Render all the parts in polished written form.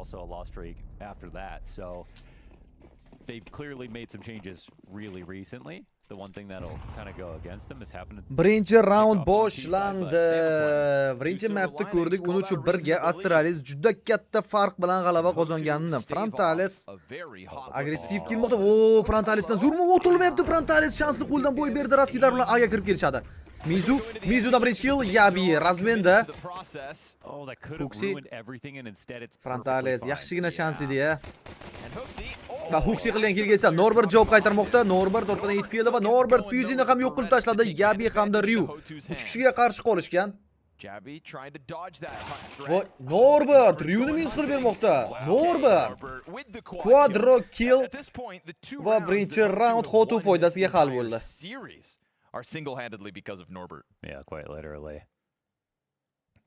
also a loss streak after that. So they've clearly made some changes really recently. The one thing that'll kind of go against them is happening. Birinchi round boshlandi. Birinchi mapda ko'rdik 13-1 ga Astralis juda katta farq bilan g'alaba qozonganini. Frontalis agressiv kelmoqda. O, Frontalisdan zo'rmi o'tilmayapti. Frontalis shansli qo'ldan bo'y berdi. Raskidlar bilan A'ga kirib kelishadi. Mizuda birinchi kill, Yabi razmenda. Huxi Frontalis yaxshigina shans edi-ya. Va Huxi qilgan killga esa Norbert javob qaytarmoqda. Norbert orqadan yetib keldi va Norbert Fuzy'ni ham yo'q qilib tashladi. Yabi hamda Ryu 3 kishiga qarshi qolishgan. Voy, Norbert Ryu'ni minus qilib bermoqda. Norbert quadro kill va birinchi round Hotu foydasiga hal bo'ldi. Are single-handedly because of Norbert. Yeah, quite literally.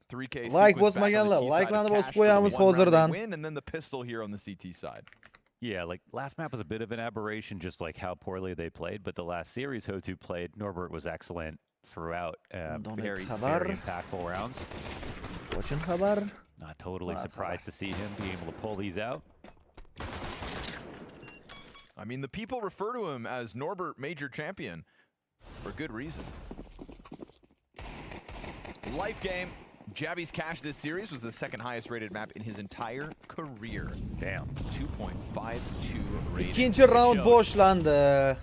3K like bosmaganlar, like'larni bosib qo'yamiz hozirdan. And then the pistol here on the CT side. Yeah, like last map was a bit of an aberration, just like how poorly they played. But the last series Hotu played, Norbert was excellent throughout. Very impactful rounds. Uchun xabar. Not totally surprised to see him be able to pull these out. I mean, the people refer to him as Norbert Major Champion. For good reason. Life game. Jabby's Cash this series was the second highest rated map in his entire career. Damn. 2.52 rated. Ikkinchi round boshlandi.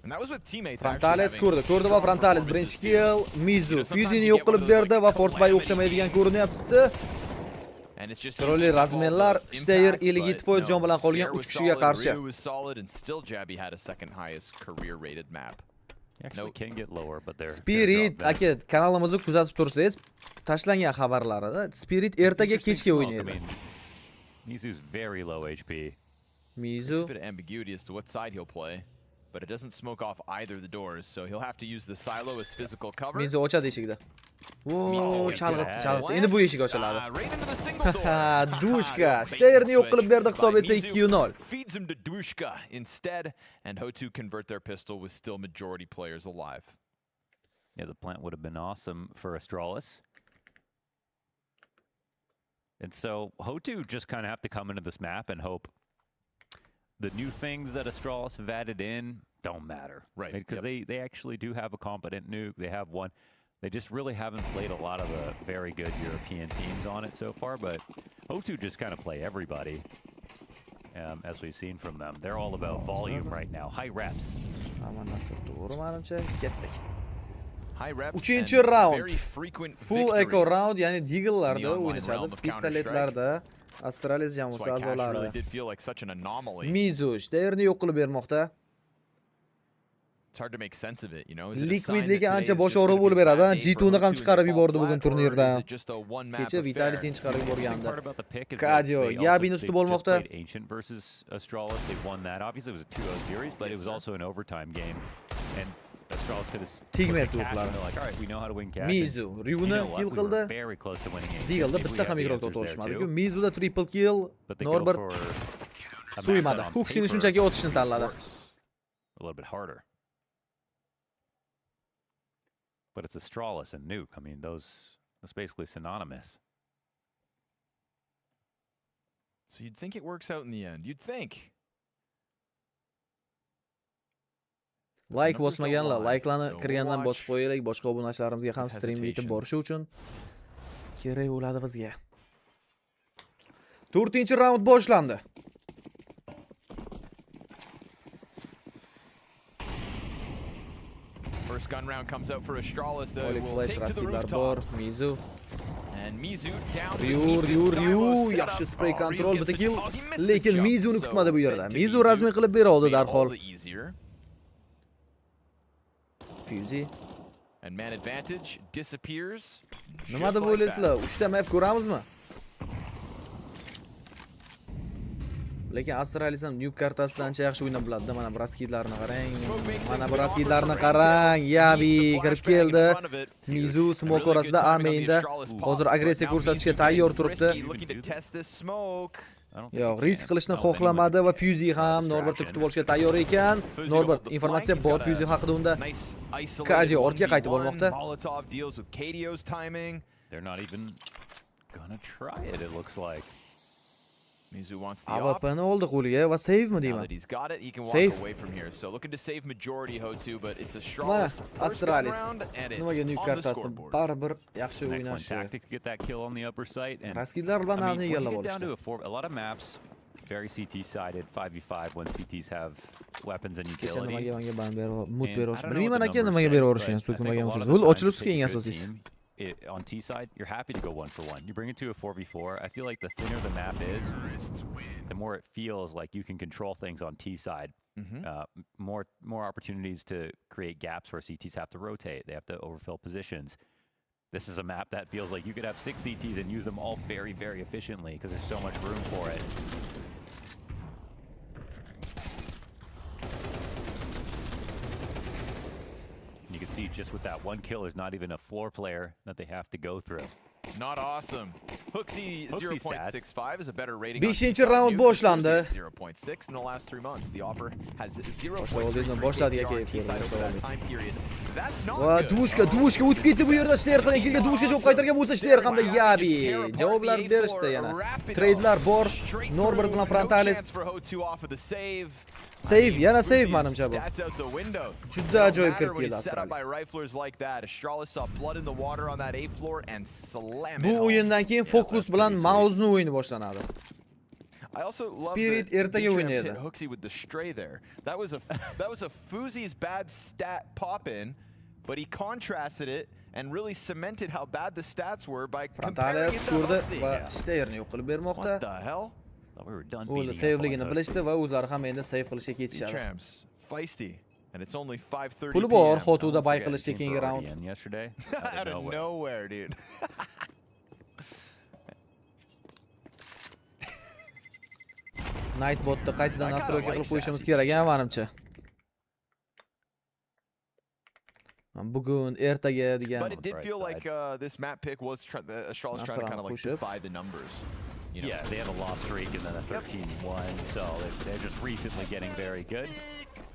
And that was with teammates Frontalis ko'rdi va Frontalis birinchi kill. Mizu Fuzy'ni yo'q qilib berdi va Fortby o'xshamaydigan ko'rinyapti. Chiroyli razmenlar TIR 57% jon bilan qolgan 3 kishiga qarshi. Actually can get lower, but they're Spirit aka kanalimizni kuzatib tursangiz, tashlangan xabarlarida Spirit ertaga kechga o'ynaydi. Mizu's very low HP. Mizu a bit ambiguity as to what side he'll play, but it doesn't smoke off either of the doors, so he'll have to use the silo as physical cover. Mizu ochadi eshikda. Oo, chalg'itdi. Endi bu eshik ochiladi. Dushka TIRni yo'q qilib berdi, hisob esa 2-0. Feeds him to Dushka instead, and Hotu convert their pistol with still majority players alive. Yeah, the plant would have been awesome for Astralis. And so Hotu just kind of have to come into this map and hope the new things that Astralis have added in don't matter. Right. Because they actually do have a competent nuke. They have one. They just really haven't played a lot of the very good European teams on it so far, but Hotu just kind of play everybody, as we've seen from them. They're all about volume right now, high reps. High reps. Uchinchi round. Full echo round, ya'ni Deagle'larda o'ynashadi, pistoletlarda. Astralis jamoasi a'zolari. Mizu TIRni yo'q qilib bermoqda. It's hard to make sense of it, you know. Liquidligi ancha bosh og'riq bo'lib beradi. G2 ni ham chiqarib yubordi bugun turnirdan. Kecha Vitality'ni chiqarib yuborgandi. Kadio Yabini tutib olmoqda. Ancient versus Astralis, they won that. Obviously it was a 2-0 series, but it was also an overtime game. And Astralis could have tegmayapti o'qlari. Like, all right, we know how to win cash. Mizu Ryuni kill qildi. Very close to winning. Deagle'da bitta ham mikroga o'tishmadi-ku. Mizuda triple kill. Norbert suymadi. Huxini shunchaki o'tishni tanladi. A little bit harder. But it's Astralis and Nuke. I mean, that's basically synonymous. So you'd think it works out in the end. You'd think. Like bosmaganlar, like'larni kirgandan bosib qo'yaylik. Boshqa obunachilarimizga ham streamga yetib borishi uchun kerak bo'ladi bizga. 4-round boshlandi. First gun round comes out for Astralis. They will Flash take to the rooftops. Mizu. And Mizu down Ryu, yaxshi spray control, bitta kill. Lekin Mizuni kutmadi bu yerda. Mizu razmi qilib beradi darhol. Fuzy. And man advantage disappears. Nima deb o'ylaysizlar? 3 ta map ko'ramizmi? Lekin Astralis ham nuke kartasidan ancha yaxshi o'ynab biladi. Mana bu raskidlarni qarang. Mana bu raskidlarni qarang. Yabi kirib keldi. Mizu smoke orasida A mainda hozir agressiya ko'rsatishga tayyor turibdi. Yo'q, risk qilishni xohlamadi va Fuzy ham Norbertni kutib olishga tayyor ekan. Norbert informatsiya bor Fuzy haqida unda. Kadio ortga qaytib olmoqda. They're not even gonna try it looks like. Mizu wants the op. AWP'ni oldi qo'liga va save mi Now deyman. that he's got it, he can walk Save. away from here. So looking to save majority Ho2, but it's a Mana Astralis first gun Astralis. round, and it's Nimaga nuke on the kartasi scoreboard. baribir yaxshi An excellent o'ynashi. tactic to get that kill on the upper site. And Raskidlar bilan I navni mean, when egallab you get down to olishdi. a lot of maps, very CT-sided, 5v5 when CTs have weapons and Kecha utility. nimaga menga ban berib, mut And berib I olishdi. don't know Bilmayman what the aka numbers nimaga say, berib but olishgan, I think a so'kmagan lot of bo'lsangiz. the Gol times ochilib you chiqing take a good asosiysi. team, on T side, you're happy to go 1-for-1. You bring it to a 4v4. I feel like the thinner the map is, the more it feels like you can control things on T side. More opportunities to create gaps where CTs have to rotate. They have to overfill positions. This is a map that feels like you could have 6 CTs and use them all very, very efficiently because there's so much room for it. You can see just with that one kill, there's not even a floor player that they have to go through. Not awesome. Hooksy Hooksy 0.65 is a better rating. on 5-chi T-side round nuke. boshlandi. Fuzi 0.6 in the last 3 months. The Opera has Boshladik, 0.33 boshladik KPR on aka, T-side over that boshladik. time period. That's not Va good. dushka o'tib ketdi bu yerda Strimlar qiling. Kelgan dushga javob qaytargan bo'lsa Strimlar hamda Yabi javoblar berishdi yana. Trade'lar bor. Norbert bilan Frontalis. Save, yana save manimcha bu. Juda ajoyib kirib keldi Astralis. Bu o'yindan keyin fokus bilan mouse'ni o'yini boshlanadi. I also love Spirit that ertaga Detrams o'ynaydi. hit Hooksy with the stray there. That was a Fuzi's bad stat pop in, but he contrasted it and really cemented how bad the stats were by comparing Frontalis it to ko'rdi Hooksy. va Steyerni yo'q qilib bermoqda. What the hell? Thought we were done O'zi beating up saveligini on bilishdi va o'zlari ham endi save qilishga ketishadi. Detrams, feisty, and it's only 5:30 Puli bor, PM. Xotuda bay Forget, qilishga came keyingi for round. RDN yesterday. Out of nowhere, dude. Nightbot'da qaytadan nastroyka qilib qo'yishimiz kerak, menimcha. Bugun, ertaga degan. But it did Right feel side. like this map pick was Astralis trying to kind of like Push-up. defy the numbers. You know? Yeah, they had a lost streak and then a 13-1, so they're just recently getting very good.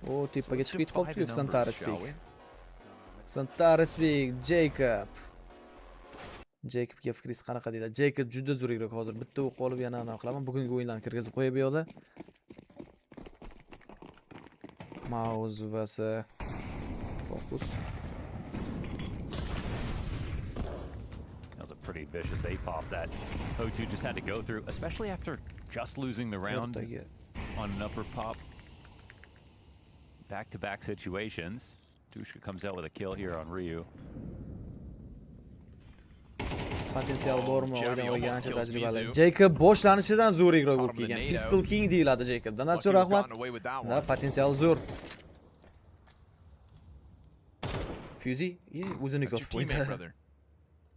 O, tepaga Let's chiqib defy the qoldik numbers, Santaris shall Peak. we? Santaris Peak, Jacob. Jacobga fikringiz qanaqa deydi? Jacob juda zo'rroq hozir. Bitta o'q olib yana anaqa qilaman. Bugungi o'yinlarni kirgizib qo'yib bu yoqda. Mouse vs Focus. That was a pretty vicious A-pop that O2 just had to go through, especially after just losing the round O'rtaga. on an upper pop. Back-to-back situations. Dushka comes out with a kill here on Ryu. Potensial bormi? Javi O'ydan almost o'ygancha kills tajribali. Mizu. Jacob boshlanishidan zo'rroq bo'lib Caught him kelgan. the NATO. Pistol King deyiladi Jacobdan. Lucky Nacho to have rahmat. gotten away with that Da one. potensial zo'r. Fuzi, o'zini That's your ko'p teammate, qo'ydi. brother.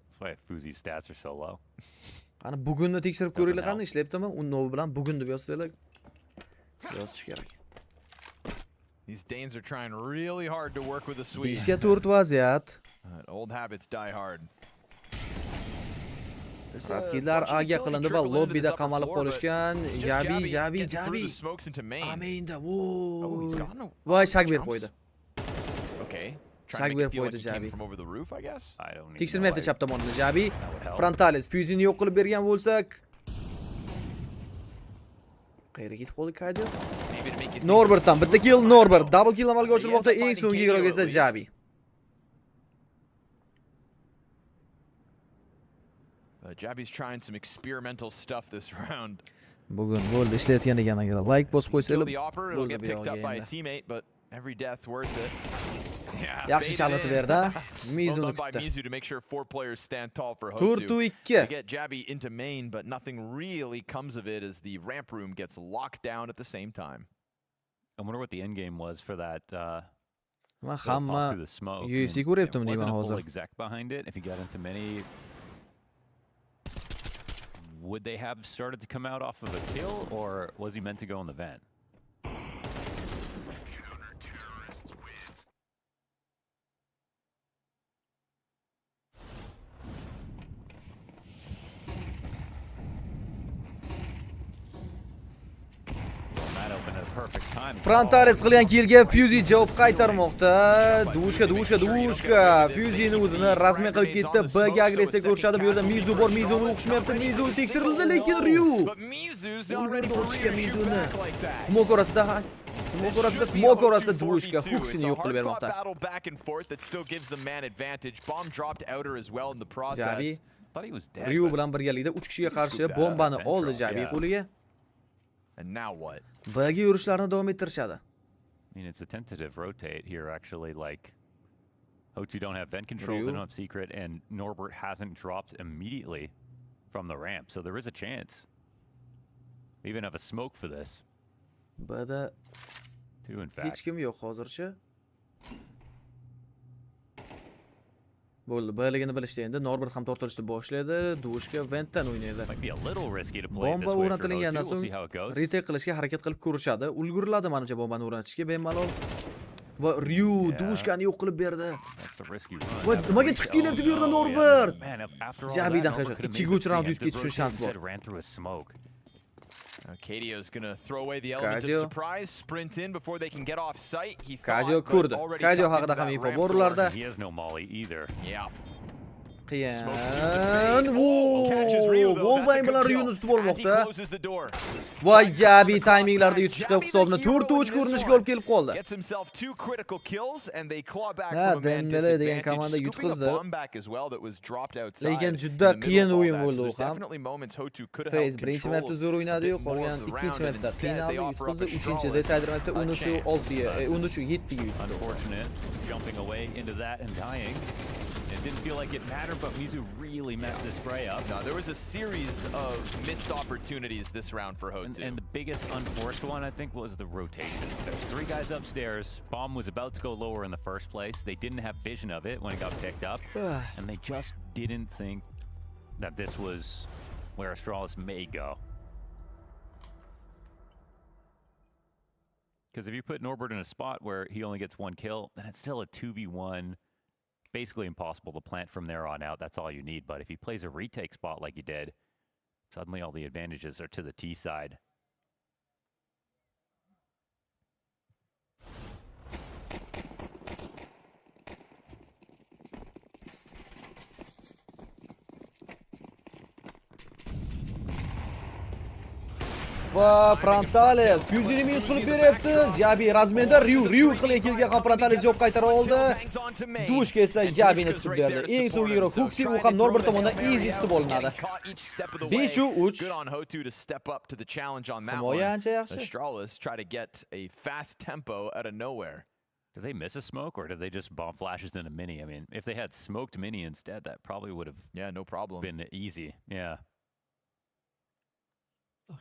That's why Fuzi's stats are so low. Qani bugunni tekshirib ko'ringlar, Doesn't qani ishlayaptimi? Unnovi bilan bugun deb yozsanglar. Yozish kerak. These Danes are trying really hard to work with the Swedes. 5 ga 4 vaziyat. Old habits die hard. Raskidlar A'ga qilindi va lobbida qamalib qolishgan. Jabi. Aminda. Voy, shak berib qo'ydi. Okay. Shag Trying to make berib it feel like qo'ydi he came Jabi. from over the roof, I guess. I don't even Tekshirmayapti know. chap tomonini Jabi. That would help. Frontalis Fuzini yo'q qilib bergan bo'lsak. Qayerga ketib qoldi Kadi? Maybe to make it Norbertdan bitta kill Norbert. Double kill amalga oshirmoqda. Eng so'nggi igroq esa Jabi. Jabi's trying some experimental stuff this round. Bugun bo'ldi ishlayotgan ekan agar like bosib Kill qo'ysanglar. the Opera, it'll get bo'ldi bu picked up yoqga by a endi. teammate, but every death worth it. Yeah, Yaxshi baited chalatib in. berdi. Well Mizuni done by kutdi. Mizu to make sure 4 players stand tall for Ho2. 4-2. They get Jabi into main, but nothing really comes of it as the ramp room gets locked down at the same time. I wonder what the end game was for that. Men Little pop hamma through the smoke. UFC I mean, ko'ryaptimi it deyman wasn't a full hozir. exec behind it. If you got into many, would they have started to come out off of a kill, or was he meant to go in the vent? Well, that opened up perfect time. Frontalis qilgan killga Fuzy javob qaytarmoqda. Dushka. Fuzyni o'zini rasmiy qilib ketdi. Bga agressiya ko'rishadi. Bu yerda Mizu bor. Mizuni o'qishmayapti. Mizu tekshirildi, lekin Ryu. O'chgan Mizuni. Smoke orasida Dushka hookshini yo'q qilib bermoqda. Jabi Ryu bilan birgalikda 3 kishiga qarshi bombani oldi Jabi qo'liga. And now what? Bga yurishlarini davom ettirishadi. I mean, it's a tentative rotate here, actually. Like, Hotu don't have vent controls, they don't have secret, and Norbert hasn't dropped immediately from the ramp, so there is a chance. They even have a smoke for this. Bada Two, in fact. hech kim yo'q hozircha. Bo'ldi, B-ligini bilishdi endi. Norbert ham tortilishni boshlaydi. Dushka ventdan o'ynaydi. Might be a little risky to play it Bomba this way for o'rnatilgandan Hotu. We'll see so'ng how it goes. retake qilishga harakat qilib ko'rishadi. Ulguriladi menimcha bombani o'rnatishga bemalol. Va Ryu Dushkani yo'q qilib berdi. That's the risky run. Va nimaga chiqib kelyapti bu yerda Norbert? Man, after all Jabidan that, headshot. Norbert could have Ikkiga made the uch round three, yutib and ketish the shans rotate bor. instead ran through a smoke. Kadio's gonna throw away the element Kadio. of surprise, sprint in before they can get off site. He Kadio thought, kurdi. but already Kadio tucked haqida into ham that info ramp borlarda. He has no molly either. Yeah. Qiyin. Catches Ryu, though. Volbay That's a bilan good Ryuni kill. ustib As he olmoqda. closes the door. Va Jabi tayminglarda yutib chiqib hisobni 4-3 ko'rinishga olib kelib qoldi. Gets himself 2 critical kills and they claw back Ha, from a man Dembele degan disadvantage. komanda Scooping a yutqizdi. bomb back as well that was dropped outside. Lekin in juda the middle qiyin of all o'yin that. bo'ldi So u there's ham. definitely moments Hotu could have Face held birinchi control mapda zo'r o'ynadi-yu, a bit more qolgan of the ikkinchi round, and mapda instead qiynaldi, they offer up yutqizdi, a uchinchida esa Astralis mapda a 13 chance. 6ga, 13 7ga yutdi. Unfortunate, jumping away into that and dying. It didn't feel like it mattered, but Mizu really messed this spray up. No, there was a series of missed opportunities this round for Hotu. And the biggest unforced one, I think, was the rotation. There's 3 guys upstairs. Bomb was about to go lower in the first place. They didn't have vision of it when it got picked up. And they just didn't think that this was where Astralis may go. Because if you put Norbert in a spot where he only gets 1 kill, then it's still a 2v1. Basically impossible to plant from there on out. That's all you need. But if he plays a retake spot like he did, suddenly all the advantages are to the T side. Va Frontalis Fuzyni minus qilib beryapti. Jabi razmenda Ryu qilgan killga ham Frontalis javob qaytara oldi. Dushka esa Jabini tutib berdi. Eng so'nggiroq Huxi u ham Norbert tomonidan easy tutib olinadi. 5-3. Good on Hotu to step up to the challenge on that Himoya one. ancha yaxshi. Astralis try to get a fast tempo out of nowhere. Did they miss a smoke, or did they just bomb flashes in a mini? I mean, if they had smoked mini instead, that probably would have No problem. been easy. Yeah.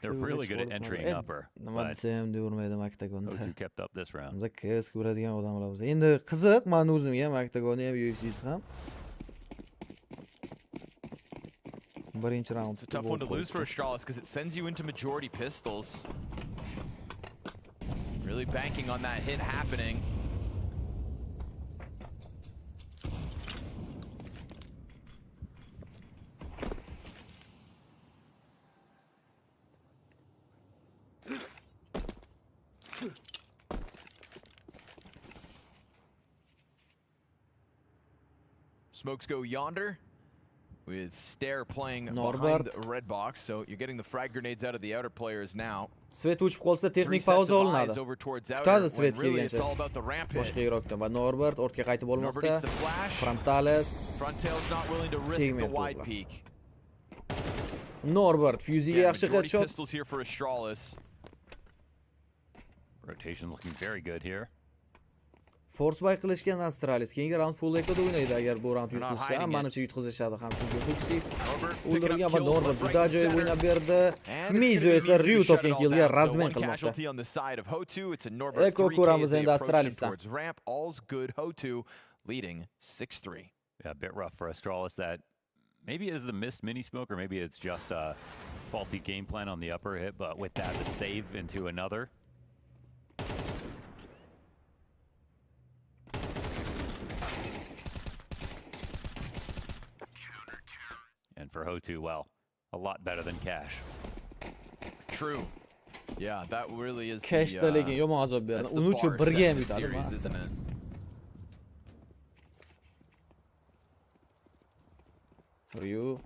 They're really good at entering upper. Nima But desam deyavermaydi Maktagonda. Hotu kept up this round. Biz KS ko'radigan odamlar biz. Endi qiziq, men o'zimga Maktagoni ham UFC'si ham. Birinchi round. It's a tough one to lose for Astralis because it sends you into majority pistols. Really banking on that hit happening. Smokes go yonder with Stare playing behind Norbert. the red box. So you're getting the frag grenades out of the outer players now. Svet o'chib qolsa 3 texnik sets pauza of olinadi. eyes over towards outer Kutadi when Svet really it's kelgancha. all about the ramp hit. Boshqa yiroqda va Norbert ortga qaytib Norbert olmoqda. eats the flash. Frontalis. Frontail's not willing to risk the Segment wide to'g'ri. peek. Norbert Fuzyga Yeah, yaxshi majority headshot. pistols here for Astralis. Rotation looking very good here. Force buy qilishgan Astralis. Keyingi round full echoda o'ynaydi agar bu round They're not yutqizsa, hiding it. menimcha yutqizishadi ham chunki Huxi Norbert picking o'ldirilgan up va kills Norbert left, right, juda and ajoyib center. o'ynab berdi. And it's Mizu gonna be esa Mizu Ryu to shut it topgan all killga down. So razmen one qilmoqda. casualty on the side of Hotu. It's a Norbert Eko 3K ko'ramiz as they endi approach him Astralisdan. towards ramp. All's good. Hotu leading 6-3. Yeah, a bit rough for Astralis. That maybe it is a missed mini smoke, or maybe it's just a faulty game plan on the upper hit. But with that, the save into another. And for Hotu, well, a lot better than cash. True. Yeah, that really is Cashda lekin yomon azob berdi. that's the Uni uchun bar birga set ham in the yutadi. series, isn't it? Ryu.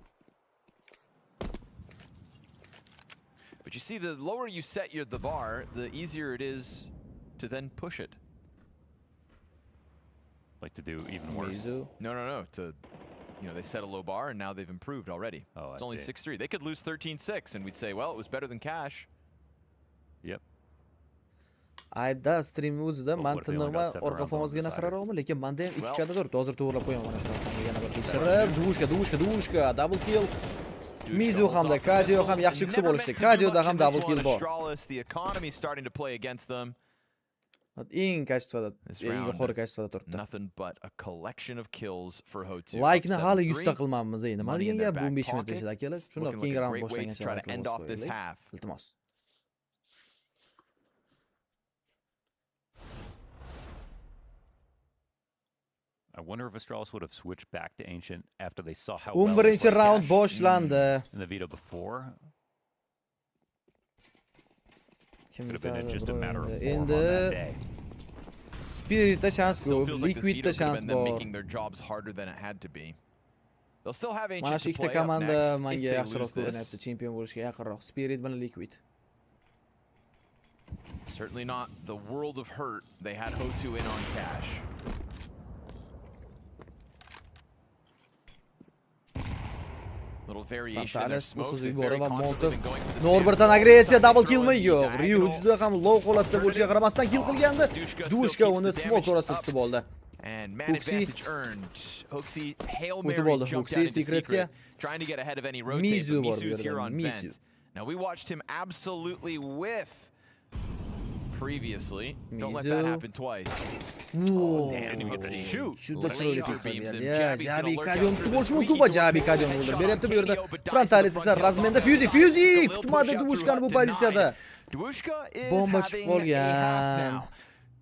But you see, the lower you set the bar, the easier it is to then push it. Like to do even worse. Mizu. No. They set a low bar and now they've improved already. Oh, It's I only see. 6-3. They could lose 13-6 and we'd say, well, it was better than cash. Yep. Aybda stream o'zida men what if they only got tindirma 7 orqa rounds on fonozga the naqararog'mi, lekin menda ham 2 Well- karta turibdi. Hozir to'g'rilab qo'yaman mana shu raqamga yana bir tekshirib. Dushka, double kill. Mizu hamda Kadio ham yaxshi kutib olishdi. Kadioda ham double kill bor. The economy's starting to play against them. Eng kashfada, This eng round, yuqori kashfada turibdi. Nothing but a collection of kills for Ho2. Like-ni Up hali 7-3. 100 ta qilmamiz endi. Nima Money in degan their gap bu back 15 minut pocket. ichida kelib, shundoq Looking keyingi like a raund great way to boshlangancha try to end off this half. Iltimos. I wonder if Astralis would have switched back to Ancient after they saw how well they 11 played raund Cash boshlandi. in the Vita before. Kim Could have been yutadi just a bro matter of endi? form on that Endi day. Spiritda shans Still ko'p, feels like this Vito Liquidda could have shans been them bor. making their jobs harder than it had to be. They'll still have Mana Ancient shu to ikkita play up komanda next if menga they yaxshiroq lose ko'rinyapti, this. chempion bo'lishga yaqinroq. Spirit bilan Liquid. Certainly not the world of hurt they had Ho2 in on cash. Little variation in their Fantales smokes. 9 They've yubora very va constantly Molotov been going for the Norbertdan standard agressiya, ball, double trying to kill mi? throw in Yo'q. the Ryu diagonal. juda ham low holatda bo'lishiga qaramasdan kill qilgandi. Dushka Dushka still uni keeps the smoke damage orasida up. tutib oldi. And man Huxi. advantage earned. Huxi, Hail O'tib Mary oldi. jumped Huxi out into secretga. secret, trying to get ahead of any rotate, Mizu but bor bu Misu's here yerda, on Mizu. vent. Now we watched him absolutely whiff previously. Don't let that Mizu. happen twice. Oh, damn, didn't even get to shoot. Juda Laser chiroyli kill beams qilgan. him. Ya, Jabi's gonna Jabi lurk Kadion out through kutib the olishi mumkin squeaky va door. Jabi Kadion Headshot o'ldirib on beryapti bu yerda. KDO, but dies to the Frontalis esa front tail. razmenda Down Fuzi, the side. Fuzi Like a little kutmadi push out Dushkani through bu Hut pozitsiyada. denied. Dushka is Bomba chiqib having a half qolgan. now.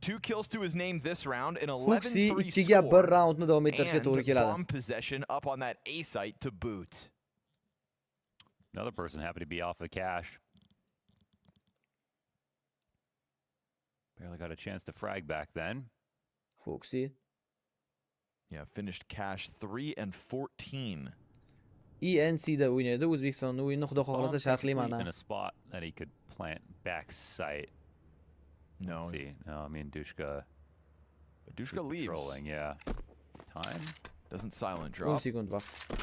2 kills to his name this round, an Huxi 11-3 2ga 1 score. raundni davom ettirishga to'g'ri And keladi. bomb possession up on that A site to boot. Another person happy to be off of Cash. Barely got a chance to frag back then. Huxi Yeah, finished cash 3 and 14. ENCda o'ynaydi. O'zbekistonning o'yinini xudo Bomb xohlasa sharhlayman. technically in a spot that he could plant back sight. No, Let's see. No, I mean Dushka. but Dushka leaves. Trolling, yeah. Time? Doesn't silent 10 drop. sekund vaqt.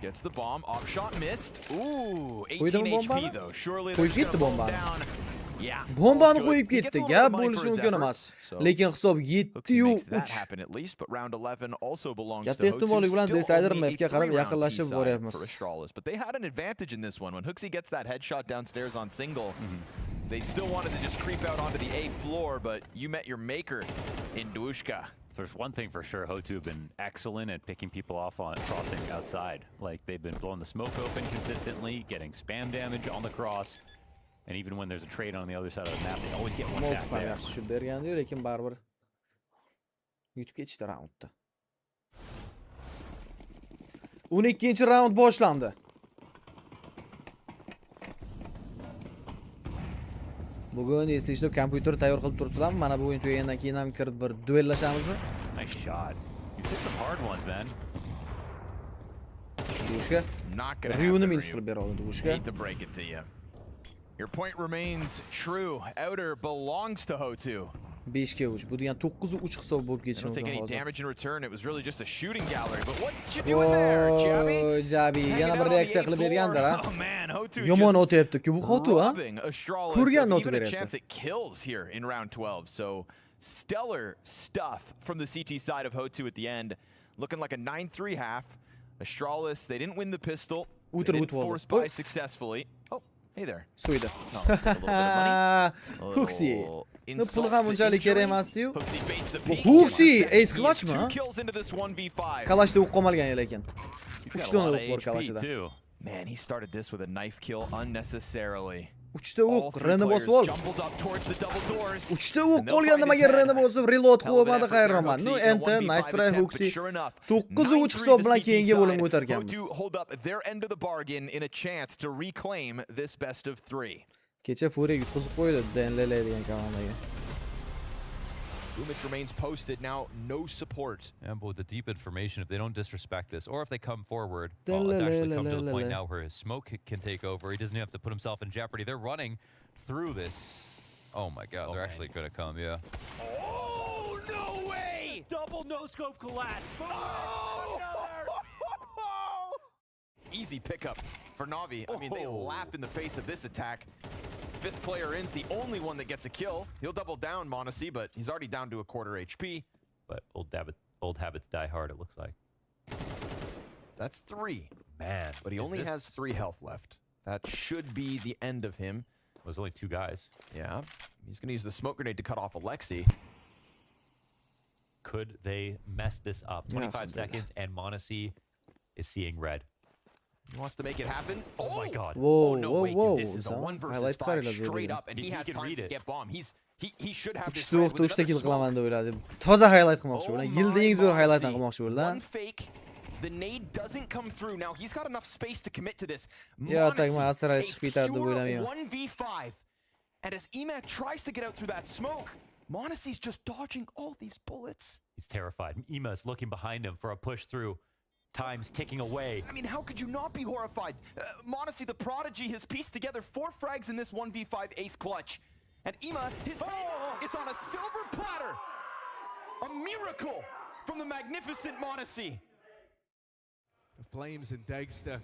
Gets the bomb. Off shot missed. Ooh, 18 Qo'ydimi HP bombani? though. Surely Qo'yib they're ketdi gonna blow him bombani. down. Yeah. Bombani all's qo'yib good. He gets ketdi. a little Gap bit of money bo'lishi for his mumkin emas. efforts, so Lekin hisob Huxi makes that 7-3. happen at least, but round 11 also belongs Katta to Ho2. ehtimollik bilan Still Decider only a mapga qarab 3-round yaqinlashib T-side boryapmiz. for Astralis, but they had an advantage in this one. When Huxi gets that headshot downstairs on single, they still wanted to just creep out onto the A floor, but you met your maker in Dushka. There's one thing for sure, Ho2 have been excellent at picking people off on crossing outside. Like, they've been blowing the smoke open consistently, getting spam damage on the cross, and even when there's a trade on the other side of the map, they always get one back Molotov ham there. yaxshi tushib bergandi, lekin baribir yutib ketishdi raundda. 12-raund boshlandi. Bugun eslashib kompyuter tayyor qilib turibsizlarmi? Mana bu o'yin tugagandan keyin ham kirib bir duellashamizmi? Nice shot. He's hit some hard ones, man. Dushka Not gonna Ryuni happen, minus Ryu. qilib bera oldi Dushka. Hate to break it to you. Your point remains true. Outer belongs to Ho2. 5ga 3. Bu degan 9-3 hisob bo'lib I ketishi don't take mumkin any hozir. damage in return. It was really just a shooting gallery. But what you doing there, Jabi? Voy, Jabi Hanging yana out bir on the reaksiya qilib A bergandir, ha? floor. Oh man, Ho2 Yomon just o'tyapti-ku bu Xotu, ha? robbing Astralis Ko'rgan of not even a beryapti. chance at kills here in round 12. So stellar stuff from the CT side of Ho2 at the end. Looking like a 9-3 half. Astralis, they didn't win the pistol. They O'tir didn't o'tib oldi. force buy successfully. Oh, hey there. So'ydi. Oh, took a little bit of money. A Huxi. little No, insult puli ham to unchalik kerak injury. emasdi-yu. Huxi baits the Bu peak. Huxi, He ace has clutchmi, 2 ha? kills into this 1v5. Kalashda o'q qolmagan ekan. He's got 3 a dona lot o'q bor of Kalashda. HP, too. Man, he started this with a knife kill unnecessarily. 3 ta All o'q, three Reni players bosib ol. jumbled up towards the double doors. 3 ta o'q And they'll qolgan find nimaga his Reni head. bosib reload Hell of an qilmadi effort there, qayerman. Huxi, No, in a endi 1v5 nice try attempt, but Huxi. sure enough, 9-3 9-3 hisob the bilan CT keyingi bo'limga side. o'tarkanmiz. Ho2 hold up their end of the bargain in a chance to reclaim this best of 3. Kecha Fury yutqizib qo'ydi DNLL degan komandaga. Umich remains posted now, no support. Yeah, but with the deep information, if they don't disrespect this, or if they come forward, well, it's actually come to the point now where his smoke can take over. He doesn't have to put himself in jeopardy. They're running through this. Oh my God, they're actually going to come, yeah. Oh, no way! Double no-scope collapse. Oh! Easy pickup for Na'Vi. I mean, they laugh in the face of this attack. Fifth player in's the only one that gets a kill. He'll double down Monacy, but he's already down to a quarter HP. But old habits die hard, it looks like. That's 3. Man. But he only has 3 health left. That should be the end of him. There's only 2 guys. Yeah. He's going to use the smoke grenade to cut off Alexi. Could they mess this up? 25 seconds and Monacy is seeing red. He wants to make it happen. Oh my God. Whoa, Oh no, whoa, wait, whoa. this is a 1 versus 5 straight up, and he has can time read to it. get bomb. He should have this Kuchli red o'qda with 3 ta kill another qilaman smoke. deb o'yladim. Toza highlight qilmoqchi Oh bo'ldim. my Yilda eng zo'r highlight Monacy. qilmoqchi bo'ldim. One fake. The nade doesn't come through. Now he's got enough space to commit to this. Yeah, I think my Monacy, Astralis a chiqib ketadi deb pure o'ylamayman. 1v5. And as Emat tries to get out through that smoke, Monacy's just dodging all these bullets. He's terrified. Ema's looking behind him for a push through. Time's ticking away. I mean, how could you not be horrified? Monacy, the prodigy, has pieced together 4 frags in this 1v5 ace clutch. And Ema, his head is on a silver platter. A miracle from the magnificent Monacy. The Flames and Dagster.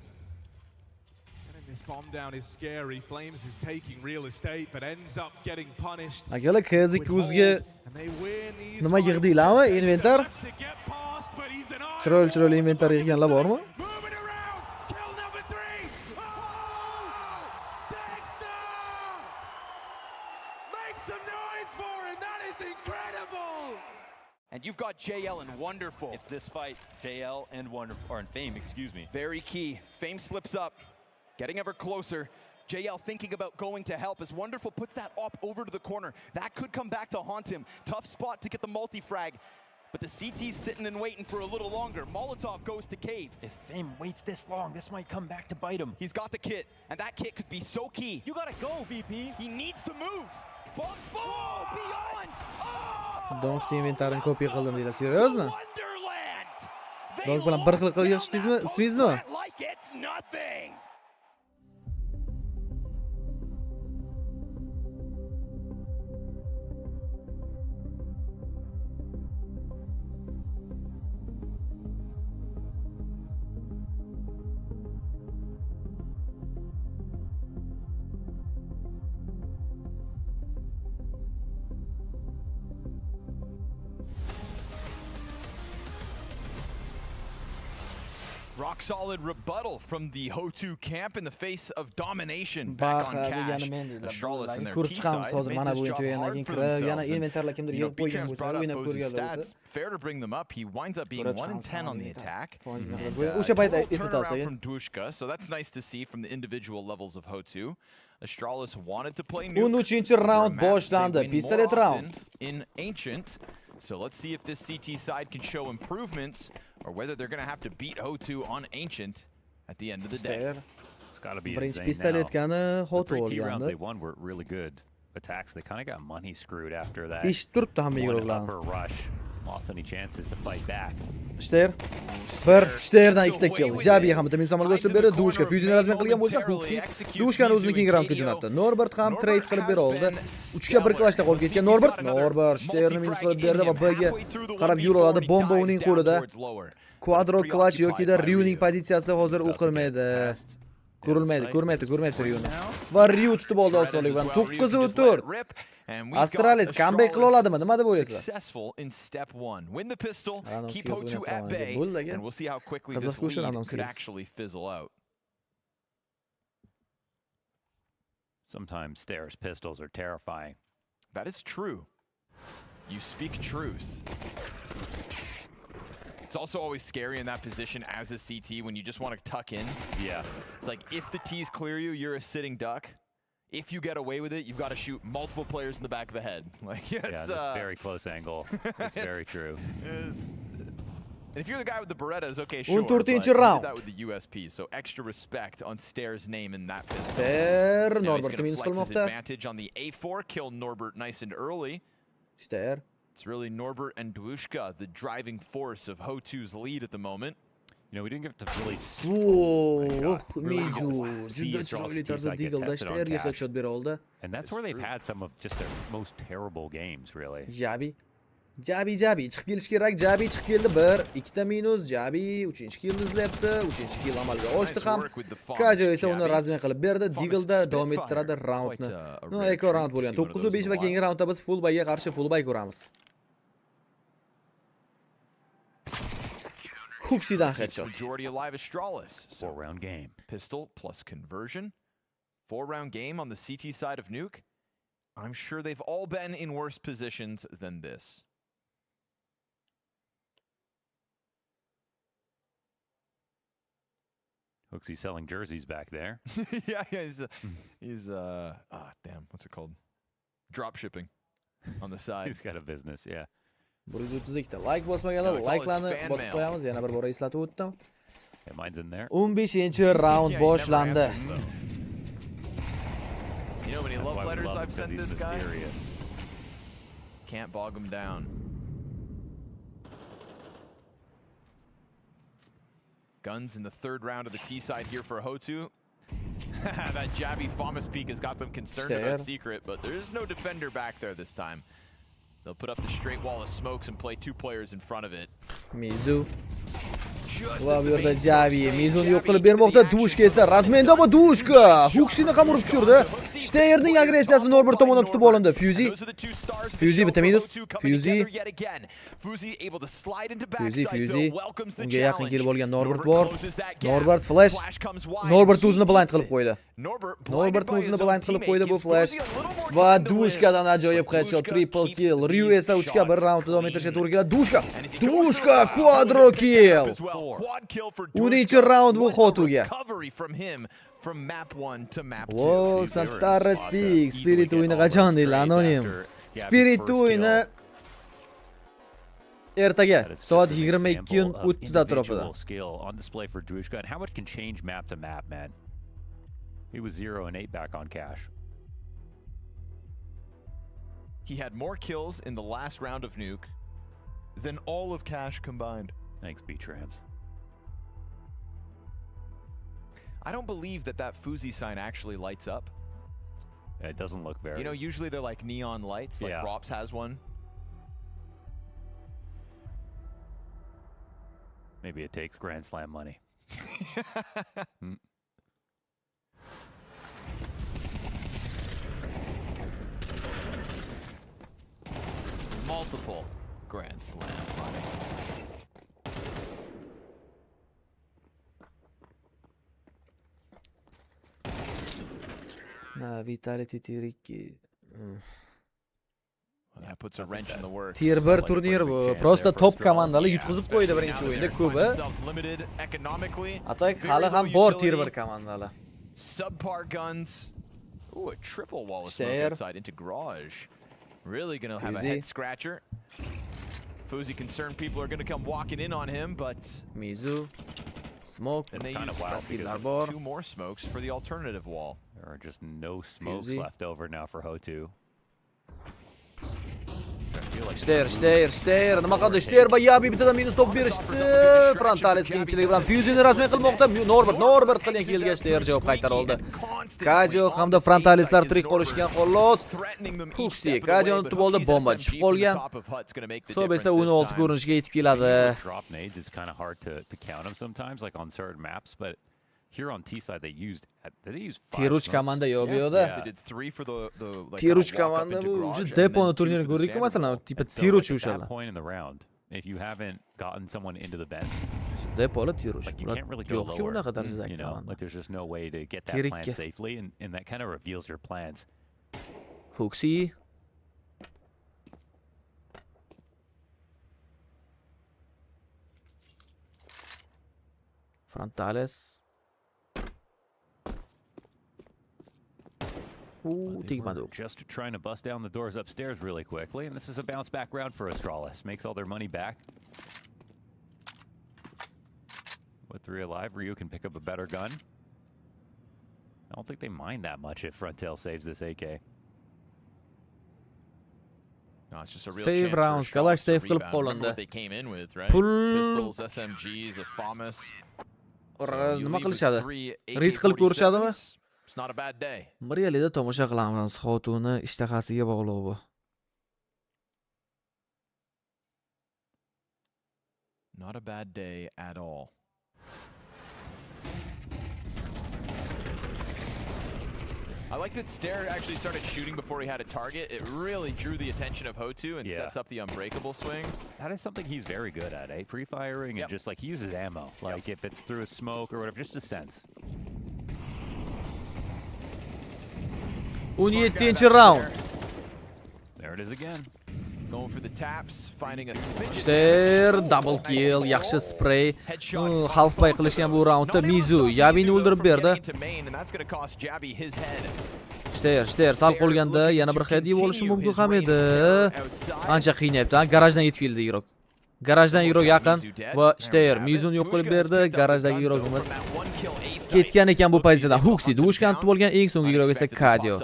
Getting this bomb down is scary. Flames is taking real estate, but ends up getting punished. Akalar KZ200 And they win these nima fights. yig'dinglarmi? Just Inventar? left to get past, but he's an iron Chiroyli inventar yig'ganlar bormi? Moving around. Kill number 3. Oh! Dagster! Make some noise for him. That is incredible. And you've got JL and Wonderful. It's this fight, JL and Wonderful, or in Fame, excuse me. Very key. Fame slips up, getting ever closer. JL thinking about going to help as Wonderful puts that op over to the corner. That could come back to haunt him. Tough spot to get the multi-frag. But the CT's sitting and waiting for a little longer. Molotov goes to cave. If Fame waits this long, this might come back to bite him. He's got the kit, and that kit could be so key. You gotta go, VP. He needs to move. Bomb spot beyond. Oh! Donk inventarini kopiya qildim deylar. Seriozmi? Wonderland. Donk bilan bir xil qilib yig'ishdingizmi? Ismingiz nima? Like it's nothing. Rock solid rebuttal from the Ho2 camp in the face of domination back on cash. Astralis and their Ko'rib chiqamiz T-side hozir made mana this bu job o'yindan hard keyin for kirib, yana themselves. And, inventarlar kimdir you know, yig'ib qo'ygan B-Champs bo'lsa, brought up o'ynab Bozy's ko'rgan bo'lsa. stats. Fair to bring them up. He winds up being Ko'rib 1 in chiqamiz 10 on the inventar. attack. O'sha payt Total eslatasiz. turnaround from Dushka, so that's nice to see from the individual levels of Ho2. Astralis wanted to play new. 13-chi raund boshlandi. Pistolet round. In Ancient. So let's see if this CT side can show improvements or whether they're going to have to beat Ho2 on Ancient at the end of the day. It's got to be Birinchi insane now. pistoletgani The hot 3 key rounds they bo'lgandi. won were really good attacks. They kind of got money screwed after that. Eshitib turibdi hamma One yo'qlarni. upper rush. Lost any chances to fight back. Shter. Bir Shterdan 2 ta kill. Jabiga ham bitta minus amalga oshirib berdi. Dushka fyuzini razmen qilgan bo'lsa, Huxi Dushkani o'zining raundga jo'natdi. Norbert ham trade qilib bera oldi. 3 ga 1 klashda qolib ketgan Norbert Shterni minus qilib berdi va Bga qarab yo'l oladi. Bomba uning qo'lida. Quadro clutch yoki da Ryuning pozitsiyasi hozir o'qilmaydi. Ko'rmaydi Ryuni. Va Ryu tutib oldi osonlik bilan 9-4. Astralis comeback qila oladimi? Nima deb o'ylaysiz? Successful in step 1. Win the pistol, Anomskiga keep Ho2 at o'ynab bay, bo'ldi aka. and we'll see how quickly Qiziq this qo'shin lead Anomskiga. could actually fizzle out. Sometimes Stairs pistols are terrifying. That is true. You speak truth. It's also always scary in that position as a CT when you just want to tuck in. Yeah. It's like if the T's clear you, you're a sitting duck. If you get away with it, you've got to shoot multiple players in the back of the head. Like Yeah, that's very close angle. It's very true. It's And if you're the guy with the Berettas, okay, sure. 14-chi but you did round. that with the USP, so extra respect on Stair's name in that pistol. Stair Now he's Norbertga gonna minus flex his qilmoqda. advantage on the A4, kill Norbert nice and early. Stair. It's really Norbert and Dwushka, the driving force of Ho2's lead at the moment. You know, we didn't get to really Voh, Really Mizu. see Juda Astral's chiroyli tarzda T-side get Deagle'da tested on Stairga cash. shot bera oldi. And that's where they've had some of just their most terrible games, really. Jabi. Jabi chiqib kelish kerak. Jabi chiqib keldi. 1, 2 minus. Jabi 3-chi killni izlayapti. 3-chi kill amalga oshdi ham. Kajo esa uni razmen qilib berdi. Deagle'da davom ettiradi raundni. No, ekor round bo'lgan. 9-5 va keyingi raundda biz full buyga qarshi full buy ko'ramiz. Huxidan headshot. Majority alive Astralis. So 4-round game. pistol plus conversion. 4-round game on the CT side of Nuke. I'm sure they've all been in worse positions than this. Hooksy selling jerseys back there. yeah, he's damn, what's it called? Drop shipping on the side. He's got a business, yeah. 132 ta like bosmaganlar, like'larni bosib qo'yamiz. Yana bir bora eslatib o'tdim. Yeah, mine's in there. 15-round Yeah, he never boshlandi. answers, though. You know how many That's love why we letters love him, I've 'cause sent he's this guy? mysterious. Can't bog him down. Guns in the 3rd round of the T side here for Ho2. That jabby Famas peak has got them concerned about Secret, but there's no defender back there this time. They'll put up the straight wall of smokes and play 2 players in front of it. Mizu. Just Va as bu the yerda main Javi smokes Mizuni fade, yo'q qilib Javi bermoqda. into the Dushka action esa razmenda bu Dushka. Huxini ham urib tushirdi. Steyerning agressiyasi Norbert tomonidan tutib olindi. Fuzi. Fuzi bitta minus. Fuzi. Fuzi. Unga yaqin kelib olgan Norbert bor. Norbert flash. Norbert o'zini blind qilib qo'ydi. Norbert o'zini blind qilib qo'ydi bu flash. Va Dushkadan ajoyib headshot, triple kill. Ryu esa 3-1 raundda davom ettirishga to'g'ri keladi. Dushka quadro kill. 10-chi round bu Xotuga. Wow, Santara Speak. Spirit o'yini qachon deydi anonim. Spirit o'yini ertaga soat 22:30 atrofida. Skill on display for Dwushka, and how much can change map to map, man? He was 0 and 8 back on cash. He had more kills in the last round of Nuke than all of Cash combined. Thanks, B-Trams. I don't believe that Fuzi sign actually lights up. It doesn't look very... You know, usually they're like neon lights, like Yeah. Rops has one. Maybe it takes Grand Slam money. Multiple Grand Slam money. Na, Vitality Tier 2. That puts a wrench in the works. Tier 1 turnir bu. Prosta top komandalar yutqizib qo'ydi birinchi o'yinda ko'pi. Atak hali ham bor Tier 1 komandalar. Subpar guns. Ooh, a triple wall of smoke Stair. outside into garage. Really gonna have a Fuzi. head scratcher. Fuzi concerned people are gonna come walking in on him, but Mizu. Smoke. and they Kind of use wild Skillar because bor. 2 more smokes for the alternative wall. there are just no smokes Fuzi. left over now for Ho2. Stair. Nima qildi? Stair va Yabi bittadan minus top berishdi. Frontalis keyinchiligi bilan Fuzi'ni rasmiy qilmoqda. Norbert qilgan kelga Stair javob qaytara oldi. Kajo hamda Frontalislar tirik qolishgan xolos. Huxi Kajoni tutib oldi, bomba tushib qolgan. Hisob esa 16 ko'rinishga yetib keladi. Drop nades, it's kind of hard to count them sometimes, like on certain maps, but here on T side they used 5 Tier 3 smokes? komanda yo'q bu yerda. They did 3 for the like Tier kinda 3 walk up komanda into bu garage o'sha and deponi then 2 turniri for the ko'rdik, standard masalan, wall. tipa And so, Tier 3 like, at that o'shalar. point in the round, if you haven't gotten someone into the bench, Depolar Tier 3. like you can't really go Yo'q, lower. unaqa darajadagi You know, komanda. like there's just no way to get that Tier plan 2. safely, and that kind of reveals your plans. Huxi. Frontalis. Tegmadi u. Just trying to bust down the doors upstairs really quickly, and this is a bounce back round for Astralis. Makes all their money back. 3 alive. Ryu can pick up a better gun. I don't think they mind that much if front tail saves this AK. No, it's just a real Save chance for round. a Kalash shot save to qilib rebound. Remember qolindi. what they came in with, right? Pul Pistols, SMGs, a FAMAS. nima qilishadi? Risk qilib ko'rishadimi? It's not a bad day. Birgalikda tomosha qilamiz. Xotuni ishtahasiga bog'liq bu. Not a bad day at all. I like that Stair actually started shooting before he had a target. It really drew the attention of Hotu and sets up the unbreakable swing. That is something he's very good at, eh? Pre-firing and just like he uses ammo. Like if it's through a smoke or whatever, just a sense. 17-chi round. There it is again. Going for the taps, finding a smidge. Stair double kill, yaxshi spray. Halfway qilishgan bu raundda Mizu Jabini o'ldirib berdi. Stair sal qolganda yana bir head yeb olishi mumkin ham edi. Ancha qiynayapti. Garajdan yetib keldi Irok. Garajdan Irok yaqin va Stair Mizuni yo'q qilib berdi. Garajdagi Irokimiz ketgan ekan bu pozitsiyadan. Huxi dushkan tutib olgan, eng so'nggi Irok esa Kadio.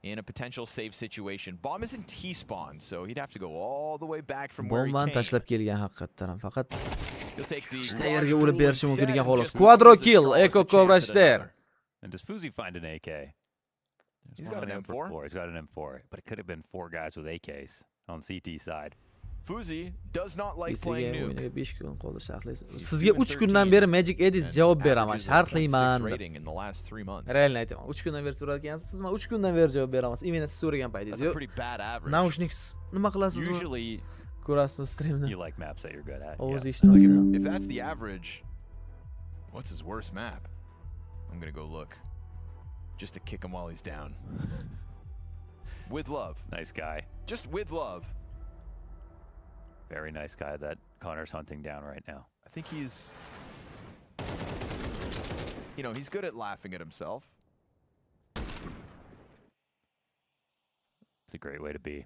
In a potential save situation. Bomb is in T-spawn, so he'd have to go all the way back from where he Bomban came. tashlab kelgan haqiqatan ham. Faqat He'll take the Stairga urib berishi mumkin ekan xolos. Quadro kill, Eco Cobra Stair. And does Fuzi find an AK? He's got an M4. He's got an M4, but it could have been 4 guys with AKs on CT side. Fuzi does not like playing nuke. O'yiniga 5 kun qoldi sharhlaysiz. Sizga 3 kundan beri Magic Edis javob beraman, sharhlayman. Realni aytaman. 3 kundan beri so'rayotgansiz, siz men 3 kundan beri javob beraman. Imенно siz so'ragan paytingiz. Naushnik nima qilasizmi? Usually Ko'rasizmi streamni? you like maps that you're good at. Ovoz Yeah. eshitmaysiz. If that's the average, what's his worst map? I'm gonna go look. Just to kick him while he's down. With love. Nice guy. Just with love. Very nice guy that Connor's hunting down right now. I think he's, you know, he's good at laughing at himself. It's a great way to be.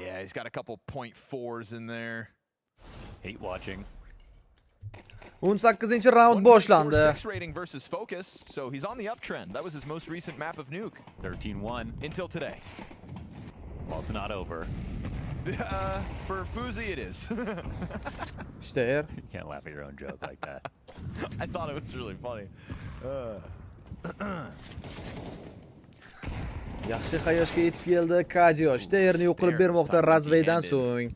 Yeah, he's got a couple .4s in there. Hate watching. 18-chi round boshlandi. 6 rating versus focus, so he's on the uptrend. That was his most recent map of nuke. 13-1. Until today. Well, it's not over. For Fuzi it is. Stair. You can't laugh at your own joke like that. I thought it was really funny. Yaxshi xayoshga yetib keldi Kadio. Stairni yo'q qilib bermoqda Razveydan so'ng.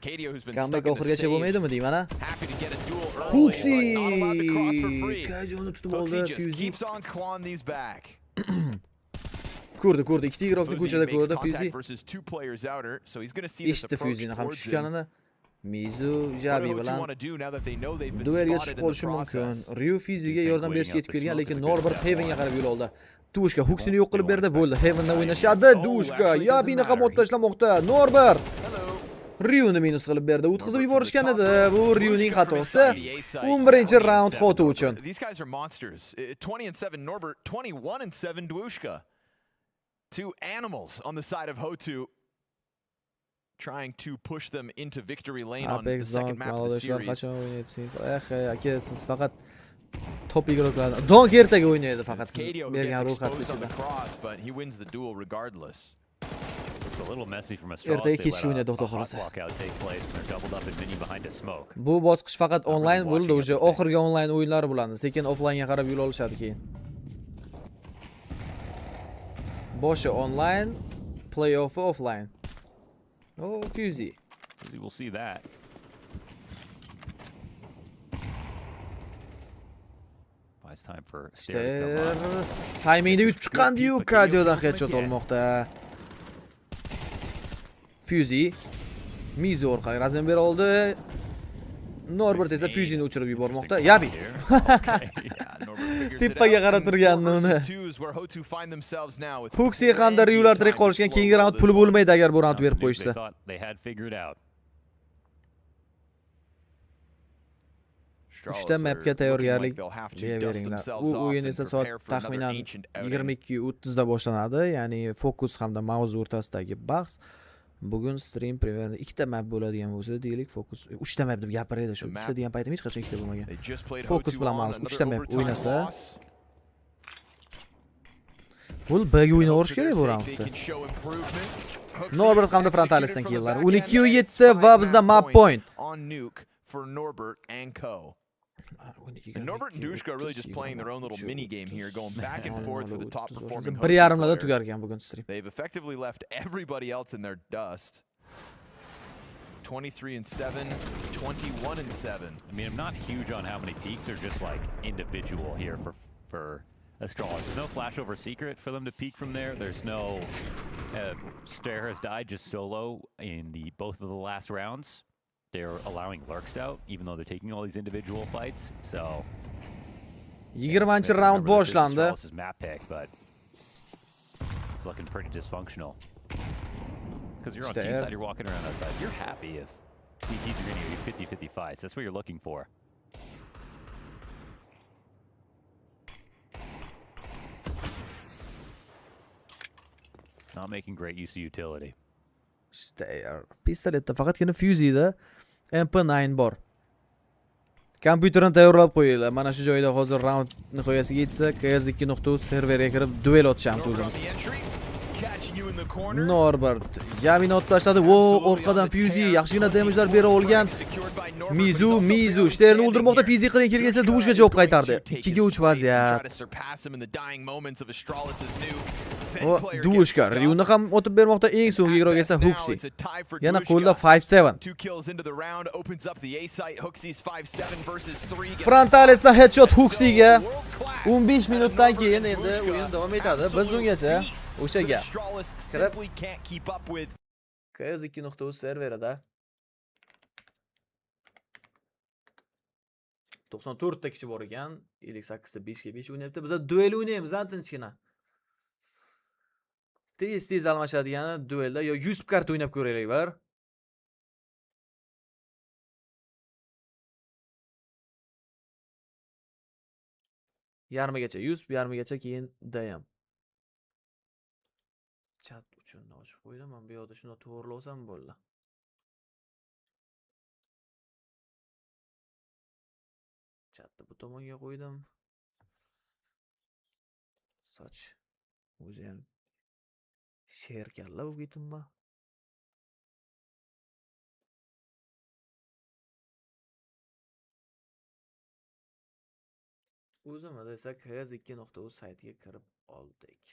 Comeback oxirigacha bo'lmaydimi deyman a? Huxi! Kadioni tutib oldi Fuzi. Ko'rdi, ikkita igroqni ko'chada ko'rdi Fuzi. Eshitdi Fuzini ham tushganini. Mizu Jabi bilan duelga chiqib qolishi mumkin. Ryu Fuziga yordam berishga yetib kelgan, lekin Norbert Heavenga qarab yo'l oldi. Dushka Huxini yo'q qilib berdi, bo'ldi. Heavendan o'ynashadi. Dushka Yabini ham ottashlamoqda. Norbert Ryuni minus qilib berdi. O'tkazib yuborishgan edi. Bu Ryuning xatosi. 11-chi round Xotu uchun. These guys are monsters. 20-7 Norbert, 21-7 Dushka. Two animals on the side of Hotu, trying to push them into victory lane on the second map of the series. Aka, siz faqat top igroqlar. Donk ertaga o'ynaydi faqat siz bergan ro'yxatda ichida. But he wins the duel regardless. It's a little messy from a straw. Ertaga kechki o'ynaydi xudo xolasa. Bu bosqich faqat onlayn bo'ldi, o'sha oxirgi onlayn o'yinlari bo'ladi. Sekin offlaynga qarab yo'l olishadi keyin. Boshi online, playoff offline. Oh, Fuzi. Fuzi will see that. It's time for Stair to come up. Timingda yutib chiqqandi-yu, Kadiodan headshot olmoqda. Fuzi Mizu orqali razm bera oldi. Norbert esa Fuzi'ni o'chirib yubormoqda. Yabi. Teppaga qarab turganini uni. Huxi hamda Ryular tirik qolishgan, keyingi raund pul bo'lmaydi agar bu raund berib qo'yishsa. Uchta mapga tayyorgarlik beringlar. U o'yin esa soat taxminan 22:30 da boshlanadi, ya'ni fokus hamda mavzu o'rtasidagi bahs. Bugun stream premierda ikkita map bo'ladigan bo'lsa, deylik, fokus 3 ta map deb gapiradi shu. Ikkita degan paytim hech qachon ikkita bo'lmagan. Fokus bilan mavzu 3 ta map o'ynasa, bu B'ga o'ynayverish kerak bu raundda. Norbert hamda Frontalis'dan keyinlar. 12-7 va bizda map point. And Norbert and Dushka are really just playing their own little mini game here, going back and forth for the top performing bir yarimlarda tugar ekan bugun stream. They've effectively left everybody else in their dust. 23-7, 21-7. I mean, I'm not huge on how many peaks are just like individual here for astrologers. There's no flashover secret for them to peek from there. There's no Stair has died just solo in both of the last rounds. They're allowing lurks out, even though they're taking all these individual fights. So 20 round boshlandi. This is map pick, but it's looking pretty dysfunctional. Because you're on T side, you're walking around outside. You're happy if CTs are going to give you 50-50 fights. That's what you're looking for. Not making great use of utility. Stair. Pistoletda faqatgina Fuzy'da MP9 bor. Kompyuterni tayyorlab qo'yinglar. Mana shu joyda hozir round nihoyasiga yetsa, KS2.uz serverga kirib duel o'tishamiz o'zimiz. Norbert Yamini otib tashladi. Vo, orqadan Fuzy yaxshigina damage'lar bera olgan. Mizu Shterni o'ldirmoqda. Fuzy qiling kelgansa Dushga javob qaytardi. 2-3 vaziyat. Dushka Ryuni ham o'tib bermoqda. Eng so'nggi igroq esa Huxi. Yana qo'lda 5-7. Frontalis'dan headshot Huxiga. 15 minutdan keyin endi o'yin davom etadi. Biz ungacha o'sha gap. KS2.uz serverida 94 ta kishi bor ekan. 58 ta 5 ga 5 o'ynayapti. Biz duel o'ynaymiz, tinchgina. Tez almashadigani duelda yo 100 kart o'ynab ko'raylik bar. Yarmigacha 100, yarmigacha keyin davom. Chat uchun ochib qo'ydim. Men bu yoqda shuni to'g'rilosam bo'ldi. Chatni bu tomonga qo'ydim. Soch o'zi ham sher kalla bo'lib ketdimmi? O'zimda esa KS2.uz saytiga kirib oldik.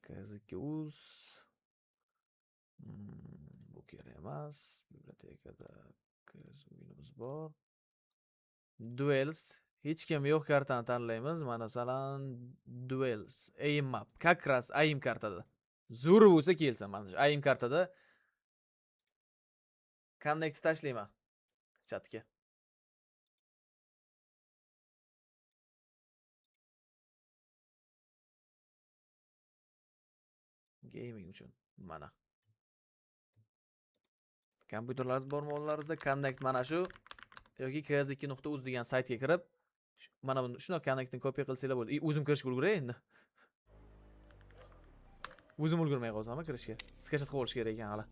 KS2.uz bu kerak emas. Bibliotekada KS o'yinimiz bor. Duels hech kim yo'q kartani tanlaymiz. Mana masalan Duels aim map. Как раз aim kartada. Zo'r bo'lsa kelsin mana shu aim kartada. Connect tashlayman chatga. Gaming uchun mana. Kompyuterlaringiz bormi o'zlaringizda connect mana shu yoki KS2.uz degan saytga kirib mana buni shuna connectni kopiya qilsanglar bo'ladi. O'zim kirishga ulguray endi. O'zim ulgurmay qolsam kirishga. Skachat qilib olish kerak ekan hali.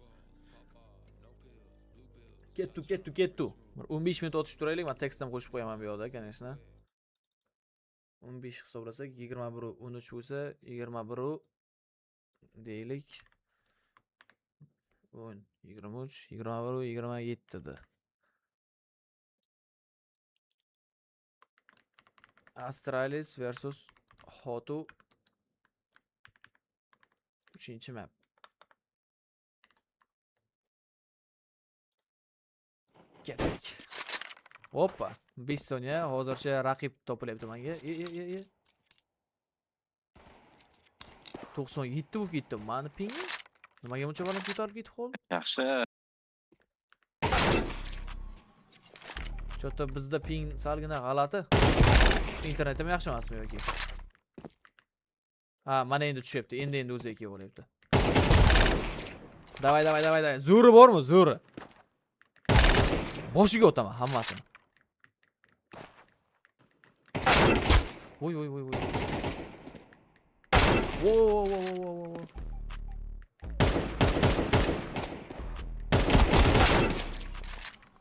Kettu. 15 minut o'tishib turaylik. Men tekst ham qo'shib qo'yaman bu yoqda, конечно. 15 hisoblasak 21 13 bo'lsa 21 deylik. 10 23 21 27 da. Astralis versus Hotu 3-map. Ketdik. Hoppa, 5 soniya hozircha raqib topilyapti menga. 97 bo'lib ketdi. Mani ping. Nimaga buncha baland ko'tarib ketib qoldi? Yaxshi. Chota bizda ping salgina g'alati. Internetim yaxshi emasmi yoki? Ha, mana endi tushyapti. Endi o'ziga kelib olyapti. Davay. Zo'ri bormi? Zo'ri. Boshiga o'taman hammasini. Voy. Wo.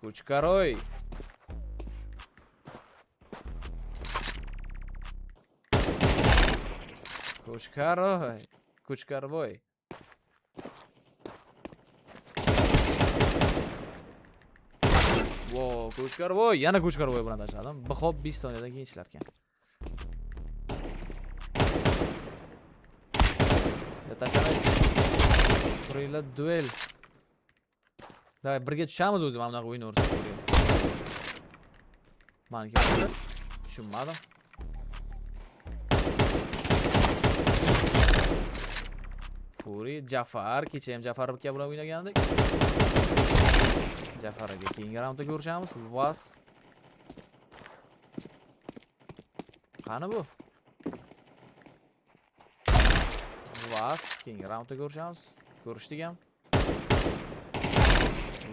Kuchkaroy. Kuchkarvoy. Wow, Kuchkarvoy, yana Kuchkarvoy bilan tashladim. Bixop 5 soniyadan keyin ishlar ekan. Ya tashlay. Turinglar duel. Davay birga tushamiz o'zi, mana bunaqa o'yin o'rtasak. Meniki bo'ldi. Tushunmadim. Furi, Jafar, kecha ham Jafar aka bilan o'ynagandik. Jafar aka keyingi raundda ko'rishamiz. Vas. Qani bu? Vas, keyingi raundda ko'rishamiz. Ko'rishdik ham.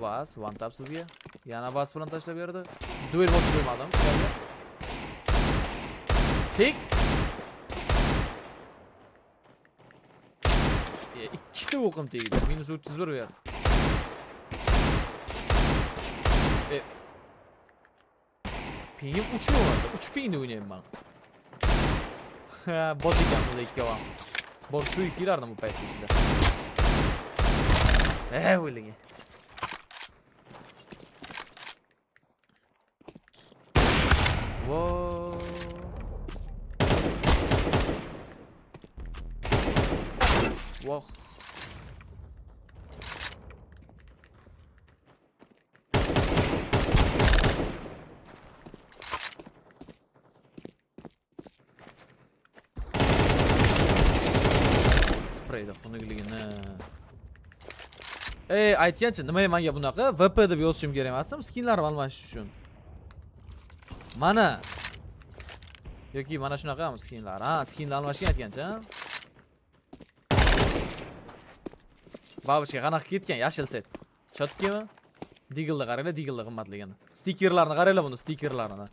Vas, one tap sizga. Yana Vas bilan tashlab berdi. Duel bosib qo'ymadim. Tik. İkide o'qim tegdi. Minus 31 berdi. Pingim uçuyor varsa. Uç pingde oynayayım ben. Bot ekanmiz ikkovam. Bor shu ikkilarni bu paytda ichida. O'ylang. Whoa. Whoa. Spreyda xunukligini. Aytgancha nima menga bunaqa VP deb yozishim kerak emasmi? Skinlarni almashish uchun. Mana. Yoki mana shunaqami skinlar? Ha, skinni almashgan aytgancha. Babushka qanaqa ketgan yashil set. Chotkimi? Diglni qaranglar, diglni qimmatligini. Stikerlarni qaranglar buni, stikerlarini.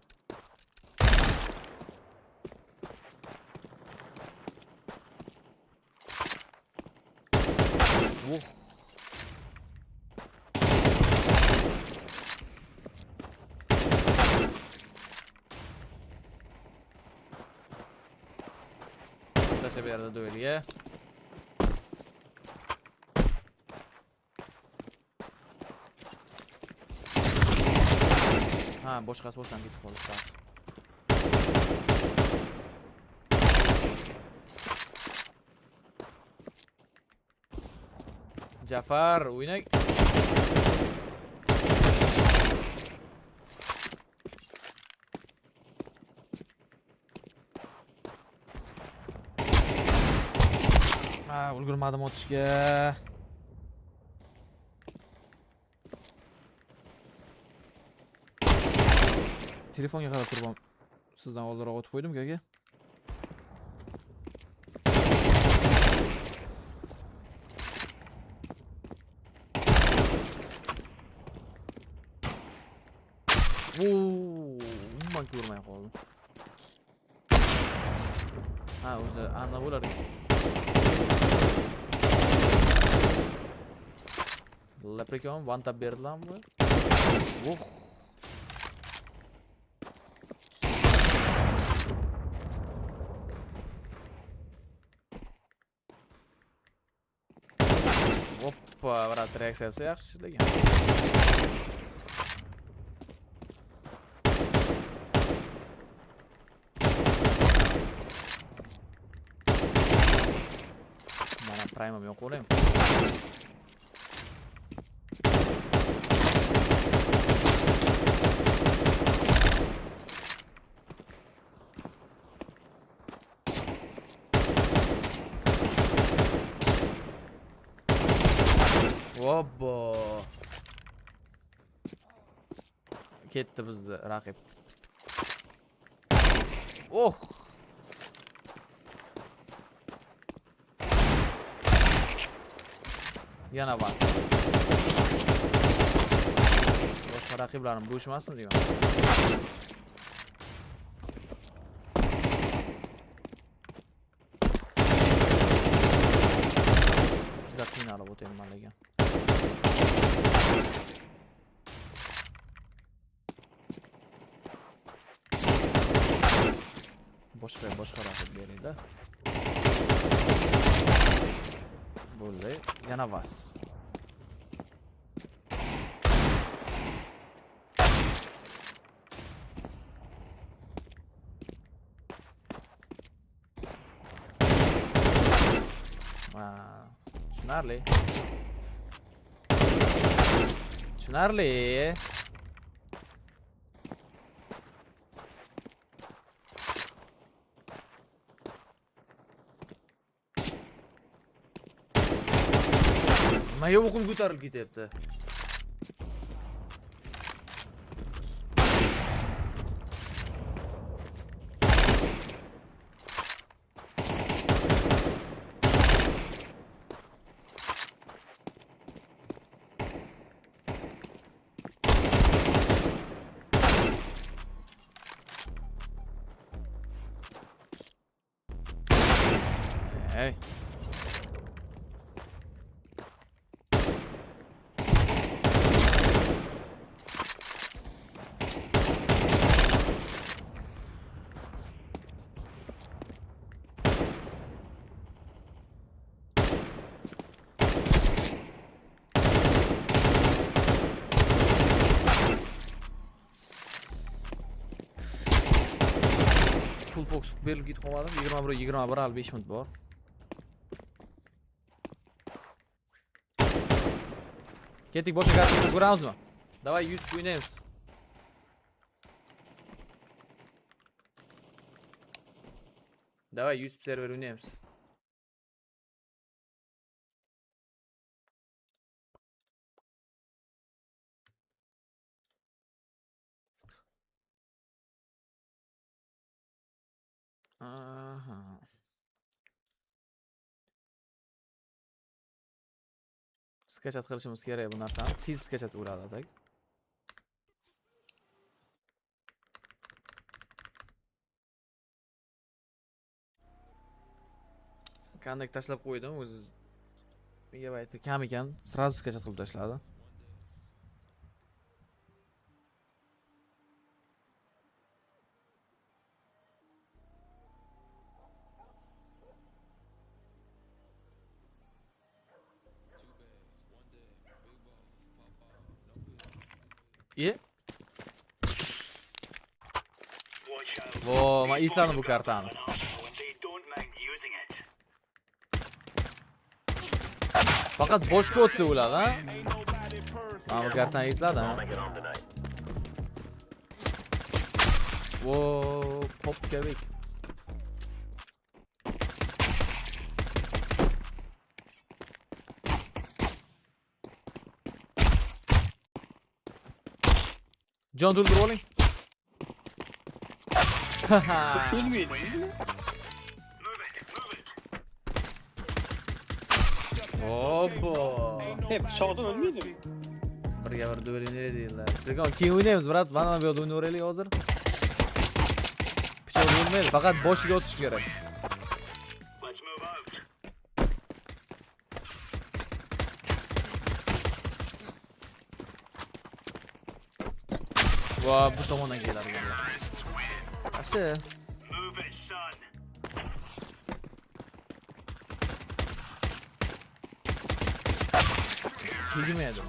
Tashlab berdi duelga. Ha, boshqasi bo'lsam ketib qoldi. Jafar, o'ynay. Ha, ulgurmadim o'tishga. Telefonga qarab turibman. Sizdan oldinroq o'tib qo'ydim aka. Umuman ko'rmay qoldim. Ha, o'zi aniq bo'lar ekan. Leprechaun one tap berdilarmi? Hoppa, brat reaksiyasi yaxshi lekin. Mana prime'im yo'q o'layim. Hoppa. Ketdi bizni raqib. Oh. Yana bas. Boshqa raqiblarim bo'shmasmi deyman. boshqa raqib beringda. Bo'ldi. Yana vas. Tushunarli. Nimaga o'qim ko'tarilib ketyapti? Hey. Full focus berilib ketib qolmadim. 21 hali 5 minut bor. Ketdik, boshqa kartani ko'ramizmi? Davay 100 o'ynaymiz. Davay 100 server o'ynaymiz. Aha. Sketchat qilishimiz kerak bu narsani. Tez sketchat uradi atak. Qanday tashlab qo'ydim o'zi. Megabayt kam ekan, sразу sketchat qilib tashladi. İyi. Vo, ma esladim bu kartani. Faqat boshqa o'tsa bo'ladi, ha? Mana bu kartani esladim. Vo, pop kerak. Can durdur olayım. Hoppa. Hep sağdan ölmüydü. Birga bir duel nereye değiller. Birga keyin oynaymiz brat. Bana bir oyun o'raylik hozir. Pichoq bo'lmaydi. Faqat boshiga o'tish kerak. Va bu tomondan keladi. Yaxshi. Tegmaydi.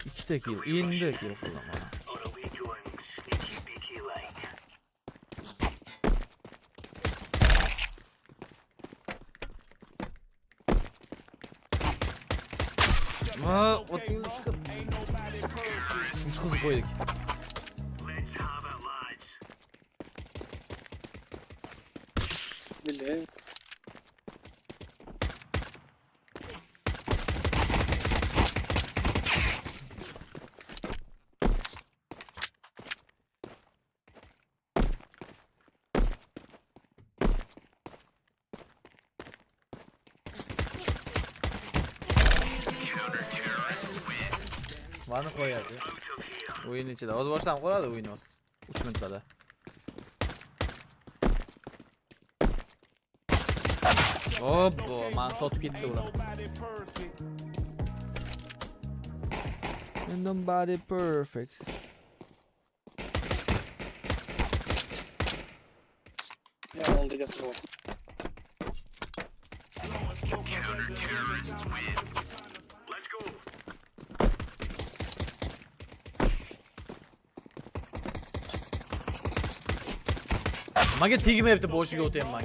İkide kill, endi kill qildim. Otingni chiqib. Siz qo'zib qo'ydik. Billahi. Bana qo'yadi. O'yin ichida. O'z boshidan qo'yadi o'yin o'z. 3 minutda. Obbo, men sotib ketdi ular. And nobody perfect. Ya oldu da tur. Menga tegmayapti, boshiga o'tayapman.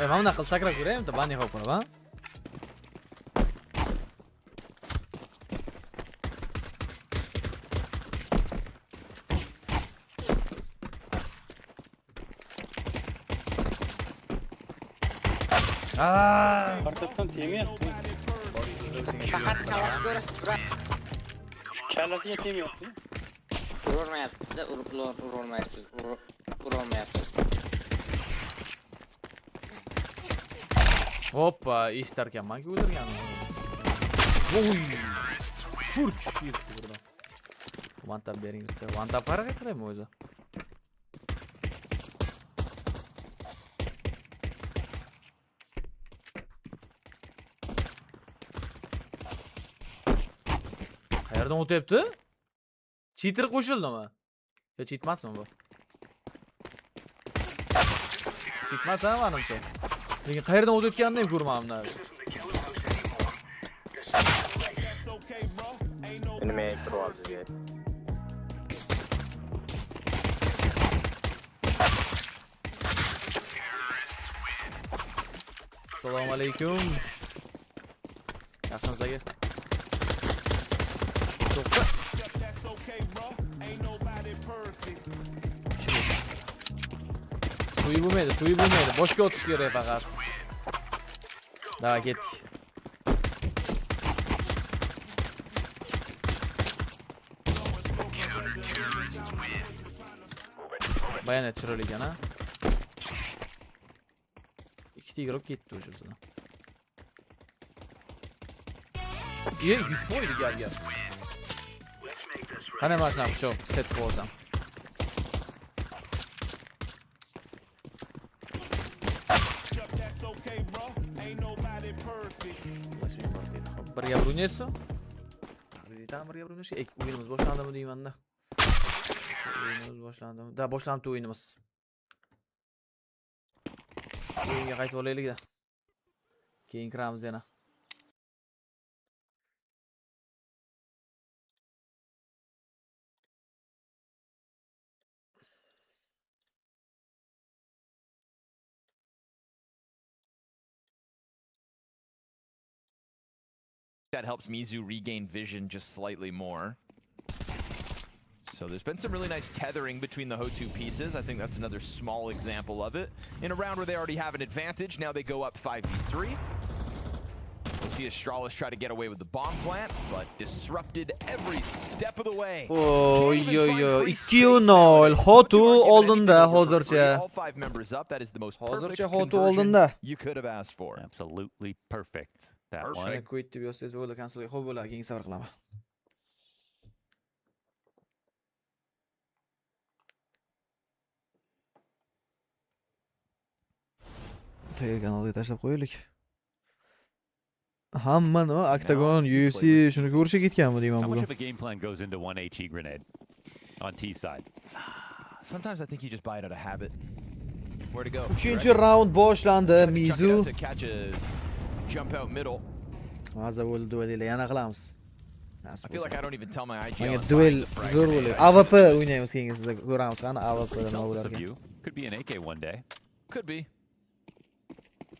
Mana bunaqa qilib sakrab ko'raymi, banni qilib qo'yib, ha? Ortadan temiyapti. Faqat qavas ko'rasiz, biroq Kallasiga temiyapti. urolmayapti-da, urolmayapsiz. Hoppa, eshitarkanman-ku o'ldirganini. Voy! Furk yirtdi buradan. One tap bering bitta. One tap qara qilmaymi o'zi? Qayerdan o'tyapti? Cheater qo'shildimi? Yo, cheatmasmi bu? Cheatmas-a, menimcha. Lekin qayerdan o'tayotganini ham ko'rmadim. Nima aytib Assalomu alaykum. Yaxshimisiz aka? To'xta. Suyu bo'lmaydi. Boshga o'tish kerak faqat. Davay ketdik. Bayonot chiroyli ekan, ha? Ikkita igrok ketdi o'shasidan. Yutib qo'ydi gapga. Qani mana shunaqa pichoq set qilib olsam. Bir gap o'ynaysiz? Vizitan bir gap o'ynash. O'yinimiz boshlandimi deyman-da. O'yinimiz boshlandimi? Da, boshlanibdi o'yinimiz. O'yinga qaytib olaylik-da. Keyin kiramiz yana. That helps Mizu regain vision just slightly more. So there's been some really nice tethering between the Ho2 pieces. I think that's another small example of it. In a round where they already have an advantage, now they go up 5v3. We'll see Astralis try to get away with the bomb plant, but disrupted every step of the way. Oy 2-0 Ho2 oldinda hozircha. All 5 members up. That is the most perfect Hozircha Ho2 conversion oldinda. you could have asked for. Absolutely perfect. That one. Shuni quit deb yozsangiz bo'ladi, cancel. Xo'p, bo'ladi, keyin sabr qilaman. Kanalga tashlab qo'yaylik. Hamma nima Octagon, UFC shuni ko'rishga ketganmi deyman How much bugun. of a game plan goes into one HE grenade on T side? Sometimes I think you just buy it out of habit. Where to go? 3-chi raund boshlandi. Mizu To catch a jump out middle. maza bo'ldi, duellar yana qilamiz. I feel like I don't even tell my IGL. Menga I'm duel buying the frag zo'r grenade. bo'ladi. AWP o'ynaymiz keyin sizda ko'ramiz qani AWP da nima Selfless of bo'lar ekan. you. Could be an AK one day. Could be.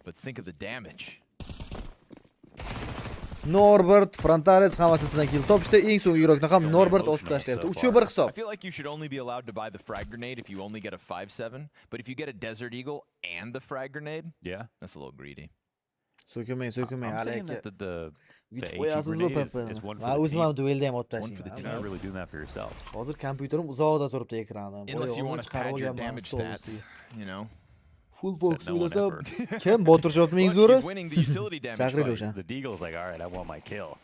But think of the damage. Norbert, Frontales hammasi bilan kill topishdi. Eng so'nggi yurakni ham Norbert osib tashlayapti. 3-1 hisob. I feel like you should only be allowed to buy the frag grenade if you only get a 5-7. But if you get a Desert Eagle and the frag grenade, Yeah. that's a little greedy. So'kinmang, I'm saying aka. that the Yutib HE qo'yasizmi, grenade Pepe? is one for Men the o'zim ham team. duelda ham olib One for the tashlayman. You're not team. really doing that for yourself. Hozir kompyuterim uzoqda turibdi ekranim. Unless you want to pad your olganman damage stol stats, ustiga. you know. Full focus no one o'ylasam, kim botirishyapti Look, zo'ri? he's winning the utility damage Shaqirib fight. o'sha. The Deagle's like, all right, I want my kill.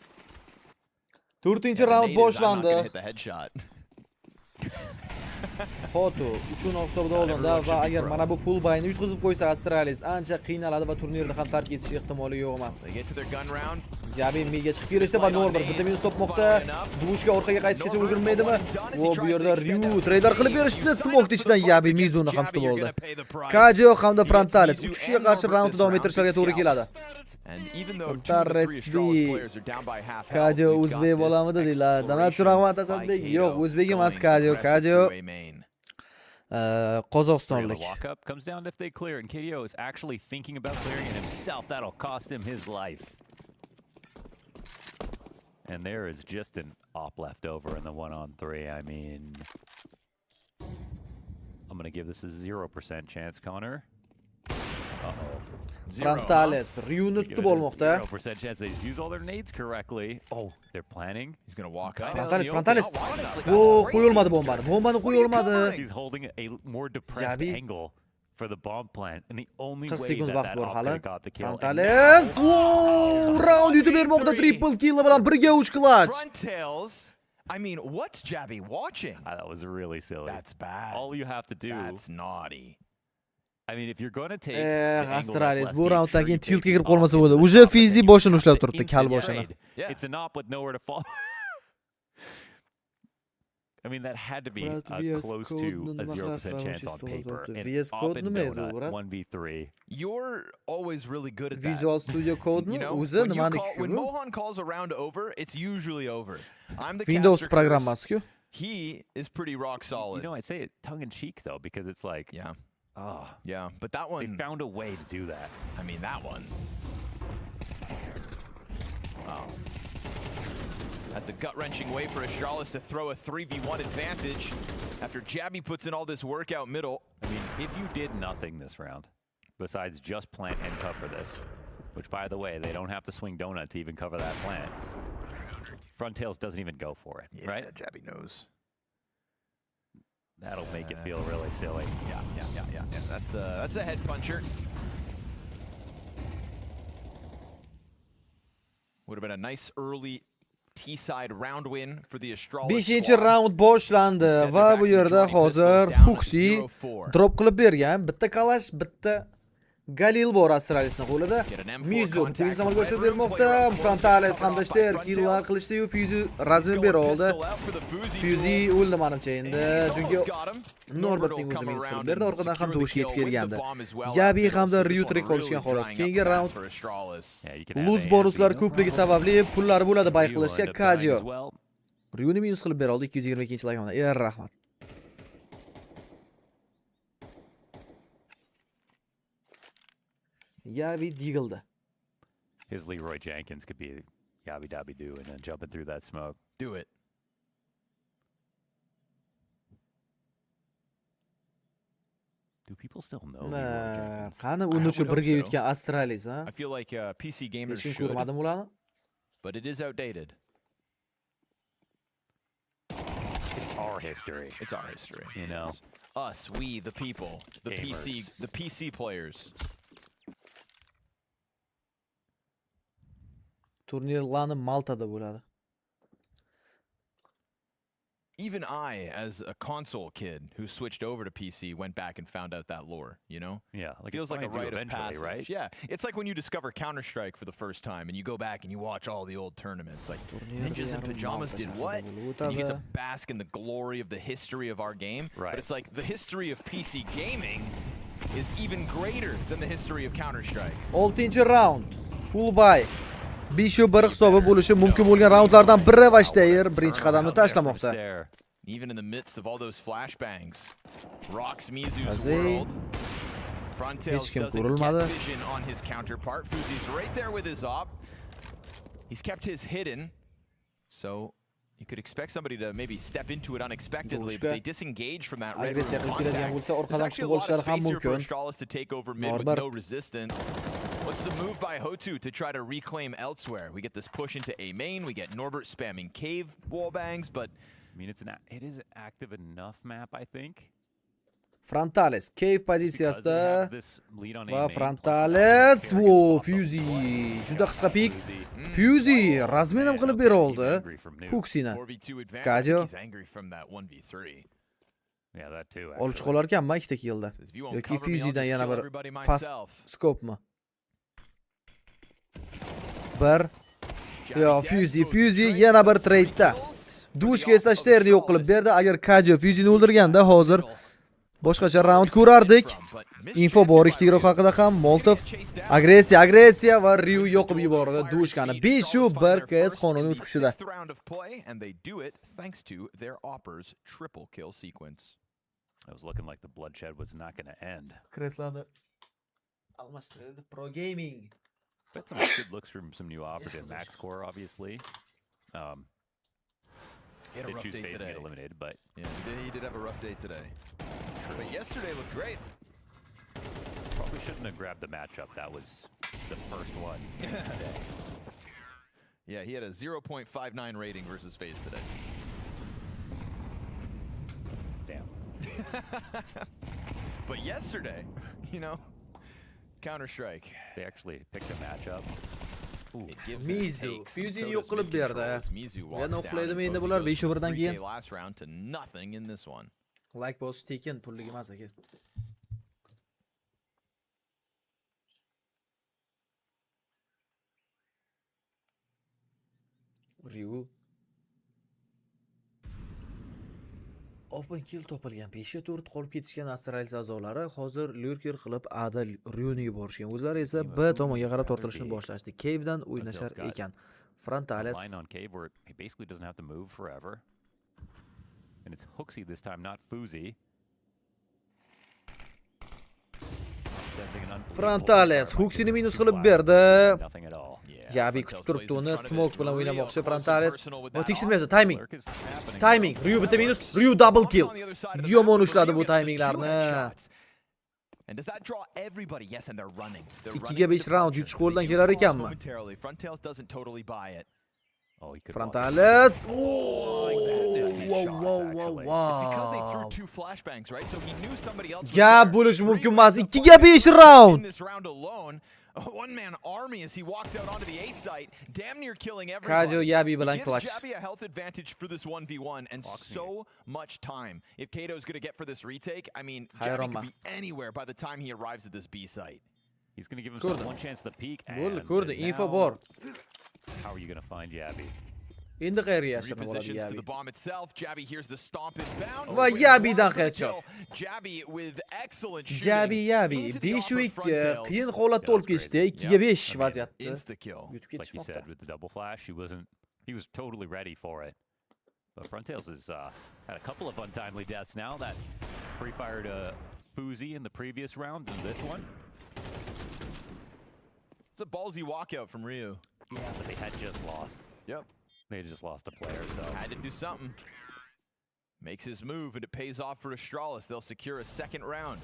4-chi Yeah, the raund nade is, I'm not gonna boshlandi. hit the headshot. Xotu uchun hisobda oldinda va agar mana bu full bayni yutqizib qo'ysa Astralis ancha qiynaladi va turnirni ham tark etish ehtimoli yo'q emas. They get to their gun round. Jabi miga chiqib kelishdi va Norbert bitta minus topmoqda. Duvushga orqaga qaytishgacha ulgurmaydimi? Va bu yerda Ryu trader qilib berishdi. Smokning ichidan Jabi Mizuni ham tutib oldi. Kadio hamda Frontalis 3 kishiga qarshi raundni davom ettirishlariga to'g'ri keladi. And even though Frontalis players are down by half health, Kadio we've got o'zbek this bo'lamidi deylar. Danatchi rahmat Asadbek. Yo'q, o'zbek emas Kadio. Kadio. The Qozog'istonlik. walk up comes down to if they clear, and KDO is actually thinking about clearing it himself. That'll cost him his life. And there is just an op left over in the 1-on-3. I mean, I'm gonna give this a 0% chance, Connor. Uh-oh. Frontalis Ryuni tutib olmoqda. 0% chance they just use all their nades correctly. Oh, they're planning. He's going to walk up. Frontalis. O, qo'yilmadi bombani. Bombani qo'yilmadi. He's holding a more depressed Jabi. angle for the bomb plant, and the only 40 way sekund that vaqt that bor op hali. could have got the kill. and Frontalis. O, round yutib bermoqda triple kill bilan birga 3 clutch. Front tails. I mean, what's Jabi watching? that was really silly. That's bad. All you have to do. That's naughty. I mean, if you're going to take the angle that's Astralis less bu deep, raunddan sure, keyin you tiltga take kirib the qolmasa op bo'ldi. in the Uje left Fizi side, boshini but ushlab turibdi, kal instant boshini. trade. Yeah. It's an op with nowhere to fall. I mean, that had to be VS close Code to a nima 0% qilasizlar, chance on o'sha paper. stolda And VS op Code and nima edi, donut, brat? 1v3. You're always really good at that. Visual Studio Code You mi? know, O'zi when, you nimani call, when ku? Mohan calls a round over, it's usually over. I'm the Windows caster programmasi-ku. He is pretty rock solid. You know, I say it tongue in cheek though, because it's like, Yeah, oh, yeah. But that they one, found a way to do that. I mean, that one. Wow. That's a gut-wrenching way for Astralis to throw a 3v1 advantage after Jabi puts in all this work out middle. I mean, if you did nothing this round, besides just plant and cover this, which by the way, they don't have to swing donut to even cover that plant. Front tails doesn't even go for it, right? Jabi knows. That'll make it feel really silly. Yeah. That's a head puncher. Would have been a nice early T-side round win for the Astralis 5-chi raund boshlandi va bu yerda hozir Huxi drop qilib bergan. Bitta kalash, bitta Galil bor Astralisning qo'lida. Mizu bitta amalga oshirib bermoqda. Frontalis hamda Shter killlar qilishdi-yu Fizi razm bera oldi. Fizi o'ldi menimcha endi, chunki Norbertning o'zi minus qilib berdi, orqadan ham duvushga yetib kelgandi. Jabi hamda Ryu tirik qolishgan xolos. Keyingi raund luz bonuslari ko'pligi sababli pullari bo'ladi bay qilishga Kadio. Ryuni minus qilib bera oldi 222-lakamda. Rahmat. Yavi Deagle'da. His Leroy Jenkins could be Yabby Dabby Doo and then jumping through that smoke. Do it. Do people still know Leroy Jenkins? Qani uni shu birga yutgan Astralis, ha? I feel like PC gamers Hech kim should, ko'rmadim ularni. but it is outdated. It's our history. It's our history. You know. It's us, we, the people, the PC players. Turnirlarni Maltada bo'ladi. Even I, as a console kid who switched over to PC, went back and found out that lore, you know? Yeah, like Feels it's like a going to rite of eventually, passage. right? Yeah, it's like when you discover Counter-Strike for the first time and you go back and you watch all the old tournaments. Like, Ninjas in Pajamas did what? And you get to bask in the glory of the history of our game. Right. But it's like the history of PC gaming is even greater than the history of Counter-Strike. 6-chi round. Full buy. 5-1 hisobi bo'lishi mumkin bo'lgan raundlardan biri va TIR birinchi qadamni tashlamoqda. Even in the midst of all those flashbangs, rocks Mizu's Azi. world. Frontails Hech kim doesn't ko'rilmadi. get vision on his counterpart. Fuzi's right there with his op. He's kept his hidden, so you could expect somebody to maybe step into it unexpectedly, but they disengage from that red room Agressiya qilib keladigan contact. bo'lsa, There's orqadan actually kutib a lot of olishlari ham space here for mumkin. Astralis to take over mid with Norbert. no resistance. What's the move by Hotu to try to reclaim elsewhere? We get this push into A main, we get Norbert spamming cave wallbangs, but I mean, it is active enough map, I think. Frontales cave Because they pozitsiyasida have this lead on A va main, Frontales plus wo carries Fuzy juda qisqa pik. Fuzy. Fuzy razmen ham qilib bera oldi. Angry from Nuke. Huxina 4v2 advantage. Kadio. He's angry from that 1v3. Yeah, that too. olib actually. chiqa olar ekanmi ikkita killda. Says, if you won't Yoki cover me, I'll Fuzydan just yana kill bir everybody fast myself. scope mi? Bir yo Fuzy yana bir trade'da. Dushga esa Sternni yo'q qilib berdi. Agar Kadio Fuzyni o'ldirganda hozir boshqacha round ko'rardik. Info bor ikkigiroq haqida ham. Molotov agressiya va Ryu yoqib yubordi Dushkani. 5-1 KS qonuniy o'sqishida. And they do it thanks to their Opper's triple kill sequence. It was looking like the bloodshed was not going to end. Kreslani almashtirildi. Pro Gaming. Got some good looks from some new operative. Max Core, obviously. He had a Did rough choose day phase and today. get eliminated, but Yeah, he did have a rough day today. But yesterday looked great. probably shouldn't have grabbed the matchup. That was the first one. Yeah, he had a 0.59 rating versus phase today. Damn. But yesterday, you know, Counter-Strike. They actually picked a matchup. It gives and it Mizu takes, Fuzyni and so yo'q does qilib mid-control berdi. as Mizu walks Yana down uxlaydimi and endi Fozy bular goes 5-1 from dan 3K keyin? last round to nothing in this one. Like bosish tekin pullik emas ekan. Ryu Open kill topilgan. 5 4 qolib ketishgan Astralis a'zolari hozir lurker qilib A'da Ryuni yuborishgan. O'zlari esa B tomonga qarab tortilishni boshlashdi. Cave'dan o'ynashar ekan. A Frontales line on Cave where he basically doesn't have to move forever. And it's Hooksy this time, not Fuzy. Sensing an unbelievable Frontales fire by Hooksini giving minus two qilib flashes, berdi. nothing at all. Jabi kutib turibdi uni smoke bilan o'ynamoqchi Real Frontales. close and personal with Va that tekshirmayapti arm. timing. Lurk is happening, Timing. though. Ryu bitta minus, Ryu double kill. On the other side of the Yomon map, ushladi Ryu bu gets the two timinglarni. headshots. And does that draw everybody? Yes, and they're running. They're 2ga running 5 to round the yutish puncher. qo'ldan They do kelar pause ekanmi? momentarily. Frontails doesn't totally buy it. Oh, he could Frontales. It's Wow. because they threw two flashbangs, right? So he knew somebody else was Gap there. bo'lishi Ryu mumkin emas. ends up 2ga 5 in round. this round alone. A one-man army as he walks out onto the A site, damn near killing everybody. Kajo Yabi bilan Gives clutch. Jabi a health advantage for this 1v1 and so much time. If Kato's going to get for this retake, I mean, Jabi Hayroma. could be anywhere by the time he arrives at this B site. He's going to give himself Kurda. one chance to peek. Ko'rdi, and info now, bor. How are you going to find Yabi? Endi qayerga yashirib oladi Repositions to the Yabi. bomb itself. Jabi hears the stomp is bound. Va Yabidan headshot. Jabi with excellent shooting. Yabi into the upper 5-2 frontails. qiyin holatda olib ketishdi. 2ga 5 vaziyatni Insta kill. yutib Like you said, ketishmoqda. with the double flash, he was totally ready for it. But Frontails has had a couple of untimely deaths now. That pre-fired Fuzy in the previous round and this one. It's a ballsy walkout from Ryu. Yeah, but they had just lost. Yep. They had just lost a player, so Had to do something. Makes his move, and it pays off for Astralis. They'll secure a second round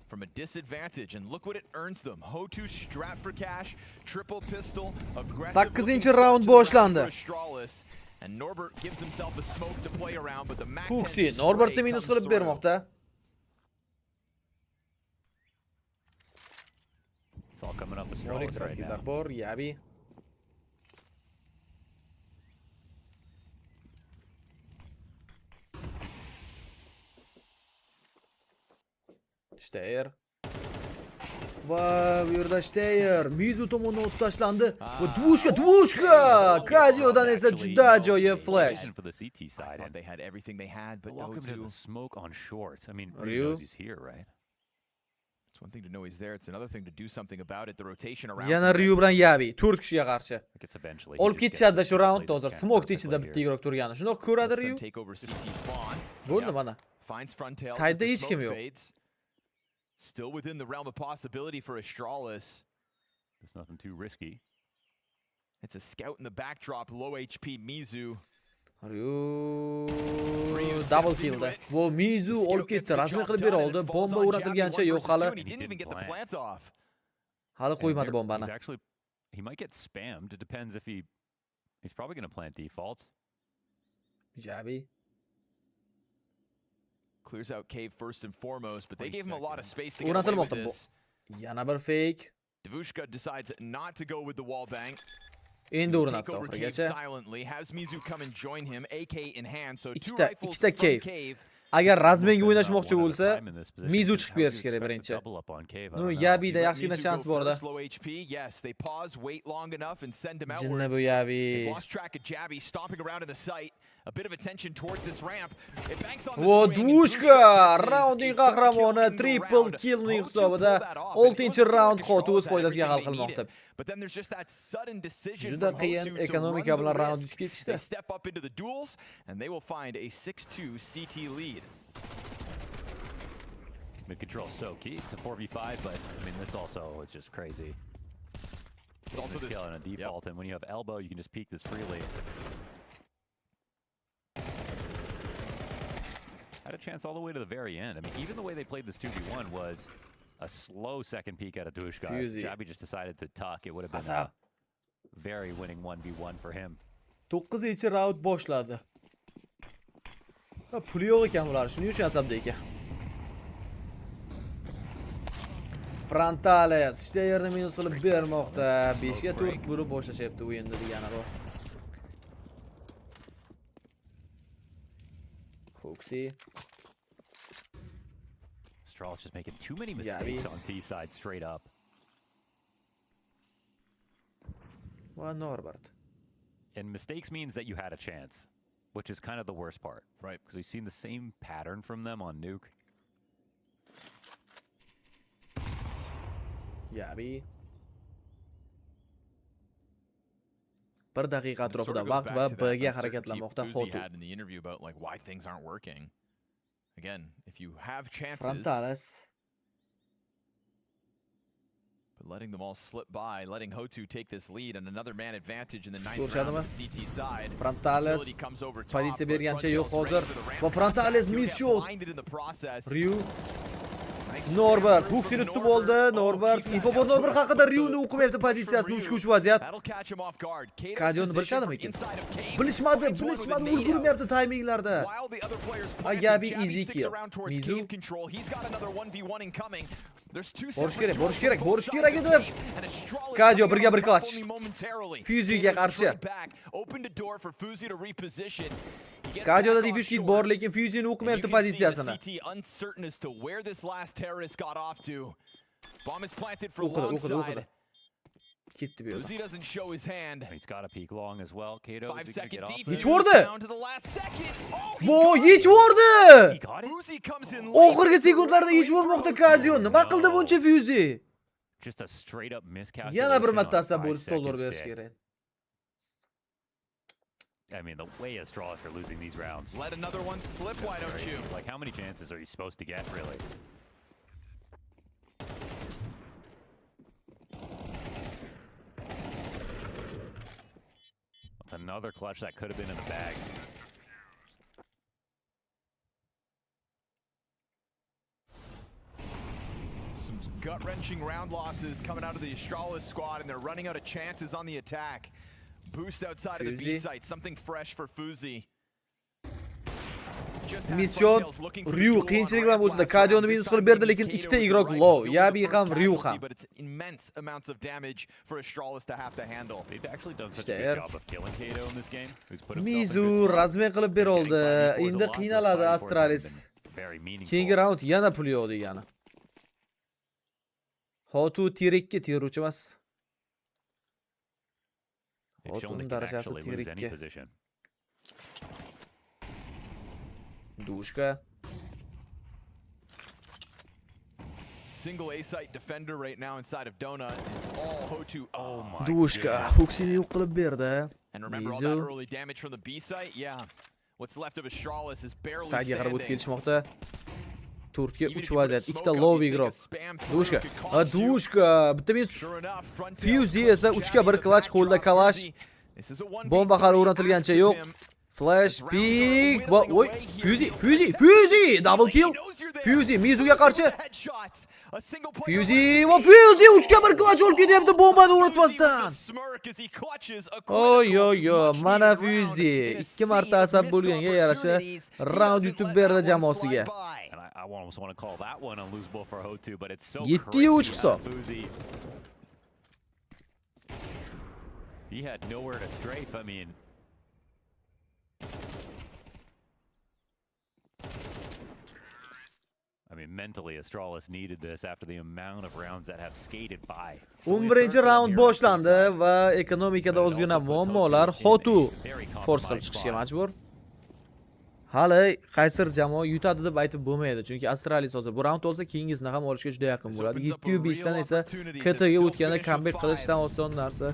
from a disadvantage, and look what it earns them. Hotu strapped for cash, triple pistol, aggressive. 8-chi round boshlandi. Astralis, and Norbert gives himself a smoke to play around, but the Mac 10 Huxi spray Norbertni minus comes qilib through. bermoqda. it's all coming up with Molik Stralis right now. rasivlar bor, Yabi. Steyr. Va bu yerda Steyr Mizu tomonidan o'tib tashlandi. Va Dushka! Kadiodan esa juda ajoyib flash. For the CT I side, thought and they had everything they had, but welcome to Hotu. the smoke on shorts. I mean, Ryu? Ryu knows he's here, right? It's one thing to know he's there. It's another thing to do something about it. The rotation around. Yana from Ryu bilan Yabi 4 kishiga qarshi. I guess eventually. he Olib just gets ketishadi this shu and raundda plays hozir. the Smoke counter ichida perfectly bitta here. igroq turgani. Shundoq ko'radi Lets them Ryu. take over CT spawn. Bo'ldi Yep. mana. Finds Frontails. Side'da as the hech kim smoke yo'q. fades. Still within the realm of possibility for Astralis. There's nothing too risky. It's a scout in the backdrop. Low HP Mizu. Ryu steps double into killda. it. Bu Mizu The olib scout gets ketdi. the Rasmiy job qilib done, bera and oldi. it falls Bomba on o'rnatilgancha Jabi, yo'q 1 versus 2, hali. and he didn't even get the plant off. Hali And qo'ymadi there- bombani. he's actually, he might get spammed. It depends if he's probably going to plant defaults. Jabi. Clears out cave first and foremost, but they 20 gave him a lot of space to get away with O'rnatilmoqda bu. this. Yana bir fake. Devushka decides not to go with the wall bang. Endi Take o'rnatdi over cave oxirigacha. silently. Has Mizu come and join him, AK in hand. So two Ikkita- rifles ikkita from cave. cave. Agar razmenga Almost o'ynashmoqchi one at a bo'lsa, time in this position, Mizu because chiqib how would berish you kerak expect to birinchi. double up on cave? I No, don't know. Yabida Let yaxshigina Mizu shans go bor da. first, low HP. Yes, they pause, wait long enough, and send him Jinna bu outwards. They've Yabi. lost track of Jabby, stomping around in the sight. A bit of attention towards this ramp. It banks on the Vo swing, and Dushka, Dushka gets raundning his third kill qahramoni, in the triple round. kill ning Hotu hisobida pulled that off, and it 6-chi wasn't raund like Xotu o'z Charles had foydasiga hal everything they qilmoqda. needed. But then there's just that sudden decision Juda from qiyin Hotu to ekonomika run bilan the raund risk. yutib ketishdi. They step up into the duels, and they will find a 6-2 CT lead. Mid control so key. It's a 4v5, but I mean, this also is just crazy. It's also this kill on a default, and when you have elbow, you can just peek this freely. Had a chance all the way to the very end. I mean, even the way they played this 2v1 was a slow second peek out of Dushka. If Fusey. Jabby just decided to tuck, it would have been Asab. a very winning 1v1 for him. 9-chi raund boshladi. Puli yo'q ekan ular, shuning uchun asabda ekan. Frontales TIRni minus qilib bermoqda. 5 ga 4 burib boshlashyapti o'yinda degani bu. Foxy. Straw's just making too many Yabi. mistakes on T side straight up. Va Norbert. And mistakes means that you had a chance, which is kind of the worst part. Right. Because we've seen the same pattern from them on Nuke. Yabi. 1 daqiqa It sort atrofida of goes vaqt back va to that Bga uncertainty harakatlanmoqda Uzi Xotu. had in the interview about like why things aren't working. Again, if you have chances, Frontales. but letting them all slip by, letting Hotu take this lead and another man advantage in the 9th Ko'rishadimi? round on the CT side. Frontales Utility comes over top, pozitsiya but bergancha yo'q Frontel's hozir. ready for the ramp Va Frontales attack. He'll miss get shot. blinded in the process. Ryu Nice Norbert, snap through Huxini from tutib oldi. Norbert, keeps that info bor down. Norbert haqida Put Ryuni the o'qimayapti push pozitsiyasini, from ushku Ryu. uch vaziyat. That'll catch him off guard. Kato's Kadioni position bilishadimi from ekan? inside of cave. Bilishmadi, Finds one with bilishmadi, a nade out. ulgurmayapti tayminglarda. While the other players Ay, planting, Yabi Jabby easy sticks kill. around towards Mizu. cave control. He's got another 1v1 incoming. There's two Borish separate kerak, borish duels kerak, from both borish sides kerak of edi. cave, and Astralis Kadio, coming birga on bir top clutch. only momentarily. Fuzyga Cave is qarshi. straight back, opened a door for Fuzi to reposition. He gets Kadioda back on defuse kit shore. bor, lekin Fuzyni And you o'qimayapti can see the pozitsiyasini. CT uncertain as to where this last terrorist got off to. Bomb is planted for O'qidi, long o'qidi, side. o'qidi. Ketdi bu yerda. Fuzi doesn't show his hand. He's got a peek long as well. Kato, 5 is he gonna second get off defuse this? Yechvordi. down to the last second. Oh, he Vo, got it. yechvordi. He got it? Fuzi comes in late. Oxirgi sekundlarda yechvormoqda Kadio. Nima qildi buncha Fuzy? Just a straight up miscalculation. Yana bir on a marta asab 5 bo'lib stollar second berish stick. kerak. I mean, the way Astralis are losing these rounds. Let another one slip, why don't you? Like, how many chances are you supposed to get, really? That's another clutch that could have been in the bag. Some gut-wrenching round losses coming out of the Astralis squad, and they're running out of chances on the attack. Boost outside of the B Fuzi. site, something fresh for Fuzi. Just had Misyon Frontel's looking for the Ryu duel on qiyinchilik ramp bilan o'zida last Kadioni round. minus This qilib time berdi, maybe lekin Kato ikkita with the igrok right low. to Yabi the ham, first Ryu casualty, ham. But it's immense amounts of damage for Astralis to have to handle. They've actually done such a TIR. good job of killing Kato in this game. Who's put himself in Mizu good spots. razmen qilib ber oldi. Getting 5v4s a Endi lot, those qiynaladi 5v4s Astralis. have been very meaningful. Keyingi raund yana pul yo'q degani. Xotu tirikka teruvchi emas. They've shown they Xotuning can darajasi actually lose any tirikka. position. Dushka. Single A-site defender right now inside of Donut. It's all Hotu. Oh my Dushka. goodness. Huxini yo'q qilib berdi. And remember all that Mizu. early damage from the B site? Yeah. What's left of Astralis is barely Saytga qarab o'tib standing. kelishmoqda. Turtga Even if 3 you put a vaziyat, smoke ikkita up, low you think a igrok. spam through Dushka. could Ha, cost you. Dushka. Bitta minus Sure enough, Frontel Fuzi clips esa 3 ga Jabby 1 the clutch, backdrop. qo'lda kalash. Fuzi, this is a 1v3 Bomba hali ask o'rnatilgancha of yo'q. him. Flashbang va oy, Fuzy, double kill. Fuzy Mizuga qarshi. Fuzy va Fuzy 3 ga 1 clutch olib ketyapti bombani o'rnatmasdan. Oy, mana Fuzy 2 marta asab bo'lganga yarasha round yutib berdi jamoasiga. 7-3 hisob. He had nowhere to strafe. I mean, mentally, Astralis needed this after the amount of rounds that have skated by. 11 round boshlandi va ekonomikada ozgina muammolar. Hotu force qilib chiqishga majbur. Hali qaysidir jamoa yutadi deb aytib bo'lmaydi, chunki Astralis hozir bu round olsa, keyingisini ham olishga juda yaqin bo'ladi. 7-5 dan esa KT ga o'tganda comeback qilishdan oson narsa.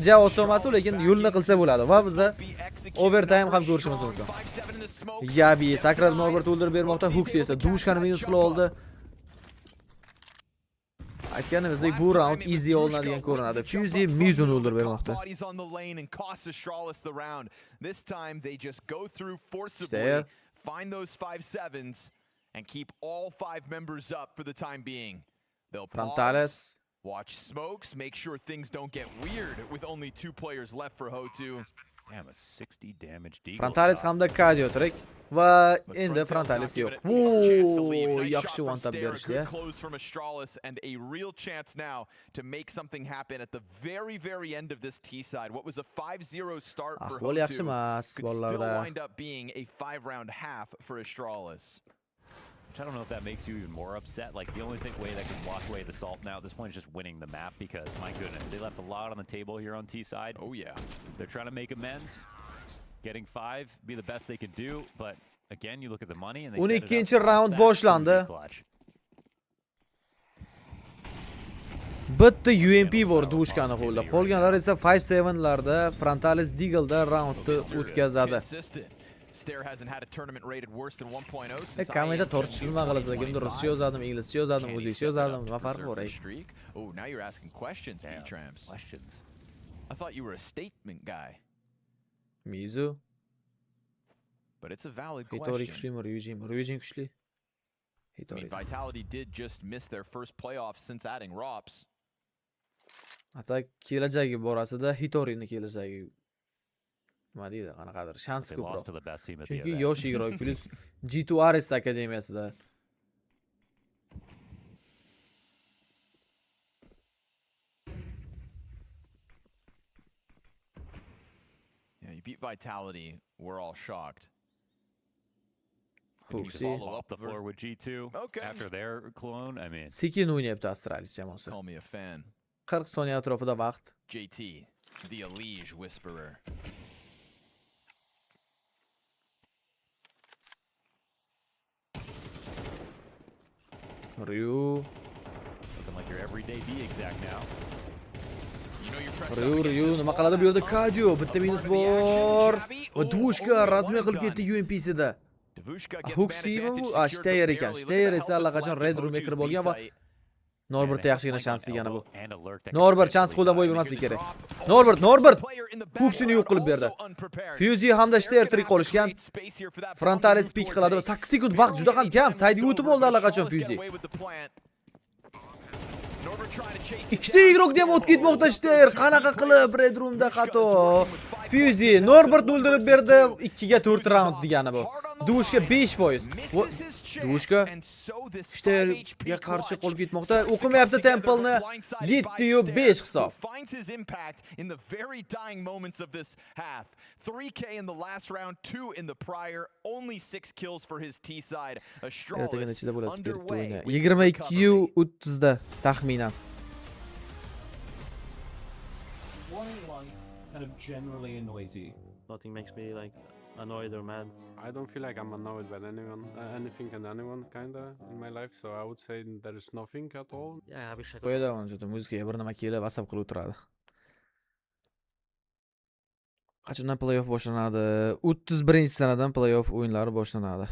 Ja oson emas, lekin yo'lni qilsa bo'ladi va biz overtime ham ko'rishimiz mumkin. Yabi sakrab Norbert o'ldirib bermoqda, Hooks esa dushkani minus qila oldi. Aytganimizdek, bu round easy olinadigan ko'rinadi. Fuzy Mizuni o'ldirib bermoqda. Stare. Find those 5-7s and keep all 5 members up for the time being. They'll Frontalis. Watch smokes, make sure things don't get weird with only 2 players left for Hotu. Damn, a 60 damage deagle. Frontalis hamda Kadio tirik va endi Frontalis yo'q. Yaxshi one tap berishdi. Close from Astralis and a real chance now to make something happen at the very end of this T side. What was a 5-0 start for Ahvol yaxshi Hotu emas could still bolalarda. wind up being a 5-round half for Astralis. I don't know if that makes you even more upset. Like, the only way that can wash away the salt now at this point is just winning the map, because, my goodness, they left a lot on the table here on T side. Oh, yeah. They're trying to make amends. Getting 5 be the best they can do, but again, you look at the money and they set it up 12 round that boshlandi. clutch. Bitta UMP bor dushkani qo'lda. Qolganlari esa 5-7 larda Frontalis Deagle'da roundni o'tkazadi. Stare hasn't had a tournament rated worse than 1.0 since Kamida tortishilma qilsa, kimdir ruscha yozadim, inglizcha yozadim, o'zbekcha yozadim, nima farqi bor ey? Oh, now you're asking questions, B-Trams. Questions. I thought you were a statement guy. Mizu. But it's a valid Hitori question. kuchlimi, Ryujin kuchli. I mean, Vitality did just miss their first playoffs since adding Rops. Hatta kelajagi borasida Hitorini kelajagi nima deydi, qanaqadir shans They lost ko'proq. to the best team at the Chunki event. yosh igroq plus G2 Arist akademiyasida. Yeah, you beat Vitality. We're all shocked. And you Hooksy. follow Up the floor with G2 Okay. after their clone. I mean, Sekin o'ynayapti Astralis jamoasi. Call me a fan. 40 soniya atrofida vaqt. JT, the Elige Whisperer. Ryu, looking like your everyday B exact now. You know you're pressed up against Ryu, this nima wall. qiladi bu yerda Kadio? Bitta minus bor. Va Oh, Dushka oh, rasmiy one qilib and ketdi done. UMP'sida. Davushka gets Hooksy man bu, advantage secured, Steyr but ekan. barely. Steyr Look at esa the health allaqachon that's Red left Room for maker Hotu's bo'lgan va B-side. Norbertda yaxshigina shans degani bu. And alert that Norbert chans qo'ldan boy bermaslik kerak. Norbert Hooksini yo'q qilib berdi. Fuzy hamda Steyr tirik qolishgan. Frontalis pik qiladi va 8 sekund vaqt juda ham kam. Saydiga o'tib oldi allaqachon Fuzy. Ikkita igroqni ham o'tib ketmoqda Steyr. Qanaqa qilib Red Roomda xato. Fuzy Norbert o'ldirib berdi. 2 ga 4 round degani bu. Dushka 5%. Dushka Steyr qarshi qolib ketmoqda. O'qimayapti Temple'ni. 7-5 hisob. Finds his impact in the very dying moments of this half. 3K in the last round, 2 in the prior, only 6 kills for his T side. Ertaga ichida bo'ladi spirit Underway o'yini. with 22:30 da taxminan. Wanting life kind of generally noisy. Nothing makes me like annoyed or mad. I don't feel like I'm annoyed by anyone, anything and anyone kinda in my life, so I would say there is nothing at all. Yeah, I wish I could. Qo'yadi uni juda muzikaga bir nima kelib asab qilib o'tiradi. Qachondan playoff boshlanadi? 31-sanadan playoff o'yinlari boshlanadi.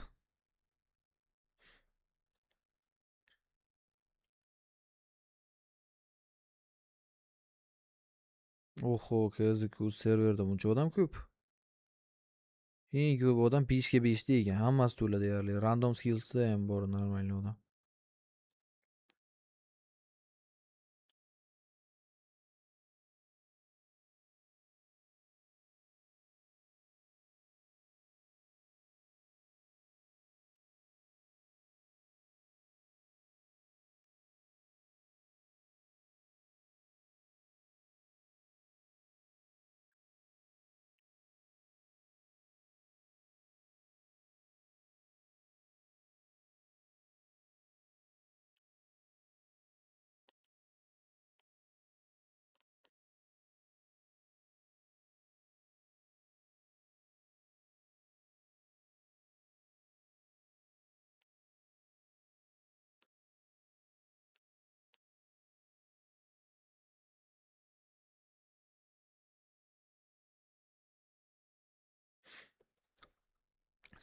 Oho, KZQ serverda buncha odam ko'p. Eng ko'p odam 5 ga 5 da ekan. Hammasi to'la deyarli. Random skillsda ham bor normalniy odam.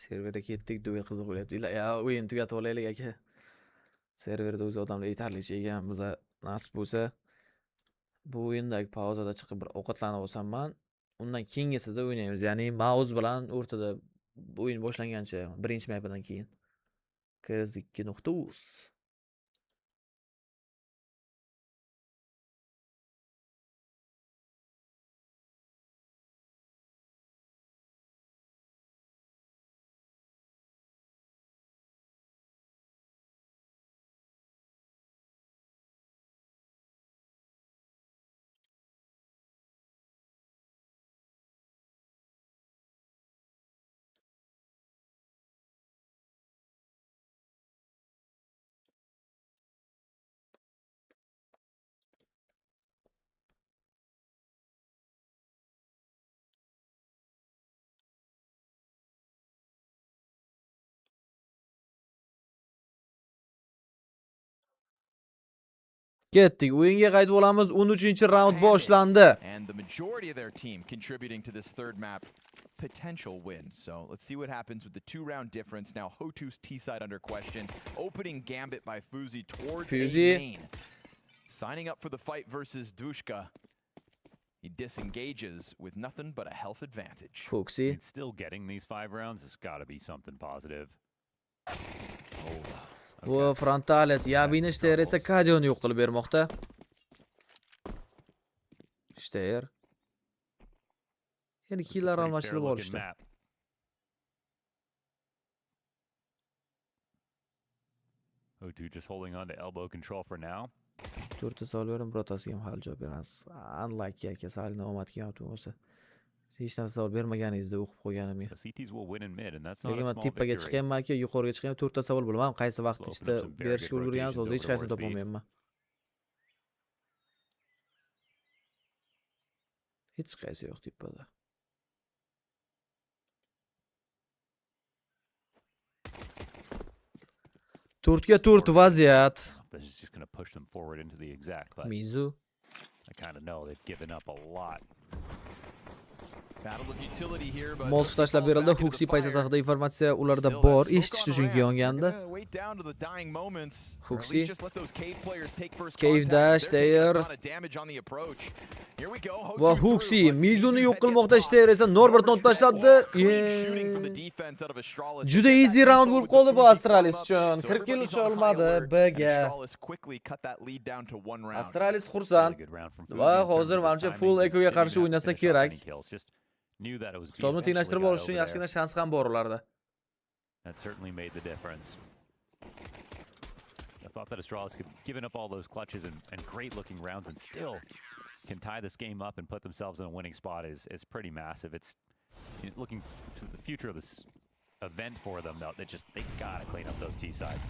Serverga ketdik, duel qiziq bo'lyapti. Ya, o'yin tugatib olaylik aka. Serverda o'zi odamlar yetarlicha ekan. Biza nasib bo'lsa bu o'yindagi pauzada chiqib bir ovqatlanib olsamman, undan keyingisida o'ynaymiz. Ya'ni mouse bilan o'rtada o'yin boshlangancha, birinchi mapdan keyin. KS2.uz. Ketdik. O'yinga qaytib olamiz. 13-raund boshlandi. And the majority of their team contributing to this third map potential win. So let's see what happens with the 2-round difference. Now Hotu's T side under question. Opening gambit by Fuzi towards a main. Signing up for the fight versus Dushka. He disengages with nothing but a health advantage. Foxy. Still getting these 5 rounds has got to be something positive. Bu Frontales Yabini Steyr esa Kajoni yo'q qilib bermoqda. Steyr. Yana killar almashtirib olishdi. O2 just holding on to elbow control for now. 4ta savol birotasiga ham hal javob berasiz. Unlucky aka, sal omad kelyapti bo'lsa. Hech narsa savol bermaganingizda o'qib qo'yganim yo'q. Lekin men tepaga chiqayman aka, yuqoriga chiqayman, 4ta savol bilmam, qaysi vaqt ichida berishga ulgurgansiz, hozir hech qaysini topolmayman. Hech qaysi yo'q tepada. To'rtga 4 vaziyat. Mizu. I kind of know they've given up a lot. Molch tashlab berildi. Huxi paysa haqida informatsiya ularda bor. Eshitish uchun yongandi. Huxi. Cave dash, TIR. Va Huxi Mizuni yo'q qilmoqda, TIR esa Norbertni otib tashladi. Juda easy round bo'lib qoldi bu Astralis uchun. 40 kill ucha olmadi Bga. Astralis xursand. Va hozir menimcha full ekoga qarshi o'ynasa kerak. Hisobni tenglashtirib olish uchun yaxshigina shans ham bor ularda. That certainly made the difference. I thought that Astralis could given up all those clutches and great looking rounds and still can tie this game up and put themselves in a winning spot is pretty massive. It's looking to the future of this event for them though. They gotta clean up those T sides.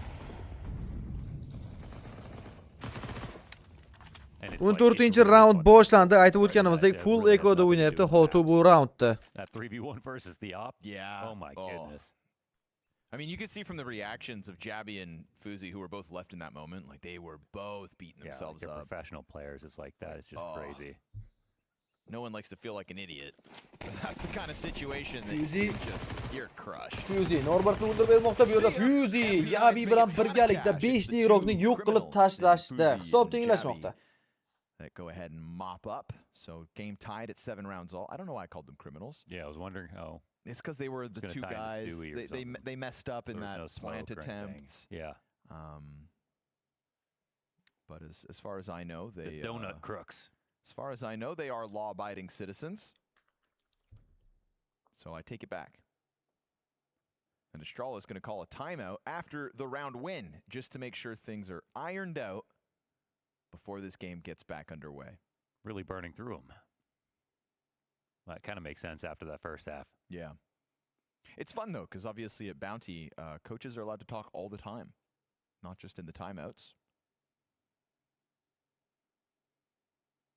14-round boshlandi. Aytib o'tganimizdek full ekoda o'ynayapti Hotu bu roundda. That 3v1 versus the op. Yeah. Oh my goodness. I mean, you could see from the reactions of Jabby and Fuzi, who were both left in that moment, like they were both beating themselves like up. Professional players, it's like that. It's just crazy. No one likes to feel like an idiot. But that's the kind of situation that you're crushed. Fuzi Norbertni o'ldirib bermoqda bu yerda. Fuzi Yabi bilan birgalikda 5 iroqni yo'q qilib tashlashdi. Hisob tenglashmoqda. That go ahead and mop up. So game tied at 7 rounds all. I don't know why I called them criminals. Yeah, I was wondering how It's because they were the gonna two tie into guys. Stewie or something. They messed up in There was that no smoke plant or anything. attempt. Yeah. But as far as I know, they The donut crooks. as far as I know, they are law-abiding citizens. So I take it back. And Estrella is going to call a timeout after the round win, just to make sure things are ironed out before this game gets back underway. Really burning through them. Well, that kind of makes sense after that first half. Yeah. It's fun, though, because obviously at Bounty, coaches are allowed to talk all the time, not just in the timeouts.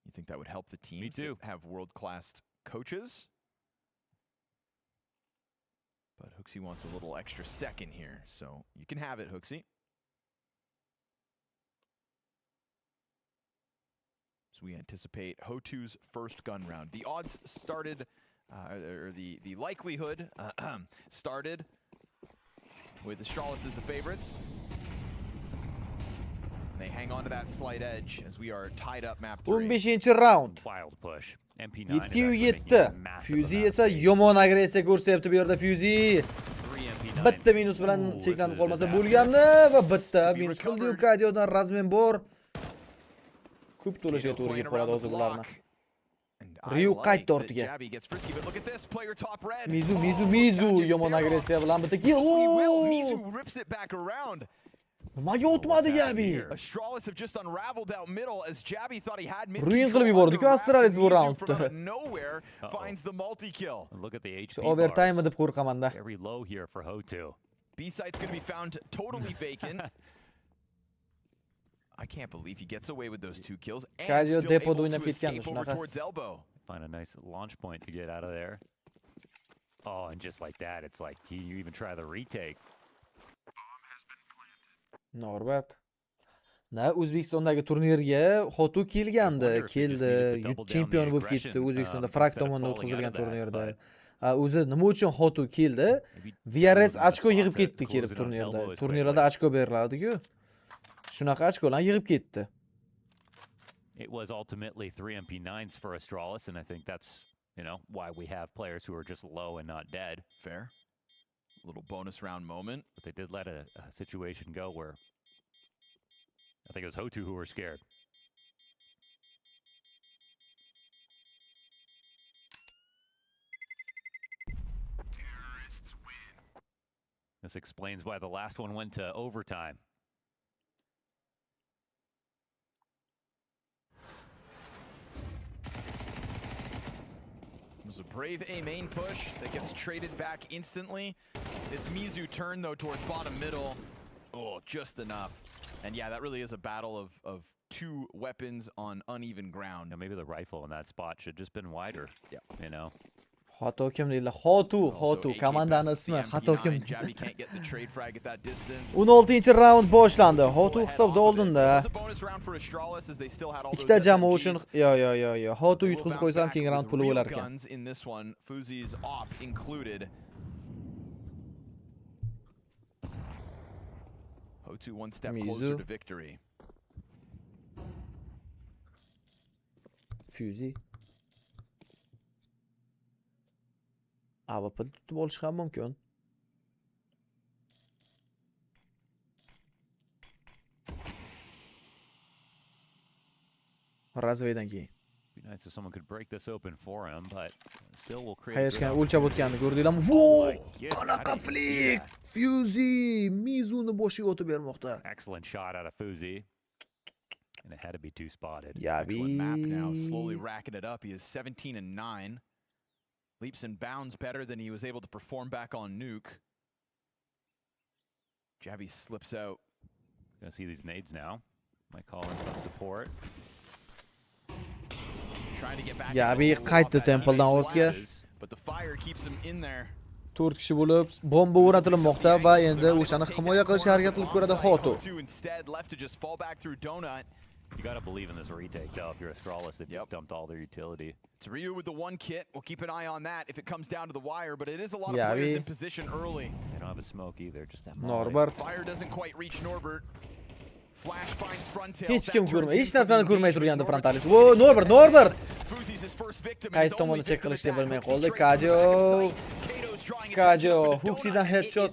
You think that would help the teams that have world-class coaches? But Hooksy wants a little extra second here, so you can have it, Hooksy. So we anticipate Hotu's first gun round. The odds started, or the likelihood started with Astralis as the favorites. They hang on to that slight edge as we are tied up map 3. 15 round. Wild push. MP9 7-7. Fuzi esa yomon agressiya ko'rsatyapti bu yerda Fuzi. Bitta minus bilan cheklanib qolmasa bo'lgandi va bitta minus qildi Kadiodan Razmen bor. Ko'p to'lashiga to'g'ri kelib qoladi hozir bularni. Ryu qaytdi ortiga. Mizu yomon agressiya bilan bitta kill. Mizu rips it back around. Nimaga o'tmadi Gabi? Astralis have just unraveled out middle as Jabby thought he had mid Ruin qilib yubordi-ku Astralis bu roundda. Nowhere finds the multi kill. Look at the HP. Overtime deb qo'rqaman-da. Very low here for Hotu. B site's going to be found totally vacant. I can't believe he gets away with those 2 kills and still able to escape over towards elbow. Find a nice launch point to get out of there. Oh, and just like that, it's like you even try the retake. Norbert. Na O'zbekistondagi turnirga Hotu kelgandi, chempion bo'lib ketdi. O'zbekistonda Frak tomonidan o'tkazilgan turnirda. O'zi nima uchun Hotu keldi? VRS ochko yig'ib ketdi kelib turnirda. Turnirlarda ochko beriladi-ku. Shunaqa ochkolar yig'ib ketdi. It was ultimately 3 MP9s for Astralis, and I think that's, why we have players who are just low and not dead. Fair. Little bonus round moment. But they did let a situation go where I think it was Hotu who were scared. Terrorists win. This explains why the last one went to overtime. It was a brave A main push that gets traded back instantly. This Mizu turn, though, towards bottom middle. Oh, just enough. And yeah, that really is a battle of 2 weapons on uneven ground. Maybe the rifle in that spot should just been wider. Yeah. Xato kim deydi? Hotu, komandani ismi Xato kim? 16-raund boshlandi. Hotu hisobda oldinda. Ikkita jamoa uchun yo. Hotu yutqizib qo'ysam keyingi raund puli bo'lar ekan. Fuzi's op included. Hotu one step closer to victory. Fuzi. AWP tutib olish ham mumkin. Razveydan keyin. Be nice if someone could break this open for him, but still will create. Hech kim o'lchab o'tganini ko'rdinglarmi? Qanaqa flick! Fuzi Mizuni boshiga o'tib bermoqda. Excellent shot out of Fuzi. And it had to be 2 spotted. Excellent map now, slowly racking it up. He is 17-9. Leaps and bounds better than he was able to perform back on Nuke. Jabby slips out. Gonna see these nades now. Might call in some support. Trying to get back. Jabby qaytdi Templedan ortga. But the fire keeps him in there. 4 kishi bo'lib bomba o'rnatilmoqda va endi o'shani himoya qilishga harakat qilib ko'radi Hotu. Instead left to just fall back through donut. You gotta believe in this retake, though. If you're Astralis, they've just dumped all their utility. It's Ryu with the 1 kit. We'll keep an eye on that if it comes down to the wire, but it is a lot of players in position early. They don't have a smoke either, just that Norbert. Fire doesn't quite reach Norbert. Flash finds Frontail. Hech kim ko'rmay, hech narsani ko'rmay turgandi Frontalis. Vo, Norbert. Fuzi's his first victim. Qaysi tomonda check qilishni bilmay qoldi. Kajo, Huxidan headshot.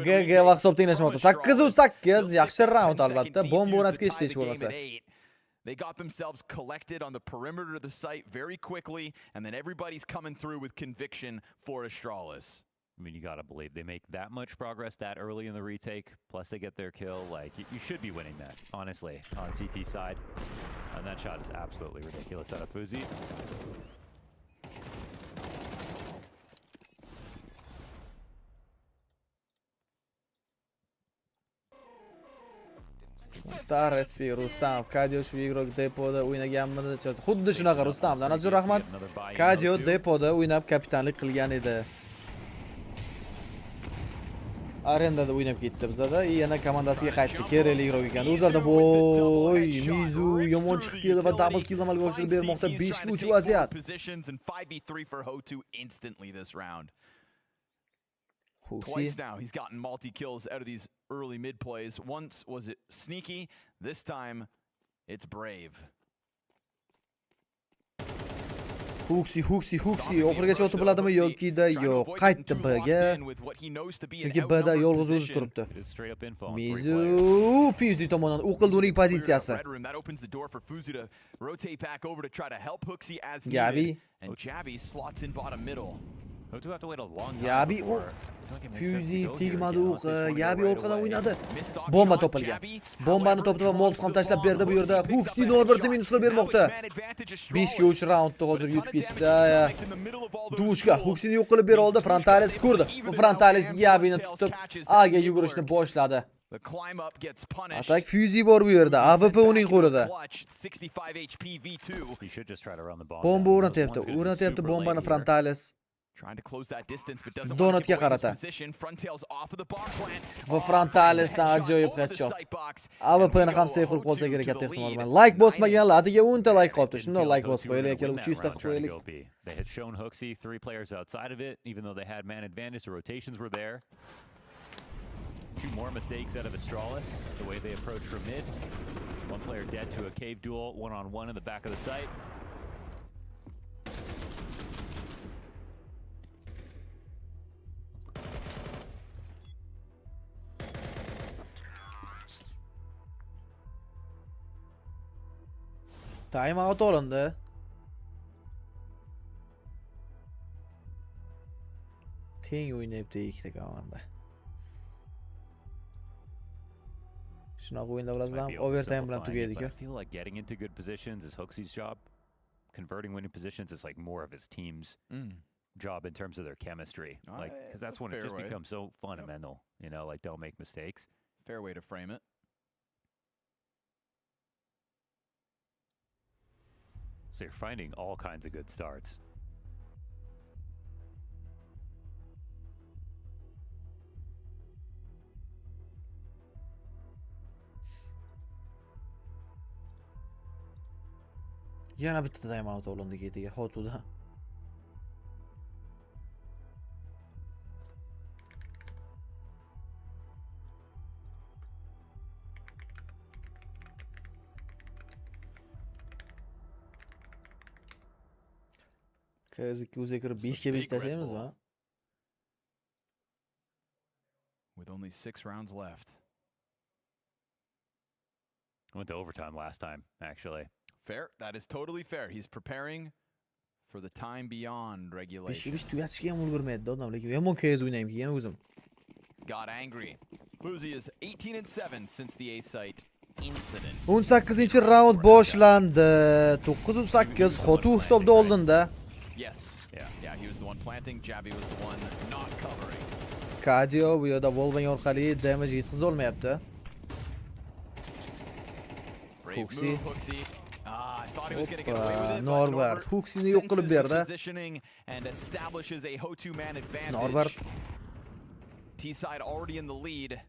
GG vaqt hisob tenglashmoqda. 8-8 yaxshi round albatta. Bomba o'rnatib ketishdi hech bo'lmasa. They got themselves collected on the perimeter of the site very quickly, and then everybody's coming through with conviction for Astralis. I mean, you gotta believe they make that much progress that early in the retake, plus they get their kill. Like, you should be winning that, honestly, on CT side. And that shot is absolutely ridiculous out of Fuzi. Respi Rustam, Kadio shu igrok depoda o'ynaganmidi? Xuddi shunaqa Rustamdan. Anajur rahmat. Kadio depoda o'ynab kapitanlik qilgan edi. Arendada o'ynab ketdi bizda. Yana komandasiga qaytdi. Kerakli igrok ekan. O'zlarda voy, Mizu yomon chiqib keldi va double kill amalga oshirib bermoqda. 5-3 vaziyat. Twice now he's gotten multi-kills out of these early mid-plays. Once was it sneaky, this time it's brave. Huxi. Oxirigacha o'tib bo'ladimi yoki-da yo'q. Qaytdi B'ga. Chunki B'da yolg'iz o'zi turibdi. Mizu Fuzi tomonidan o'qildi uning pozitsiyasi. Gabi. And Jabi slots in bottom middle. Yabi Fuzi tegmadi o'q. Yabi orqadan o'ynadi. Bomba topilgan. Bombani topdi va Molotov ham tashlab berdi bu yerda. Huxi Norbertni minuslab bermoqda. 5-3 raundda hozir yutib ketishdi. Dushka Huxini yo'q qilib bera oldi. Frontalis ko'rdi. Frontalis Yabini tutib Aga yugurishni boshladi. Atak Fuzi bor bu yerda. AWP uning qo'lida. Bomba o'rnatyapti bombani Frontalis. Trying to close that distance, but doesn't want to get away from his position. Frontail's off of the bomb plant. Va Frontalisdan ajoyib headshot. AWP'ni ham save qilib qolsa kerak katta ehtimol bilan. Like bosmaganlar, adiga 10 ta like qolibdi. Shunday like bosib qo'yaylik, aka 300 ta qilib qo'yaylik. They had shown Huxi 3 players outside of it, even though they had man advantage. The rotations were there. 2 more mistakes out of Astralis, the way they approached from mid. 1 player dead to a cave duel, 1-on-1 in the back of the site. Time out olindi. Teng o'ynayapti ikkita komanda. Shunaqa o'yinda bilasizlarmi? Overtime bilan tugaydi-ku. I feel like getting into good positions is Huxi's job. Converting winning positions is like more of his team's job in terms of their chemistry. Like, because that's when it just becomes so fundamental, you know, like don't make mistakes. Fair way to frame it. So you're finding all kinds of good starts. Yana bitta time out olindi ketiga Hotuda. O'ziga kirib 5 ga 5 tashlaymizmi? With only 6 rounds left. Went to overtime last time, actually. Fair. That is totally fair. He's preparing for the time beyond regulation. Biz tugatishga ham ulgurmaydi odam, lekin yomon KS o'ynayman o'zim. Got angry. Fuzi is 18-7 since the A site incident. 18-raund boshlandi. 9-8 Xotu hisobda oldinda. Yes. Yeah, he was the one planting, Jabi was the one not covering. Kadio bu yerda Volvang orqali damage yetkiza olmayapti. Huxi. I thought he was going to get away with it. Norbert Huxini yo'q qilib berdi. Positioning and establishes a Hotu man advantage. Norbert. T-side already in the lead.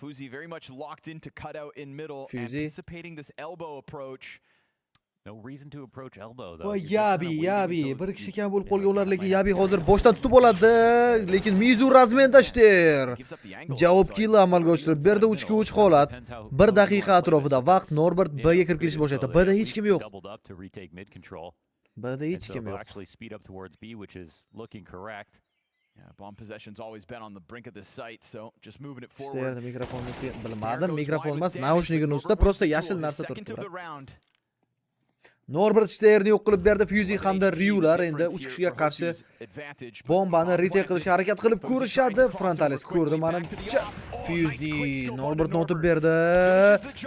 Fuzi very much locked in to cut out in middle, Fuzi. anticipating this elbow approach. No reason to approach elbow though. Voy You're just kinda Yabi, waiting Yabi. until Bir you kishi see kam bo'lib it, qolgan ular, like, lekin might Yabi have hozir boshdan tutib oladi. Lekin Mizu razmenda TIR. Javob kill amalga oshirib berdi 3 ga 3 holat. 1 daqiqa atrofida vaqt Norbert B ga kirib kelish boshlaydi. B da hech kim yo'q. B da hech kim yo'q. Actually speed up towards B, which is looking correct. Yeah, bomb possession's always been on the brink of this site, so just moving it İşte forward. yerde mikrofonni bilmadim. Mikrofon emas, naushnikning ustida prosta yashil narsa Second of turibdi. the round. Norbert Sternni yo'q qilib berdi. Fuzi hamda Ryular endi 3 kishiga qarshi bombani retake qilishga harakat qilib ko'rishadi. Frontalis ko'rdi mana Fuzi Norbertni otib berdi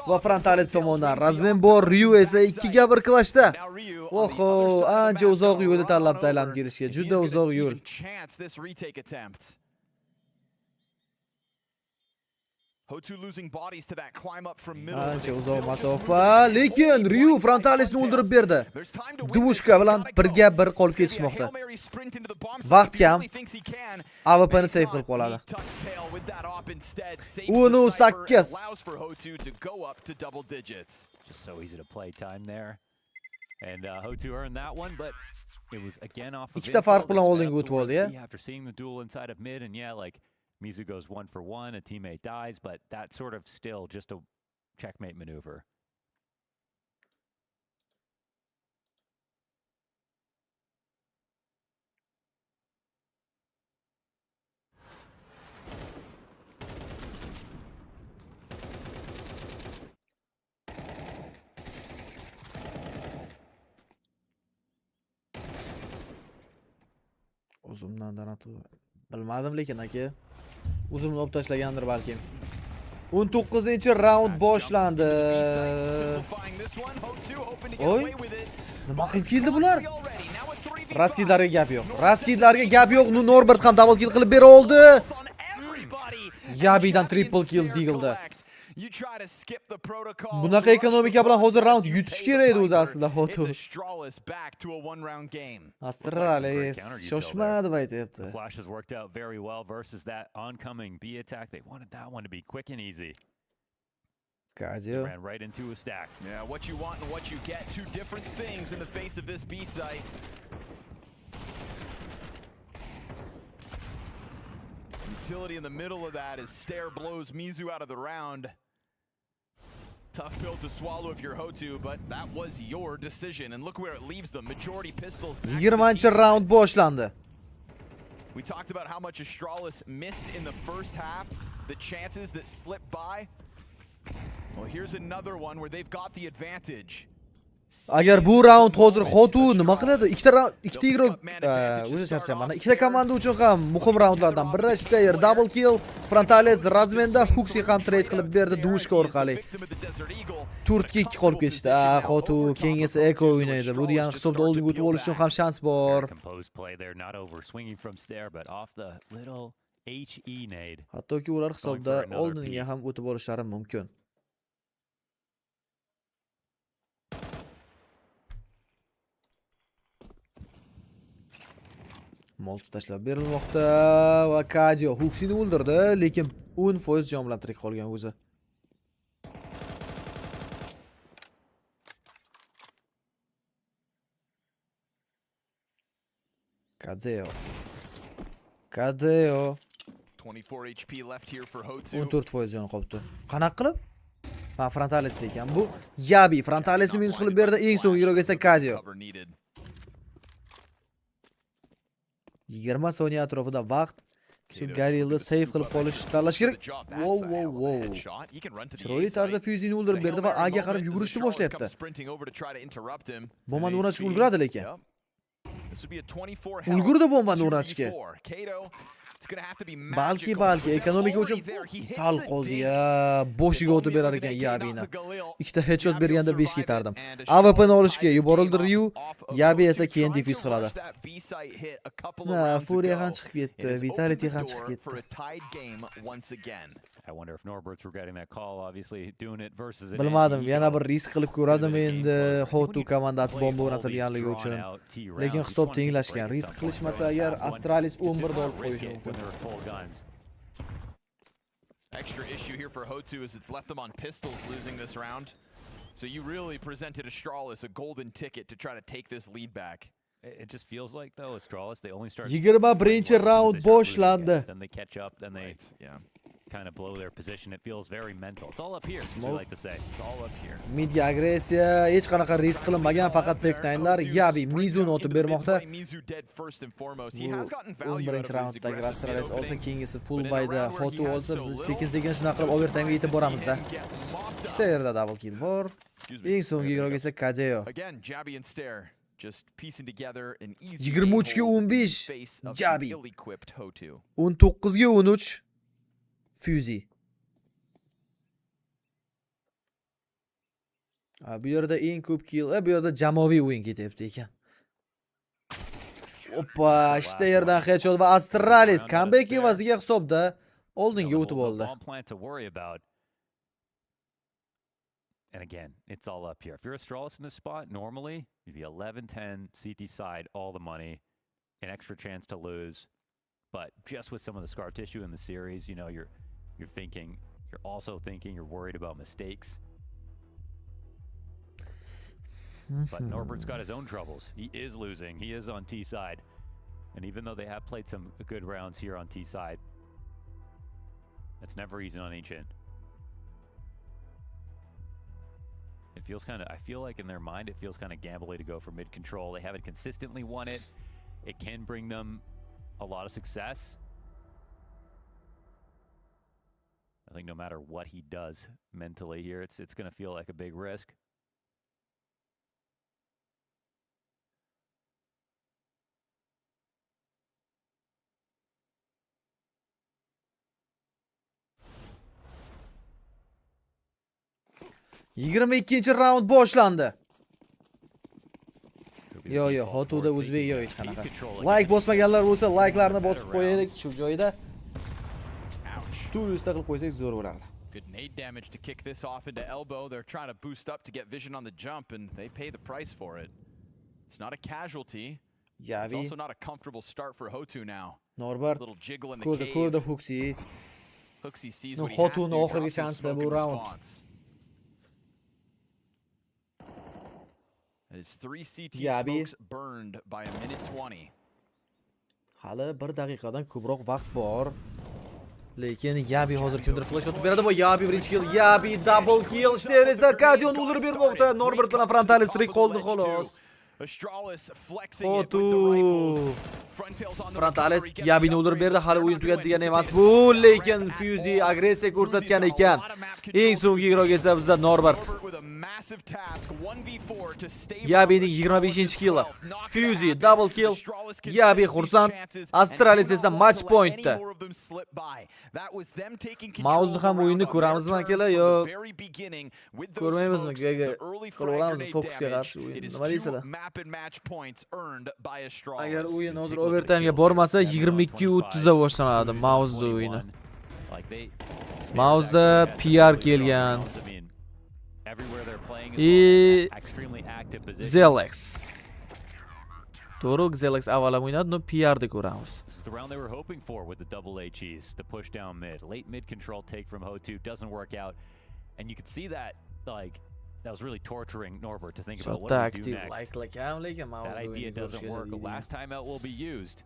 va Frontalis tomonidan razmen bor. Ryu esa 2 ga 1 klashda. Oho, ancha uzoq yo'lni tanlab aylanib kelishga, juda uzoq yo'l. Hotu losing bodies to that climb up from middle. Ancha uzoq masofa, lekin Ryu Frontalisni o'ldirib berdi. Duvushka bilan 1 ga 1 qolib ketishmoqda. Vaqt kam. AWP'ni save qilib qoladi. 18. Just so easy to play time there. And Hotu earned that one, but it was again off of Ikkita farq bilan oldinga o'tib oldi, ya. After seeing the duel inside of mid, and yeah, like Mizu goes 1 for 1, a teammate dies, but that's sort of still just a checkmate maneuver. Uzumdan danatib bilmadim, lekin aka uzumni olib tashlagandir balki. 19-raund boshlandi. Oy, nima qilib keldi bular? Raskidlarga gap yo'q. Raskidlarga gap yo'q. Norbert ham double kill qilib bera oldi. Yabidan triple kill dealdi. Bunaqa ekonomika bilan hozir round yutish kerak edi o'zi aslida Hotu. Astralis shoshmadi aytibdi. The Flash has worked out very well versus that oncoming B attack. They wanted that one to be quick and easy. They ran right into a stack. Yeah, what you want and what you get, two different things in the face of this B site. Utility in the middle of that as Stair blows Mizu out of the round. Tough pill to swallow if you're Hotu, but that was your decision. And look where it leaves them. Majority pistols back. 20-round boshlandi. We talked about how much Astralis missed in the first half. The chances that slipped by. Well, here's another one where they've got the advantage. Agar bu round hozir Hotu nima qiladi? Ikkita igro o'zi charchaman. Ikkita komanda uchun ham muhim roundlardan biri TIR double kill, Frontalis razmenda Huxi ham trade qilib berdi duvushka orqali. 4-2 qolib ketishdi. Hotu keyin esa Echo o'ynaydi. Bu degani hisobda oldinga o'tib olish uchun ham shans bor. Hattoki ular hisobda oldinga ham o'tib olishlari mumkin. Molch tashlab berilmoqda va Kadio Huxini o'ldirdi, lekin 10% jon bilan tirik qolgan o'zi. Kadio 24 HP left here for Hotu. 14% jon qolibdi. Qanaqa qilib? Ha, Frontalis ekan. Bu Yabi Frontalisni minus qilib berdi, eng so'nggi giroga esa Kadio. 20 soniya atrofida vaqt. Shu Garilni save qilib qolish tanlash kerak. Wow. Chiroyli tarzda Fuzini o'ldirib berdi va A'ga qarab yugurishni boshlayapti. Bombani o'rnatishga ulguradi lekin. Ulgurdi bombani o'rnatishga. Balki ekonomika uchun sal qoldi-ya. Boshiga o'tib berar ekan Yabini. Ikkita headshot berganda 5 ketardim. AWP'ni olishga yuborildi Ryu, Yabi esa keyin defuse qiladi. Na, Fury ham chiqib ketdi, Vitality ham chiqib ketdi. Bilmadim, yana bir risk qilib ko'radim endi Hotu komandasi bomba o'rnatilganligi uchun. Lekin hisob tenglashgan. Risk qilishmasa agar Astralis 11 da olib qo'yishi mumkin. Extra issue here for Hotu is it's left them on pistols losing this round. So you really presented Astralis a golden ticket to try to take this lead back. It just feels like though Astralis they only start 21 round boshlandi. Then they catch up, then they Yeah. kind of blow their position. It feels very mental. It's all up here, as we like to say. It's all up here. Midga agressiya, hech qanaqa risk qilinmagan, faqat teknaynlar. Yabi Mizuni otib bermoqda. Mizu dead first and foremost. He has gotten value 11 out of his rounddagi aggressive Astralis olsa, openings. keyingisi full buyda Hotu olsa, biz sekin-sekin shunaqa qilib overtime yetib boramizda. Ikkita yerda double kill bor. Eng so'nggi igrok esa Kadeo. Again, Jabby and Stare just piecing together an easy 23 ga 15 face of Jabby. ill-equipped Hotu. 19 ga 13 Fuzi. Bu yerda eng ko'p kill, bu yerda jamoaviy o'yin ketyapti ekan. Oppa, ishta yerdan headshot va Astralis comeback evaziga hisobda oldinga o'tib oldi. And again, it's all up here. If you're Astralis in this spot, normally you'd be 11-10 CT side, all the money, an extra chance to lose. But just with some of the scar tissue in the series, you know, you're thinking, you're also thinking, you're worried about mistakes. But Norbert's got his own troubles. He is losing. He is on T side. And even though they have played some good rounds here on T side, it's never easy on each end. It feels kind of, I feel like in their mind, it feels kind of gambly to go for mid control. They haven't consistently won it. It can bring them a lot of success. I think no matter what he does mentally here, it's going to feel like a big risk. Ikkinchi round boshlandi. Yo, Hotuda o'zbek yo'q hech qanaqa. Like bosmaganlar bo'lsa, like'larni bosib qo'yaylik shu joyda. 200 ta qilib qo'ysak zo'r bo'lardi. Good nade damage to kick this off into elbow. They're trying to boost up to get vision on the jump, and they pay the price for it. It's not a casualty. It's also not a comfortable start for Hotu now. Norbert Little jiggle in the cave. ko'rdi Huxi. Huxi sees what he has to Hotuning do. oxirgi shansi bu round. That is 3 CT smokes burned by a minute 20. Hali 1 daqiqadan ko'proq vaqt bor. Lekin Yabi hozir kimdir flash otib beradi. Bu Yabi birinchi kill, Yabi double kill. Esa Kadion o'ldirib bermoqda. Norbert bilan frontalis strik qoldi xolos. Astralis flexing it with the rifles. Frontalis Yabini o'ldirib berdi. Hali o'yin tugadi degan emas bu, lekin Fuzi agressiya ko'rsatgan ekan. Eng so'nggi igrok esa bizda Norbert. Yabining 25-killi. Fuzi double kill. Yabi xursand. Astralis esa match pointda. Mauzni ham o'yinni ko'ramizmi akalar yo ko'rmaymizmi? Qo'lamizni fokusga qarshi o'yin. Nima deysizlar? Agar o'yin hozir overtime'ga bormasa 22:30 da boshlanadi Mauzni o'yini. Mauzda PR kelgan. Zelex. To'g'ri, Zelex avval o'ynadi, no PR-da ko'ramiz. This is the round they were hoping for with the double HEs, the push down mid. Late mid control take from Hotu doesn't work out. And you could see that, like, that was really torturing Norbert to think about what do we do next. That idea doesn't work. The last time out will be used.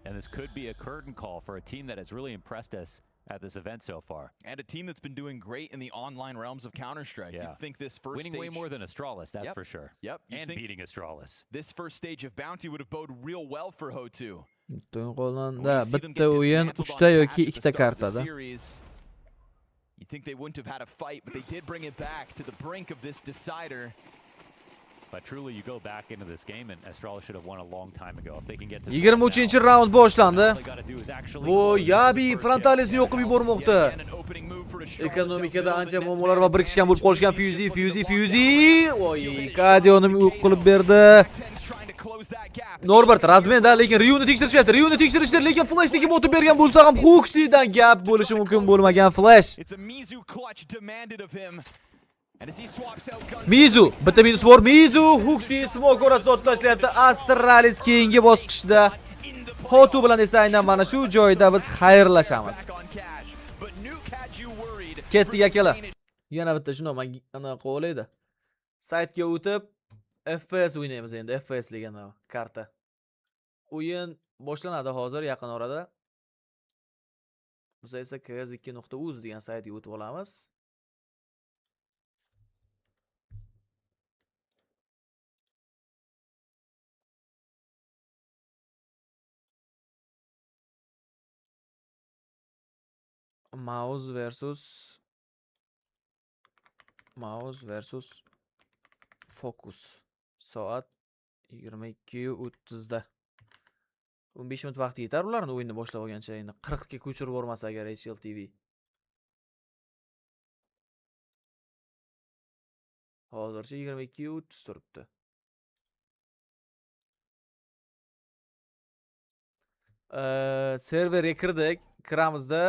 And this could be a curtain call for a team that has really impressed us at this event so far. And a team that's been doing great in the online realms of Counter-Strike. Yeah. You'd think this first winning stage... way more than Astralis, that's for sure. Yep. And beating Astralis. This first stage of Bounty would have bode real well for Hotu. Qo'landa bitta o'yin 3 ta yoki 2 ta kartada. You think they wouldn't have had a fight, but they did bring it back to the brink of this decider. But truly, you go back into this game, and Astralis should have won a long time ago. If they can get to 23-chi round boshlandi. Bu Yabi frontalisni yo'qib yubormoqda. Ekonomikada ancha muammolar va birikishgan bo'lib qolishgan Fuzi. Voy, Kadionni yo'q qilib berdi. Norbert razmenda, lekin Ryuni tekshirishdi, lekin flashdagi o'tib bergan bo'lsa ham Huxidan gap bo'lishi mumkin bo'lmagan flash. Mizu, bitta minus bor. Mizu, Huxi smoke orasida otib tashlayapti. Astralis keyingi bosqichda Hotu bilan esa aynan mana shu joyda biz xayrlashamiz. Ketdik akalar. Yana bitta shuni anaqa o'ylaydi. Saytga o'tib FPS o'ynaymiz endi. FPS degan karta. O'yin boshlanadi hozir yaqin orada. Biz esa ks2.uz degan saytga o'tib olamiz. Mouse versus focus. Soat 22:30 da. 15 minut vaqt yetar ularni o'yinni boshlab olgancha, endi 40 ga ko'chirib yormasa agar HLTV. Hozircha 22:30 turibdi. Serverga kirdik. Kiramizda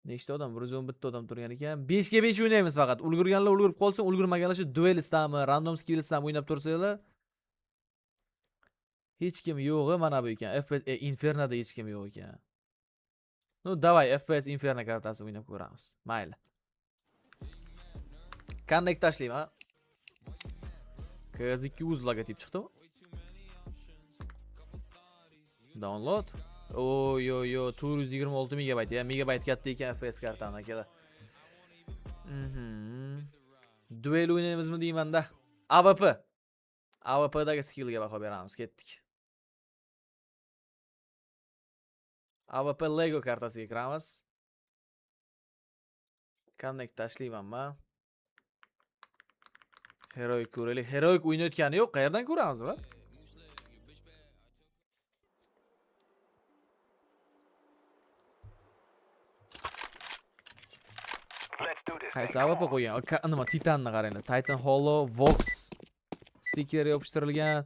nechta odam? 111 odam turgan ekan. 5 ga 5 o'ynaymiz faqat. Ulgurganlar ulgurib qolsin, ulgurmaganlar shu duelistami, random skillsami o'ynab tursanglar. Hech kim yo'g'i mana bu ekan. FPS Infernoda hech kim yo'q ekan. Ну, давай FPS Inferno kartasi o'ynab ko'ramiz. Mayli. Qanday tashlayman, ha? ks2uz logotip chiqdimi? Download. Yo 426 megabayt ya. Megabayt katta ekan FPS kartani akalar. Duel o'ynaymizmi deymanda. AWPdagi skillga baho beramiz. Ketdik. AWP Lego kartasiga kiramiz. Qanday tashlaymanmi? Heroik ko'raylik. Heroik o'ynayotgani yo'q. Qayerdan ko'ramiz bular? Qaysi AWP qo'ygan? Nima Titanni qaranglar. Titan Hollow Vox stiker yopishtirilgan.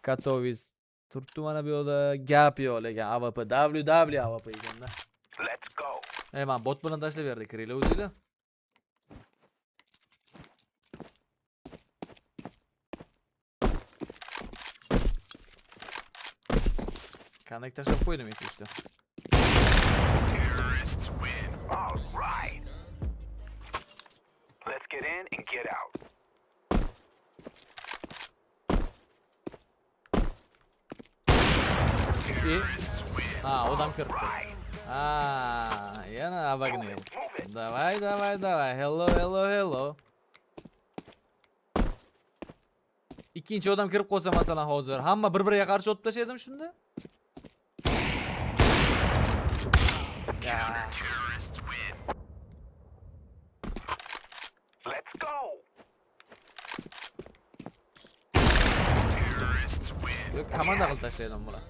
Katovis turibdi mana bu yerda. Gap yo'q lekin AWP WW AWP ekanda. Let's go. Men bot bilan tashlab berdik, kiraylar o'zinglar. Qanday tashlab qo'ydim esingizdan. Terrorists win. All right. Let's get in and get out. Odam kiribdi. Yana abagni. Давай. Hello. Ikkinchi odam kirib qolsa masalan hozir hamma bir-biriga qarshi ot tashlaydim shunda. Let's go. Komanda qilib tashlaydim bular.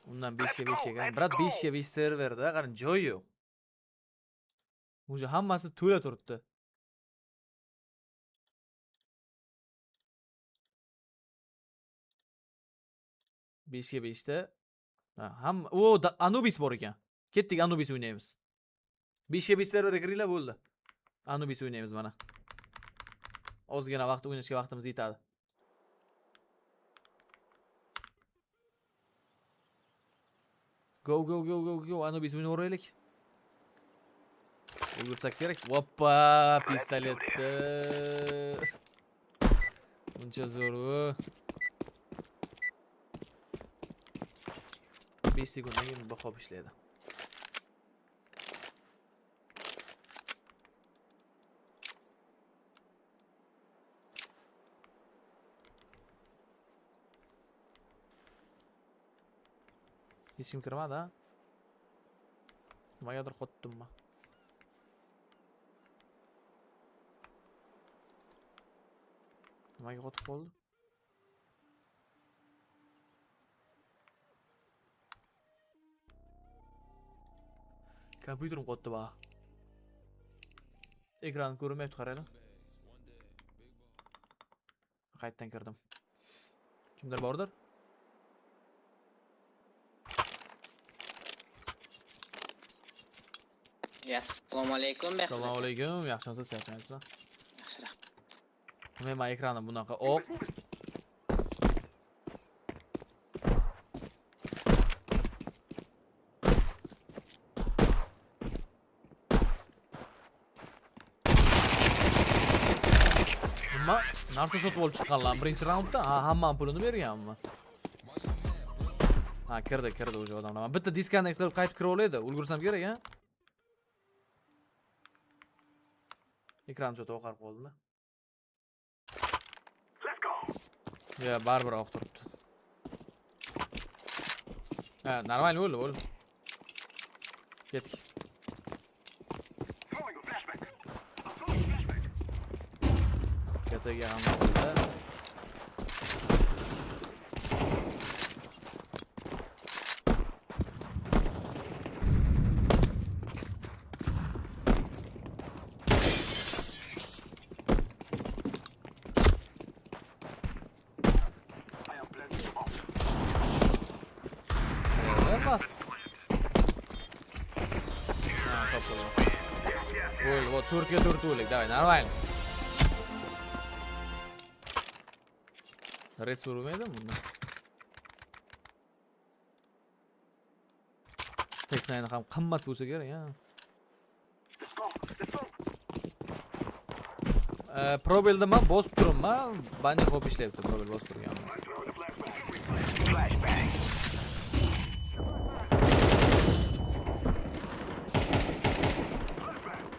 Undan 5 ga 5 ga. Brat 5 ga 5 serverda qarang joy yo'q. O'sha hammasi to'la turibdi. Besh ga 5 da. Anubis bor ekan. Ketdik, Anubis o'ynaymiz. 5 ga 5 serverga kiringlar bo'ldi. Anubis o'ynaymiz mana. Ozgina vaqt o'ynashga vaqtimiz yetadi. Go. Anubis o'ynayveraylik. Ulgursak kerak. Hoppa, pistoletni. Uncha zo'r. 5 sekunddan keyin baho ishlaydi. Hech kim kirmadi, ha? Nimagadir qotdimmi? Nimaga qotib qoldi? Kompyuterim qotdi ba. Ekran ko'rinmayapti, qaranglar. Qaytadan kirdim. Kimdir bordir? Assalomu alaykum. Assalomu alaykum. Yaxshimisiz, yaxshimisizmi? Men ekranim bunaqa oq. narsa sotib olib chiqqanlar birinchi raundda. Ha, hamma pulini berganmi? Ha, kirdi o'sha odamlar. Men bitta disconnect qilib qaytib kira oladi. Ulgursam kerak, ha? Ekran cho'ta oqarib qoldi. Ya, baribir oq turibdi. Ha, normal bo'ldi. Ketdik. Ketaga ham bo'ldi. Bo'ldi, bu 4 ga 4 o'lik, davay, нормально. Res bo'lmaydi bunda. Teknayni ham qimmat bo'lsa kerak, ha. Probelda men bosib turibman. Bani xo'p ishlayapti, probel bosib turganman. Flashbang.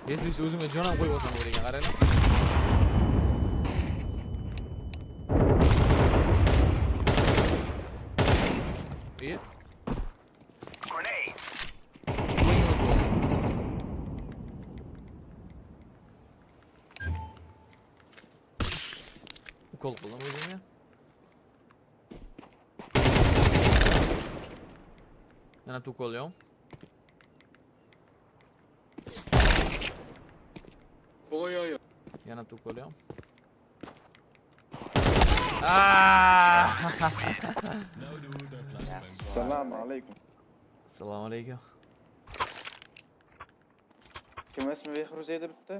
Если o'zimga jon ham qo'yib olsam bo'lagan, qaranglar. Ukol qildim o'zimga. Yana ukol yo'q. Oy. Yana ukol yo'q. Assalomu alaykum. Assalomu alaykum. Kim ismi Behruz edi bitta?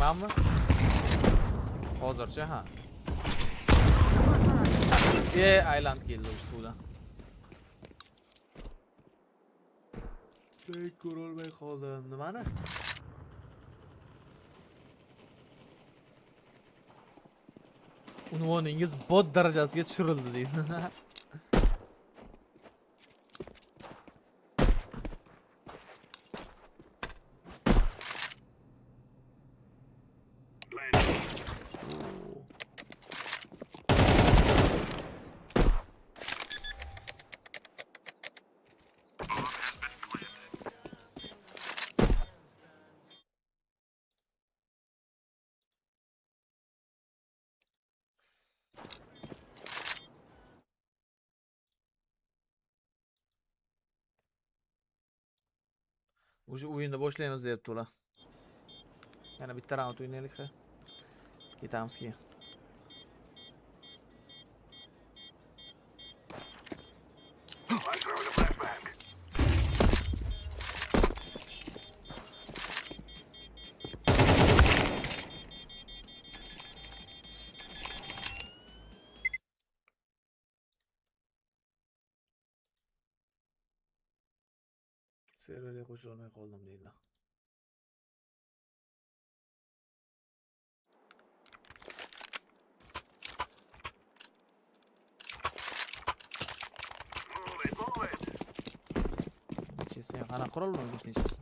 Tamammi? Hozircha ha. Aylanib keldi o'sha suvdan. Ko'rolmay qoldim. Nimani? Unvoningiz bot darajasiga tushirildi deydi. O'sha o'yinda boshlaymiz deyapti ular. Yana bitta raund o'ynaylik. Ketamiz keyin. Serverga qo'shila olmay qoldim deydi. Nechasi qanaqa qurol bu nechasi?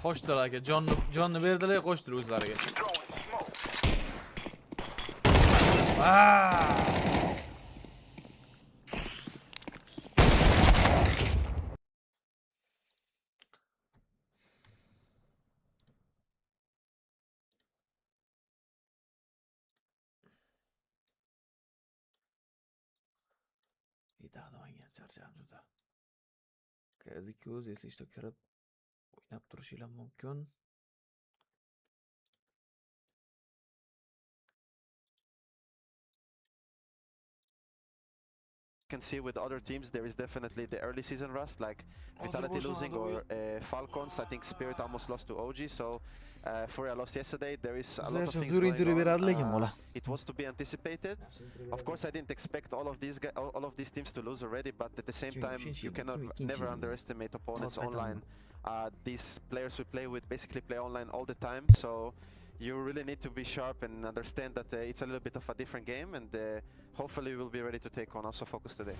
Qo'shdilar aka, jonni berdilar, qo'shdilar o'zlariga. O'ynamayman, charchadim juda. Kazikki o'zi esa ishda kirib o'ynab turishinglar mumkin. Can see with other teams there is definitely the early season rust, like Vitality losing or Falcons. I think Spirit almost lost to OG, so Furia lost yesterday. There is a lot of things going on. It was to be anticipated. Of course, I didn't expect all of these teams to lose already, but at the same time, you cannot never underestimate opponents online. These players we play with basically play online all the time, so you really need to be sharp and understand that it's a little bit of a different game, and hopefully we'll be ready to take on also Focus today.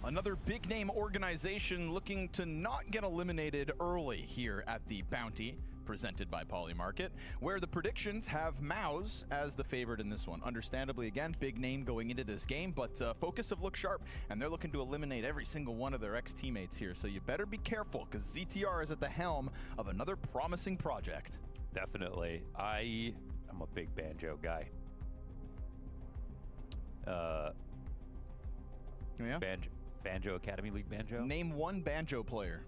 Another big name organization looking to not get eliminated early here at the Bounty, presented by Polymarket, where the predictions have Mouse as the favorite in this one. Understandably, again, big name going into this game, but Focus have looked sharp, and they're looking to eliminate every single one of their ex-teammates here, so you better be careful, because ZTR is at the helm of another promising project. Definitely. I'm a big Banjo guy. Yeah? Banjo Academy League Banjo? Name one Banjo player.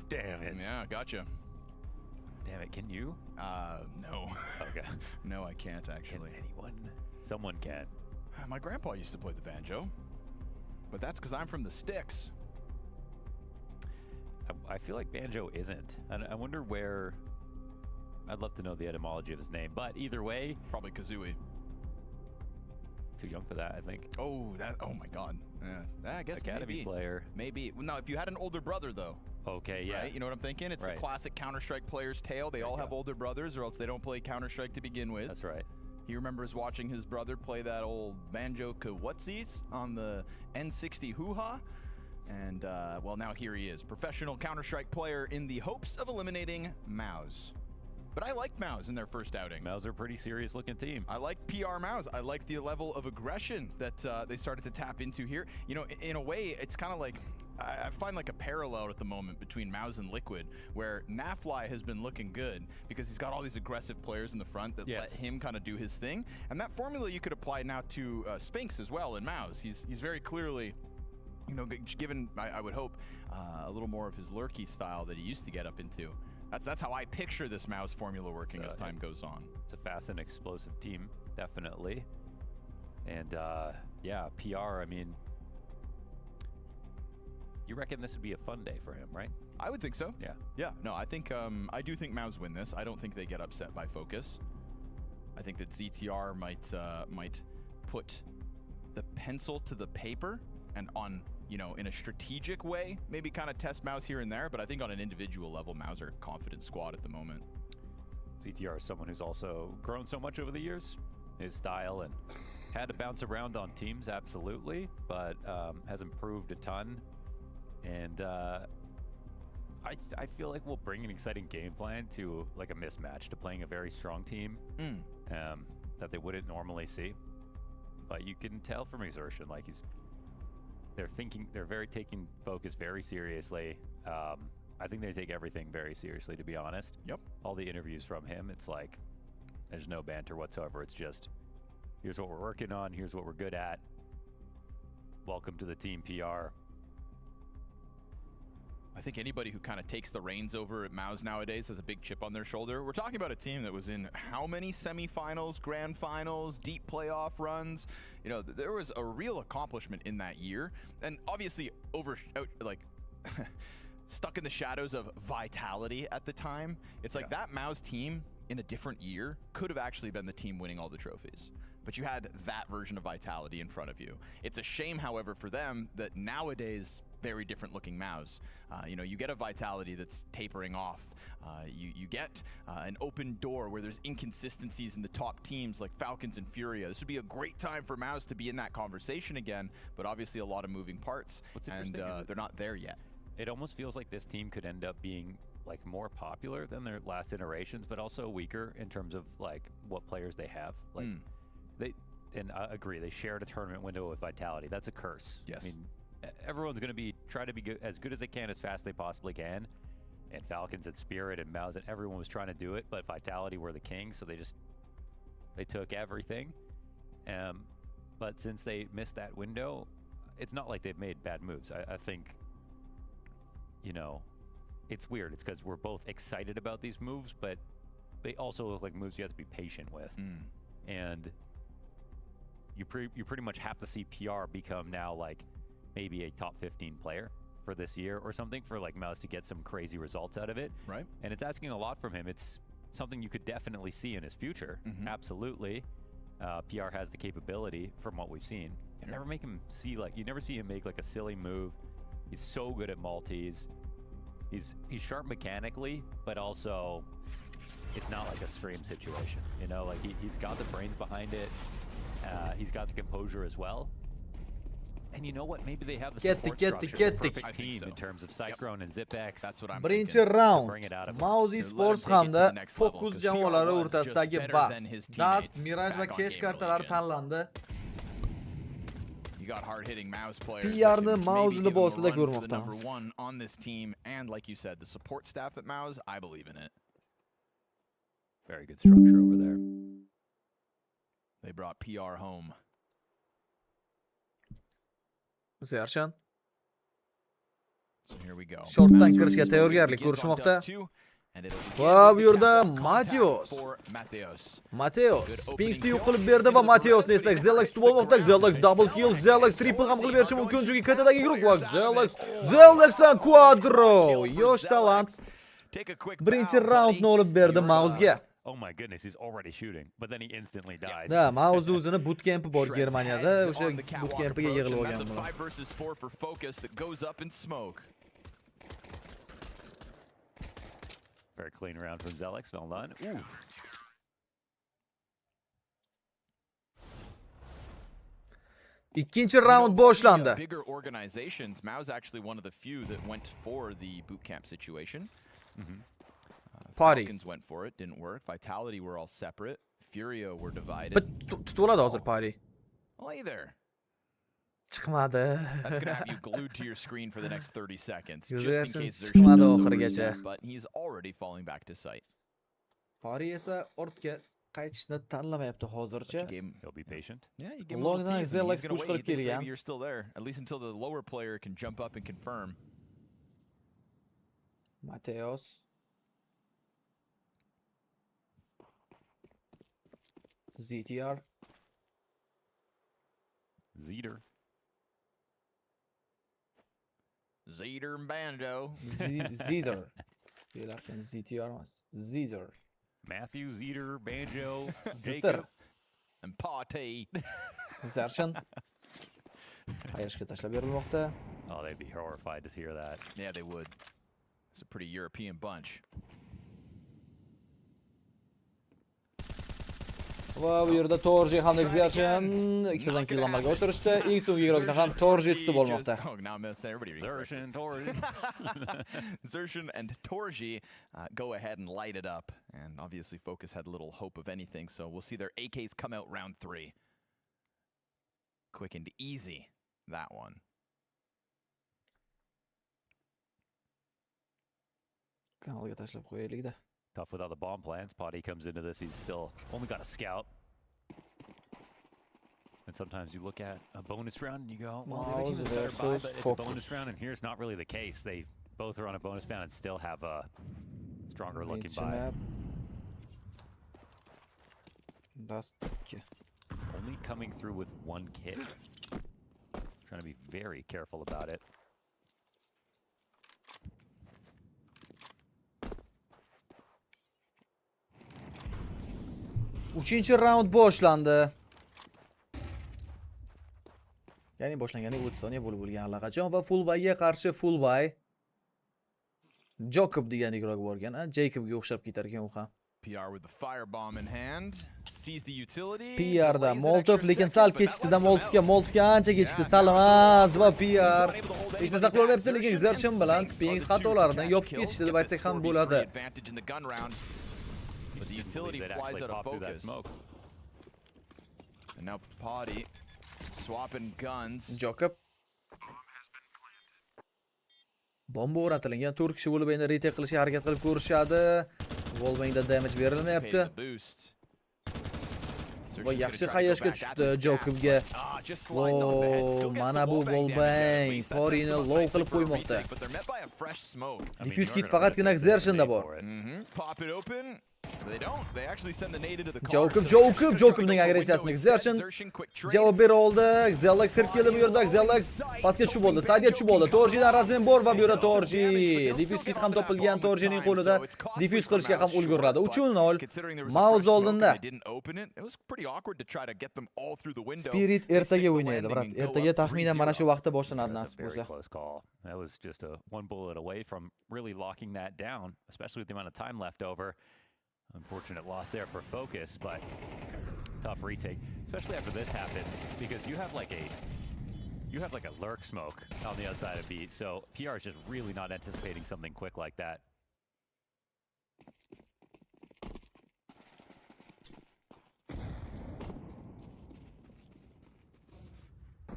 Damn it. Yeah, gotcha. Damn it, can you? No. Okay. No, I can't actually. Can anyone? Someone can. My grandpa used to play the banjo, but that's because I'm from the sticks. I feel like Banjo isn't. I wonder where... I'd love to know the etymology of his name, but either way... Probably Kazooie. Too young for that, I think. Oh, oh my god. Yeah, I guess Academy player. Maybe. No, if you had an older brother, though. Okay, yeah. Right? You know what I'm thinking? It's the classic Counter-Strike player's tale. They all have older brothers, or else they don't play Counter-Strike to begin with. That's right. He remembers watching his brother play that old Banjo Kawatsis on the N60 Hoo-Ha. And, well, now here he is. Professional Counter-Strike player in the hopes of eliminating Mouse. But I like Mouse in their first outing. Mouse are a pretty serious looking team. I like PR Mouse. I like the level of aggression that they started to tap into here. You know, in a way, it's kind of like, I find like a parallel at the moment between Mouse and Liquid, where Nafly has been looking good because he's got all these aggressive players in the front that let him kind of do his thing. And that formula you could apply now to Spinks as well in Mouse. He's very clearly, you know, given, I would hope, a little more of his lurky style that he used to get up into. That's how I picture this Mouse formula working as time goes on. It's a fast and explosive team, definitely. And yeah, PR, I mean, you reckon this would be a fun day for him, right? I would think so. Yeah. Yeah, no, I think, I do think Mouse win this. I don't think they get upset by Focus. I think that ZTR might put the pencil to the paper and on, you know, in a strategic way, maybe kind of test Mouse here and there, but I think on an individual level, Mouse are a confident squad at the moment. ZTR is someone who's also grown so much over the years, his style, and had to bounce around on teams, absolutely, but has improved a ton. And I feel like we'll bring an exciting game plan to like a mismatch to playing a very strong team that they wouldn't normally see. But you can tell from exertion, like they're taking Focus very seriously. I think they take everything very seriously, to be honest. Yep. All the interviews from him, it's like there's no banter whatsoever. It's just, here's what we're working on, here's what we're good at. Welcome to the team, PR. I think anybody who kind of takes the reins over at Mouse nowadays has a big chip on their shoulder. We're talking about a team that was in how many semifinals, grand finals, deep playoff runs. You know, there was a real accomplishment in that year, and obviously stuck in the shadows of Vitality at the time. It's like that Mouse team in a different year could have actually been the team winning all the trophies. But you had that version of Vitality in front of you. It's a shame, however, for them that nowadays, very different looking Mouse. You know, you get a Vitality that's tapering off. You get an open door where there's inconsistencies in the top teams like Falcons and Furia. This would be a great time for Mouse to be in that conversation again, but obviously a lot of moving parts, and they're not there yet. It almost feels like this team could end up being like more popular than their last iterations, but also weaker in terms of like what players they have. Like and I agree, they shared a tournament window with Vitality. That's a curse. Yes. I mean, everyone's going to try to be as good as they can, as fast as they possibly can. And Falcons and Spirit and Mouse and everyone was trying to do it, but Vitality were the king, so they They took everything. But since they missed that window, it's not like they've made bad moves. I think, you know, it's weird. It's because we're both excited about these moves, but they also look like moves you have to be patient with. And you pretty much have to see PR become now like maybe a top 15 player for this year or something for like Mouse to get some crazy results out of it. Right. And it's asking a lot from him. It's something you could definitely see in his future. Absolutely. PR has the capability from what we've seen. You never make him see like, you never see him make like a silly move. He's so good at multis. He's sharp mechanically, but also it's not like a Scream situation. You know, like he's got the brains behind it. He's got the composure as well. And you know what? Maybe they have the support structure, the perfect team in terms of Cyclone and Zipex. That's what I'm Birinchi round Mauzi Sports hamda Focus jamoalari o'rtasidagi bahs. Dust, Mirage va Cash kartalari tanlandi. You got hard-hitting Mouse players. PR'ni Mauzi libosida ko'rmoqdamiz. Number one on this team, and like you said, the support staff at Mouse, I believe in it. Very good structure over there. They brought PR home. Zershan. So here we go. Shortdan kirishga tayyorgarlik ko'rishmoqda. Va bu yerda Mateos Pinksni yo'q qilib berdi va Mateosni esa Xelax tutib olmoqda. Xelax double kill, Xelax triple ham qilib berishi mumkin chunki KTdagi guruh va Xelax quadro. Yosh talant. Birinchi raundni olib berdi Mauzga. Oh my goodness, he's already shooting, but then he instantly dies. Da, Mauz o'zini bootcampi bor Germaniyada, o'sha bootcampiga yig'ilib olgan bular. 5 versus 4 for Focus that goes up in smoke. Very clean round from Xelax, well done. Ooh. Ikkinchi round boshlandi. Bigger organizations, Mao's actually one of the few that went for the bootcamp situation. Falcons went for it, didn't work. Vitality were all separate. Furio were divided. But tutuladi hozir Party. Well, hey there. Chiqmadi. That's going to have you glued to your screen for the next 30 seconds. Just in case there's chiqmadi oxirigacha. But he's already falling back to sight. Party esa ortga qaytishni tanlamayapti hozircha. He'll be patient. Yeah, you give him a little tease. He's going to wait. He thinks maybe you're still there. At least until the lower player can jump up and confirm. Mateos. ZTR. Zeter. Zeter and Banjo. Zeter. Deylarkan ZTR emas. Zeter. Matthew, Zeter, Banjo, Zeter. And Party. Zershan. Qayerishga tashlab berilmoqda. Oh, they'd be horrified to hear that. Yeah, they would. It's a pretty European bunch. Va bu yerda Torji hamda Zershan ikkitadan kill amalga oshirishdi. Eng so'nggi yiroqni ham Torji tutib olmoqda. Oh, now I'm going to say everybody. Zershan, Torji. Zershan and Torji go ahead and light it up. And obviously Focus had little hope of anything, so we'll see their AKs come out round 3. Quick and easy, that one. Kanalga tashlab qo'yaylik-da. Tough without the bomb plans. Potty comes into this. He's still only got a scout. And sometimes you look at a bonus round and you go, well, maybe it's better buy, but it's a bonus round. And here's not really the case. They both are on a bonus round and still have a stronger looking buy. Only coming through with 1 kit. Trying to be very careful about it. Uchinchi round boshlandi. Ya'ni boshlanganiga 30 soniya bo'lib bo'lgan allaqachon va fullbayga qarshi fullbay Jacob degan igrok borgan, Jacobga o'xshab ketar ekan u ham. PR with the firebomb in hand, sees the utility. PR da Molotov lekin sal kechikdi-da Molotovga ancha kechikdi. Salmas va PR. Hech narsa qila olmayapti, lekin Zershan bilan Spinks xatolaridan yopib ketishdi deb aytsak ham bo'ladi. But the utility flies out of focus. And now Potty swapping guns. Jacob. Bomba o'rnatilgan 4 kishi bo'lib endi retake qilishga harakat qilib ko'rishadi. Wallbangda damage berilmayapti. Va yaxshi qayashga tushdi Jokobga. O, mana bu Volbang Porini low qilib qo'ymoqda. Diffuse kit faqatgina Xershinda bor. Jokobning agressiyasini Xershin javob bera oldi. Xelax kirib keldi bu yerda. Xelax pastga tushib oldi. Saytga tushib oldi. Torjidan razmen bor va bu yerda Torji. Diffuse kit ham topilgan Torjining qo'lida. Diffuse qilishga ham ulguradi. 3-0. Mouse oldinda. Spirit ertaga o'ynaydi, brat. Ertaga taxminan mana shu vaqtda boshlanadi nasib bo'lsa. That was just a one bullet away from really locking that down, especially with the amount of time left over. Unfortunate loss there for Focus, but tough retake, especially after this happened, because you have like a lurk smoke on the outside of B, so PR is just really not anticipating something quick like that.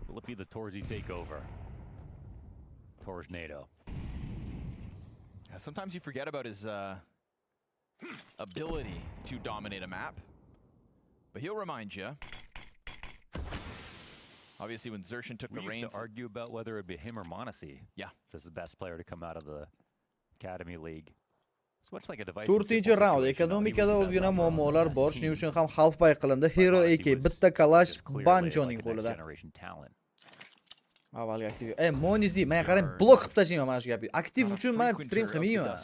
Will it be the Torzi takeover? Tornado. Sometimes you forget about his ability to dominate a map, but he'll remind you. Obviously, when Xershin took the reins, We used to argue about whether it'd be him or Monasi. Yeah, as the best player to come out of the Academy League. It's much like a device. 4-chi raund ekonomikada o'zgina muammolar bor, shuning uchun ham half-buy qilindi. Hero AK bitta kalash Banjoning qo'lida. Avvalgi aktiv. Monizi, men qarang, blok qilib tashlayman mana shu gapni. Aktiv uchun men stream qilmayman.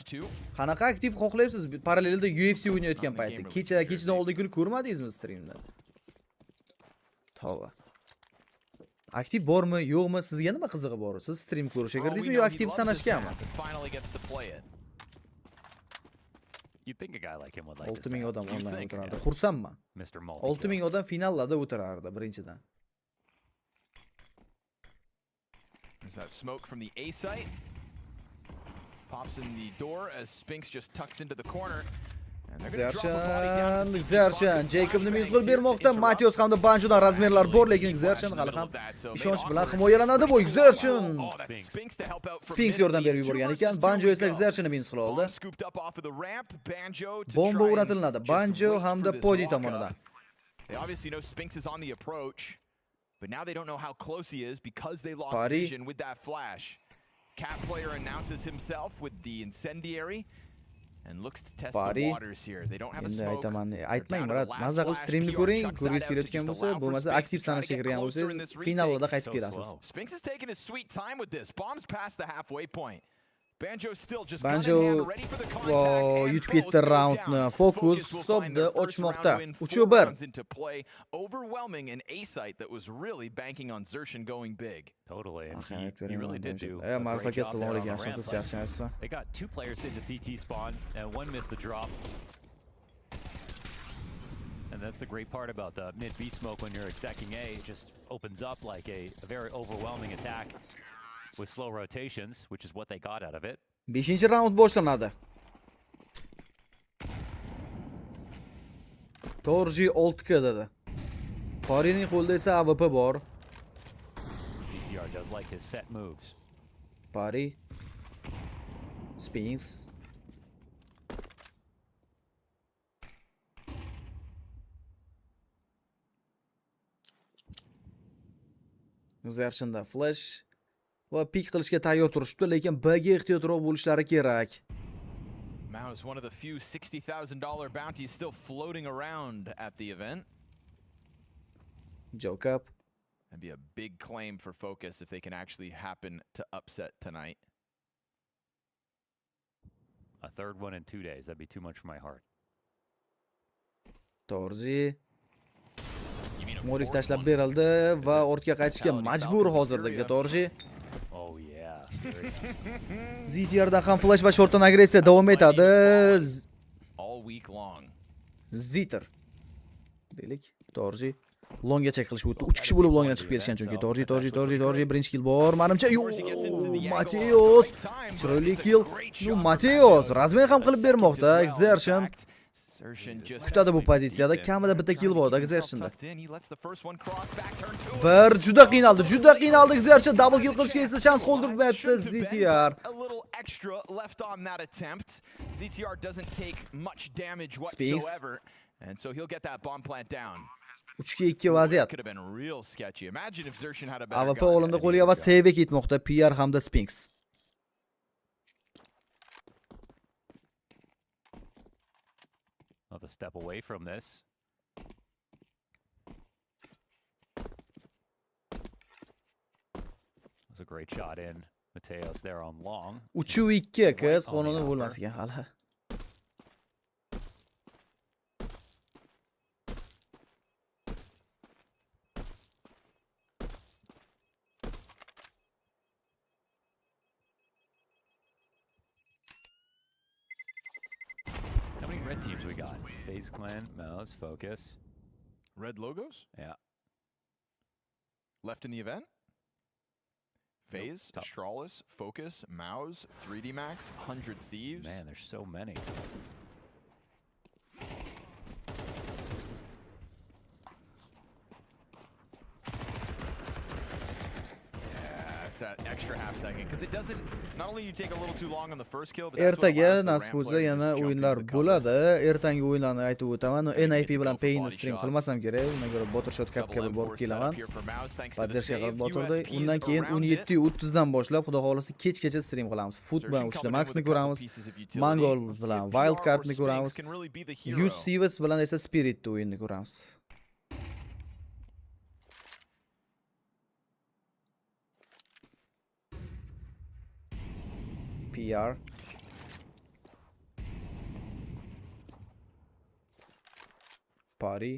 Qanaqa aktiv xohlaysiz? Parallelda UFC o'ynayotgan paytda. Kechadan oldin kuni ko'rmadingizmi streamda? Tova. Aktiv bormi, yo'qmi? Sizga nima qizig'i bor? Siz stream ko'rishga kirdingizmi yo aktiv sanashganmi? You'd think a guy like him would like 6000 odam onlayn o'tirardi. Xursandman. 6000 odam finallarda o'tirardi birinchidan. There's that smoke from the A site. Pops in the door as Spinks just tucks into the corner. Xershin Jacobni mezgul bermoqda. Matios hamda Banjodan razmerlar bor, lekin Xershin hali ham ishonch bilan himoyalanadi bu Xershin. Spinks yordam berib yuborgan ekan. Banjo esa Xershini minus qila oldi. Bomba o'rnatiladi Banjo hamda Podi tomonidan. They obviously know Spinks is on the approach, but now they don't know how close he is because they lost vision with that flash. Cat player announces himself with the incendiary and looks to test the waters here. They don't have a smoke. Aytmang, brat. Maza qilib streamni ko'ring. Ko'rgis kelayotgan bo'lsa, bo'lmasa aktiv sanashga kirgan bo'lsangiz, finalda qaytib kelasiz. Spinks is taking his sweet time with this. Bombs past the halfway point. Banjo still just yutib ketdi raundni. Focus hisobda ochmoqda. 3-1. Overwhelming an A site that was really banking on Xershin going big. Totally. He really did do. They got 2 players into CT spawn and 1 missed the drop. And that's the great part about the mid B smoke when you're execing A. It just opens up like a very overwhelming attack with slow rotations, which is what they got out of it. 5-chi raund boshlanadi. Torji 6k dedi. Porining qo'lida esa AWP bor. TTR does like his set moves. Pari. Spinks. Xershinda flash va pik qilishga tayyor turishibdi, lekin B'ga ehtiyotroq bo'lishlari kerak. Mao is one of the few $60,000 bounties still floating around at the event. Jacob. That'd be a big claim for Focus if they can actually happen to upset tonight. A third one in 2 days. That'd be too much for my heart. Torzi. Morik tashlab berildi va ortga qaytishga majbur hozirda Torji. Oh yeah. ZTR'dan ham flash va shortdan agressiya davom etadi. All week long. Zitr. Deylik, Torji longga check qilish o'tdi. 3 kishi bo'lib longdan chiqib kelishgan chunki Torji birinchi kill bor. Menimcha, Mateos chiroyli kill. Mateos razmen ham qilib bermoqda. Xershin kutadi bu pozitsiyada, kamida bitta kill bor Xershinda. Bir juda qiynaldi Xershin, double kill qilishga esa chans qoldirmayapti ZTR. A little extra left on that attempt. ZTR doesn't take much damage Speaks. whatsoever, and so he'll get that bomb plant down. 3-2 vaziyat. Could have been real sketchy. Imagine if Xerxen had a better AWP gun olindi and qo'liga va he save ketmoqda PR hamda Sphinx. Another step away from this. Was a great shot in. Mateos there on long. 3-2 qiz qonuni bo'lmas ekan hali. How many red teams we got? FaZe Clan, Mouse, Focus. Red logos? Yeah. Left in the event? FaZe, Astralis, Focus, Mouse, 3D Max, 100 Thieves. Man, there's so many. That's that extra half second because it doesn't. Not only you take a little too long on the first kill, but that's what Ertaga allows the nasib ramp bo'lsa player to yana just jump into o'yinlar the cover. bo'ladi. Ertangi o'yinlarni aytib o'taman. NIP bilan go for Payne body stream shots. qilmasam kerak. Undan ko'ra Botir Shot Double Cupga borib M4 kelaman. setup here for Mouse, thanks to the Poddershga save. qilib Botirda. USPs Undan keyin around it. 17:30 dan boshlab xudo xolisa kechgacha stream qilamiz. Foot bilan Xerxen uchta coming in Maxni with a couple ko'ramiz. pieces of utility. Mangol Let's see bilan if Wild PR or Cardni Sphinx ko'ramiz. can really be the hero. Youth Sivas bilan esa Spirit o'yinni ko'ramiz. PR Party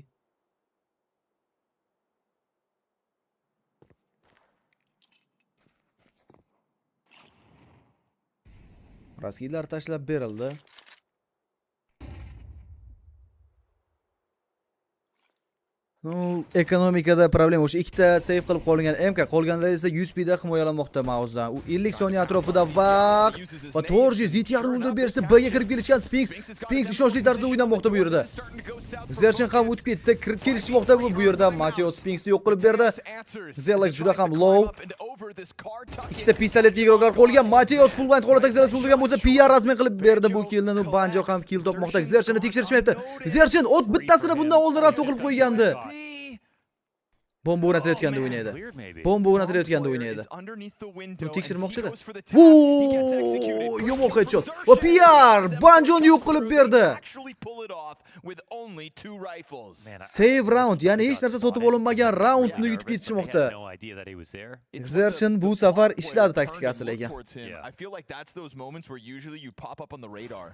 Raskidlar tashlab berildi. No, ekonomikada problem o'sha ikkita save qilib qolingan MK, qolganlar esa USP da himoyalanmoqda mousedan. U 50 soniya atrofida vaqt va Torji ZTRni o'ldirib berishda B'ga kirib kelishgan Sphinx ishonchli tarzda o'ynamoqda bu yerda. Xerxen ham o'tib ketdi, kirib kelishmoqda bu yerda. Mateo Sphinxni yo'q qilib berdi. Zelak juda ham low. Ikkita pistoletli igroklar qo'lga. Mateo full blind holatda Xerxen o'ldirgan bo'lsa, PR rasmiy qilib berdi bu killni. U Banjo ham kill topmoqda. Xerxenni tekshirishmayapti. Xerxen o't bittasini bundan oldin ras o'qilib qo'ygandi. Bomba o'rnatilayotganda o'ynaydi. Bomba o'rnatilayotganda o'ynaydi. Uni tekshirmoqchi-da. Yo'q headshot. Va PR Banjoni yo'q qilib berdi. Save round, ya'ni hech narsa sotib olinmagan raundni yutib ketishmoqda. Xerxen bu safar ishladi taktikasi lekin. I feel like that's those moments where usually you pop up on the radar.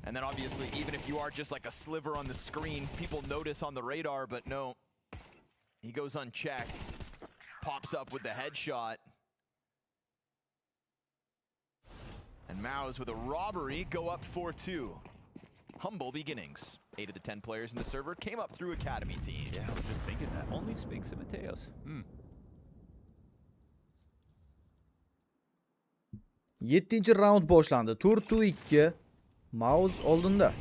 And then obviously even if you are just like a sliver on the screen, people notice on the radar, but no. He goes unchecked, pops up with the headshot. And Maus with a robbery go up 4-2. Humble beginnings. 8 of the 10 players in the server came up through academy teams. Yeah, I was just thinking that. Only Sphinx and Mateos. 7-chi raund boshlandi. 4-2. Maus oldinda.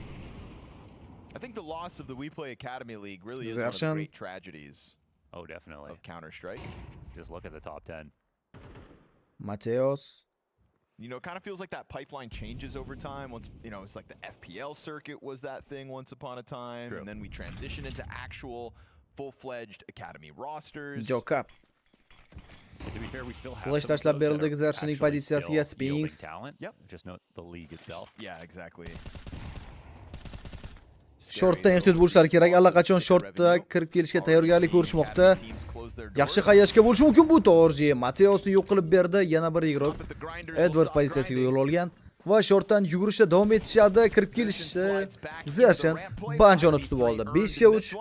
I think the loss of the We Play Academy League really is one of the great tragedies. Oh, definitely. Of Counter-Strike. Just look at the top 10. Mateos. You know, it kind of feels like that pipeline changes over time. Once, you know, it's like the FPL circuit was that thing once upon a time. True. And then we transitioned into actual full-fledged academy rosters. Joke up. But to be fair, we still have Flash some of tashlab those that berildi are Xerxenning actually pozitsiyasiga still yielding Sphinx. talent. Yep. Just not the league itself. Yeah, exactly. Shortda ehtiyot bo'lishlari kerak. Allaqachon shortda kirib kelishga tayyorgarlik ko'rishmoqda. Yaxshi xayashga bo'lishi mumkin bu Torji. Mateosni yo'q qilib berdi. Yana bir igrok Edward pozitsiyasiga yo'l olgan. Va shortdan yugurishda davom etishadi. Kirib kelishdi. Xerxen Banjoni tutib oldi. 5-3.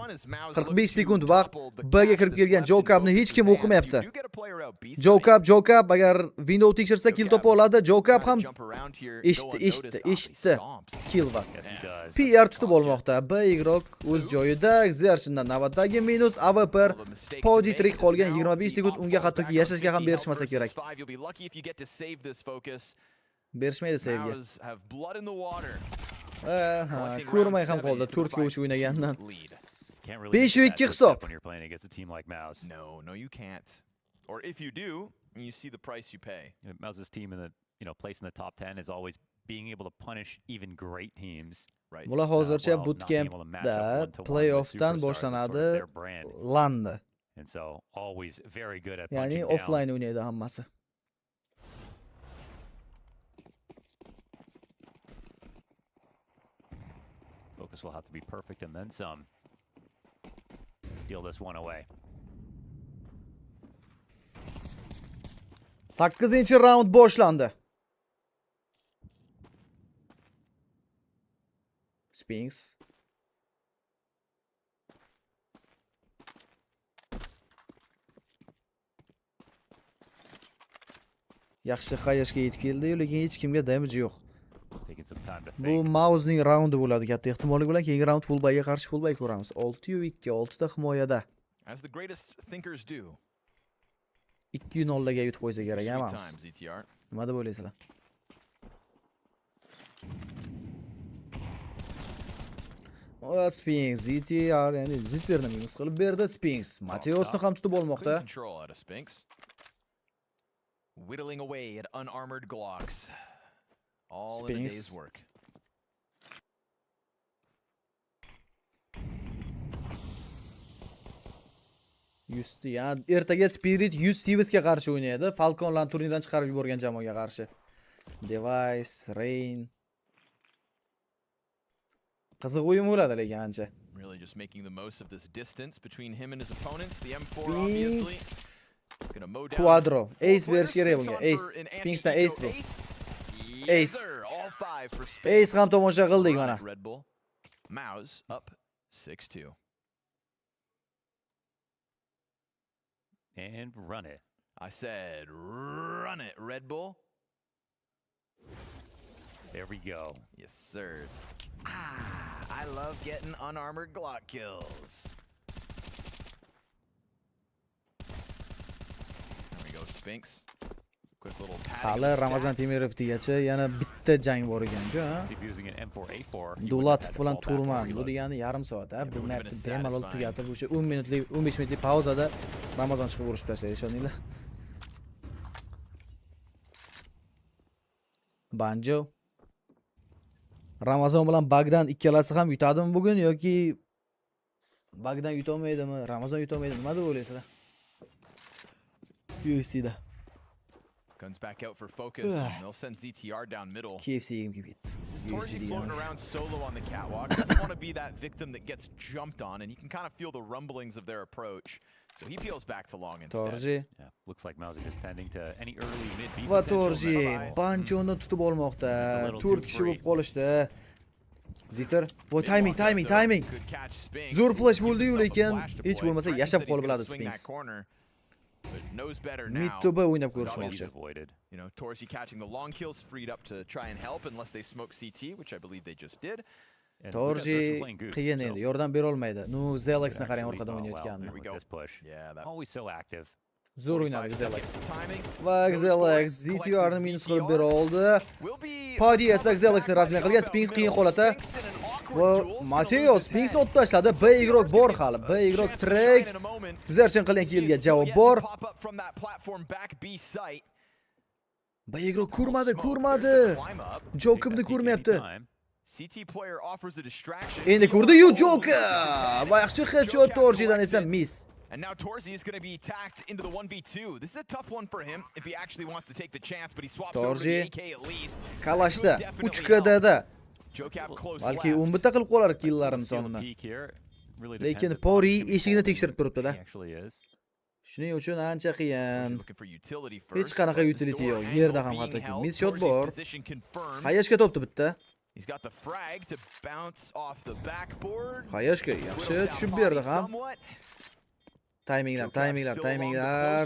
45 sekund vaqt. B'ga kirib kelgan Jokabni hech kim o'qimayapti. Jokab agar window tekshirsa kill topa oladi. Jokab ham eshitdi. Kill va PR tutib olmoqda. B igrok o'z joyida. Xerxendan navbatdagi minus AWP podi tirik qolgan 25 sekund unga hattoki yashashga ham berishmasa kerak. Berishmaydi sevgi. Ko'rmay ham qoldi 4 ga o'ch o'ynagandan. 5-2 hisob. When you're playing against a team like Mouse. No, you can't. Or if you do, you see the price you pay. Mouse's team in the, place in the top 10 is always being able to punish even great teams Bular hozircha bootcampda playoffdan boshlanadi. Landi. And so always very good at Ya'ni punching down. offline o'ynaydi hammasi. Focus will have to be perfect and then some. Steal this one away. 8-raund boshlandi. Spinks. Yaxshi xayashga yetib keldi, lekin hech kimga damage yo'q. Taking some time to Bu think. Mouse'ning raundi bo'ladi. Katta ehtimollik bilan keyingi raund fullback'ga qarshi fullback ko'ramiz. 6-2, 6 ta himoyada. As the greatest thinkers do. 2-0 ga yutib qo'ysa kerak, Sweet Mouse. times, ETR. Nima deb o'ylaysizlar? Spinks, ETR, ya'ni Zitterni minus qilib berdi. Spinks Mateosni ham tutib olmoqda. Good control out of Spinks. Whittling away at unarmored Glocks. All in a Spinks. day's work. Yani ertaga Spirit 100 Sivasga qarshi o'ynaydi. Falconlarni turnirdan chiqarib yuborgan jamoaga qarshi. Device, Rain. Qiziq o'yin bo'ladi lekin ancha. Really just making the most of this distance between him and his opponents. The M4 obviously gonna mow down. Quadro. Ace berish kerak Spinks bunga. on for Ace. an Spinksda anti-ego ace bu. Yes, Ace. sir. All 5 for Ace Spinks. ham tomosha qildik Run mana. it, Red Bull. Mouse up 6-2. And run it. I said, run it, Red Bull. There we go. Yes, sir. I love getting unarmored Glock kills. There we go, Spinks. Quick little padding Hali of the Ramazan stats. Temirevgacha yana bitta jang bor ekan-ku, ha? See if using an M4A4. Dulatov bilan Turman. Bu degani yarim soat, ha? Bu mapni bemalol tugatib, o'sha 10 minutlik, 15 minutlik pauzada Ramazon chiqib urishib tashlaydi, ishoninglar. Banjo. Ramazon bilan Bagdan ikkalasi ham yutadimi bugun yoki Bagdan yutolmaydimi? Ramazon yutolmaydimi? Nima deb o'ylaysizlar? UFC'da. Guns back out for focus. And they'll send ZTR down middle. KFC yegim kelib ketdi. This is Torsi floating around solo on the catwalk. Doesn't want to be that victim that gets jumped on, and you can kind of feel the rumblings of their approach. So he peels back to long instead. Torji. Yeah, looks like Mouse is just tending to any early mid B Va potential. Torji Banjoni tutib olmoqda. 4 kishi bo'lib qolishdi. Zitter. Voy timing. Good catch, Spinks. Zo'r flash bo'ldi-yu, Sets up a lekin flash hech deploy. bo'lmasa Threatens yashab that qolib he's gonna biladi swing that Spinks. corner, but knows better now. Mid-to'ba o'ynab So it's always, ko'rishmoqchi. you know, Torsi catching the long kills, freed up to try and help unless they smoke CT, which I believe they just did. And Torji playing Goose, qiyin so endi, yordam bera olmaydi. Nu Zelaxni could qarang actually orqadan go well o'ynayotganini. There we go. with this push. Yeah, that Always so active. Zo'r 45 o'ynadi Zelax. seconds timing. Va Goes Zelax for it, ZTRni collects minus his qilib ZTR. bera oldi. Will be Party esa covered Zelaxni back by rasmiy the qilgan. up Spinks out qiyin middle. holatda. Spinks in an awkward Va duel, gonna Mateo lose his Spinks head. otib tashladi. B igrok bor hali. B igrok track. Guzarchin qilgan killga javob bor. B igrok ko'rmadi. Jokimni ko'rmayapti. CT player offers a distraction. Endi ko'rdi-yu Joker. Va yaxshi headshot Torjidan esa miss. And now Torsi is going to be tacked into the 1v2. This is a tough one for him if he actually wants to take the chance, but he swaps over to the AK at least. Kalashda 3kda. Jokab close Balki left. 11 ta qilib qolar killarini Steal the sonini. peak here. Really Lekin depends Pori upon him eshigini how tekshirib turibdi-da. he actually is. Shuning uchun ancha qiyin. Looking for utility Hech first, qanaqa but this utility door yo'q. angle Yerda ham being hattoki held, miss shot Torsi's bor. position confirmed. Hayashga topdi bitta. He's got the frag to bounce off the backboard. Hayashga yaxshi tushib berdi ham. Timinglar.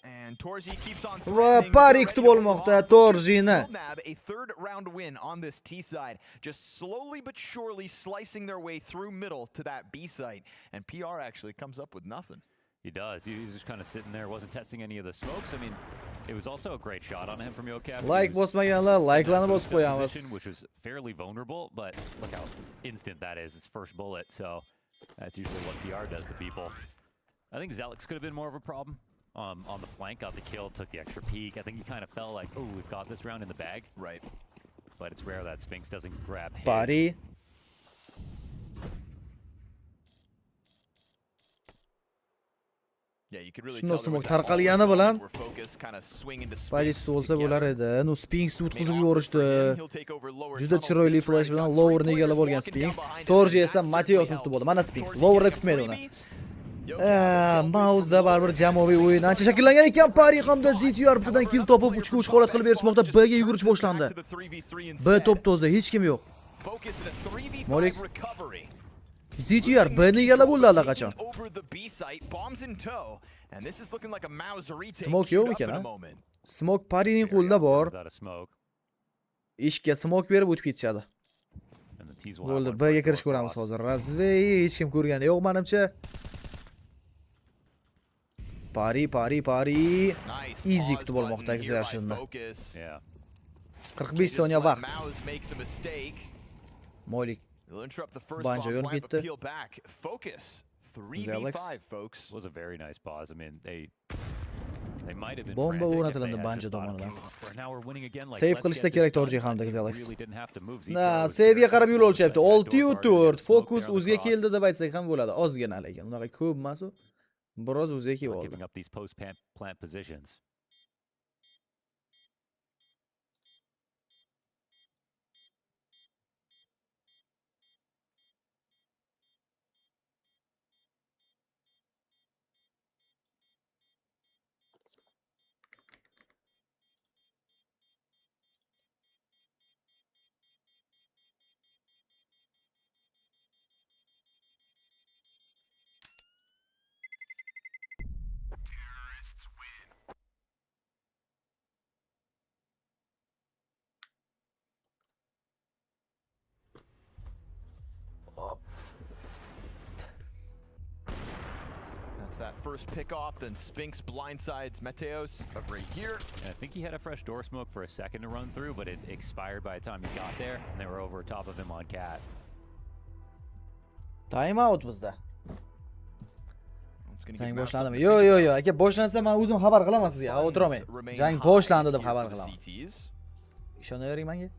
And Torsi keeps on Va Pari kutib olmoqda Torjini. A third round win on this T side, just slowly but surely slicing their way through middle to that B site, and PR actually comes up with nothing. He does. He's just kind of sitting there, wasn't testing any of the smokes. I mean, it was also a great shot on him from Yokab. Like bosmaganlar, like'larni bosib qo'yamiz. Which was fairly vulnerable, but look how instant that is. It's first bullet, so that's usually what PR does to people. I think Zelix could have been more of a problem. On the flank, got the kill, took the extra peek. I think he kind of felt like, oh, we've got this round in the bag. Right. But it's rare that Spinks doesn't grab his. Pari Yeah, you could really Shunday tell there was smoke that tarqalgani all-in bilan where focus kind of swing into Payet space bo'lsa bo'lar together. edi. No Spinks Main o'tkazib offer yuborishdi. for him, he'll take over lower Juda tunnels chiroyli this round. flash He's bilan got lowerni three egallab players olgan walking down Spinks. behind him, Torji and esa that Mateos certainly nuqta bo'ldi. helps. Mana Spinks Torsi lowerda getting a kutmaydi uni. freebie. Yo, Jab, Mouse'da baribir jamoaviy o'yin ancha shakllangan ekan. Pari hamda ZTR bittadan kill topib 3 ga 3 holat qilib berishmoqda. B ga yugurish boshlandi. B top to'zda, hech kim yo'q. Focus in a 3v5 Molik. recovery. ZTR B ni egallab bo'ldi allaqachon. Over the B site, bombs in tow, and this is looking like a Mao's retake. Smoke queued yo'q up in ekan, a ha? moment. Smoke Parining qo'lida bor. Without a smoke. Ishga smoke berib o'tib ketishadi. And the T's will have Bo'ldi, one B for ga a kirish door ko'ramiz cross. hozir. Razvey hech kim ko'rgani yo'q menimcha. Pari. Nice Easy pause kutib olmoqda button here by Exertion'ni. Focus. Yeah. 45 Just soniya let vaqt. Mao's make the mistake. Molik. They'll interrupt the first Banjo bomb yonib plant, but ketdi. peel back. Focus. Zelix. 3v5, folks. It was a very nice pause. I mean, they might have been Bomba frantic if o'rnatiladi they had Banjo just thought, tomonidan. okay, we're- now we're winning again, like, Save let's qilishda get this kerak done. Torji But hamda he Zelix. really didn't have to move. Na, ZTR was save'ga there, qarab yo'l so olishyapti. that door 6-yu target, he had 4. smoke Fokus there on the o'ziga cross. keldi deb aytsak ham bo'ladi. Ozgina lekin. Unaqa ko'p emas u. Biroz o'ziga kelib oldi. Giving up these post plant positions. That's that first pick off, then Spinks blindsides Mateos right here. And I think he had a fresh door smoke for a second to run through, but it expired by the time he got there, and they were over top of him on cat. Time out bizda. It's gonna Jang give Mao boshlandimi? something to think Yo'q. about. Aka boshlansa men o'zim xabar qilaman sizga. O'tirolmang. Remain Jang high boshlandi deb here xabar for the qilaman. CTs. Ishonavering menga.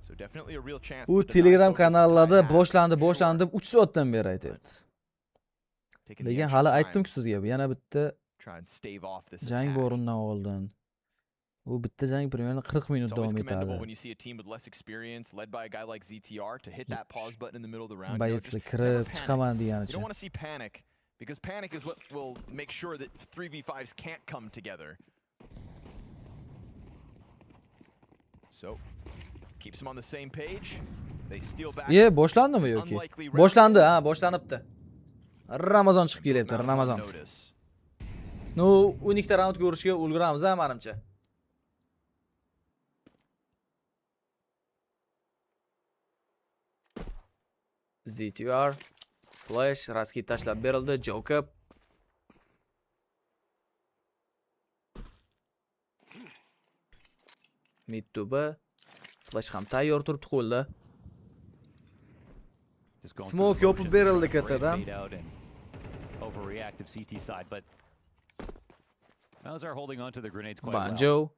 So definitely a real chance. U to deny Telegram Focus the kanallarda tie half. boshlandi deb 3 soatdan beri aytyapti. Taking the Lekin extra hali time. aytdim-ku sizga, yana bitta Try and stave off this jang attack. bor undan oldin. U bitta jang примерно 40 minut It's always davom commendable etadi. when you see a team with less experience led by a guy like ZTR to hit that pause button in the middle of the round. Bayitsi Just kirib never panic. chiqaman You deganicha. don't want to see panic because panic is what will make sure that 3v5s can't come together. So, keeps them on the same page. They steal back. Ye, boshlandimi yoki? Unlikely round. Boshlandi, ha, boshlanibdi. Ramazon chiqib kelyapti, Mouse on Ramazon. notice. No, 12 ta raund ko'rishga ulguramiz, ha, menimcha. ZTR Flash raskit tashlab berildi, Joker. Mid to B. Flash ham tayyor turibdi qo'lda. Just going Smoke through the yopib motions, berildi trying to kattadan. bait out and overreactive CT side, but Mouse are holding on to the grenades quite well. Banjo.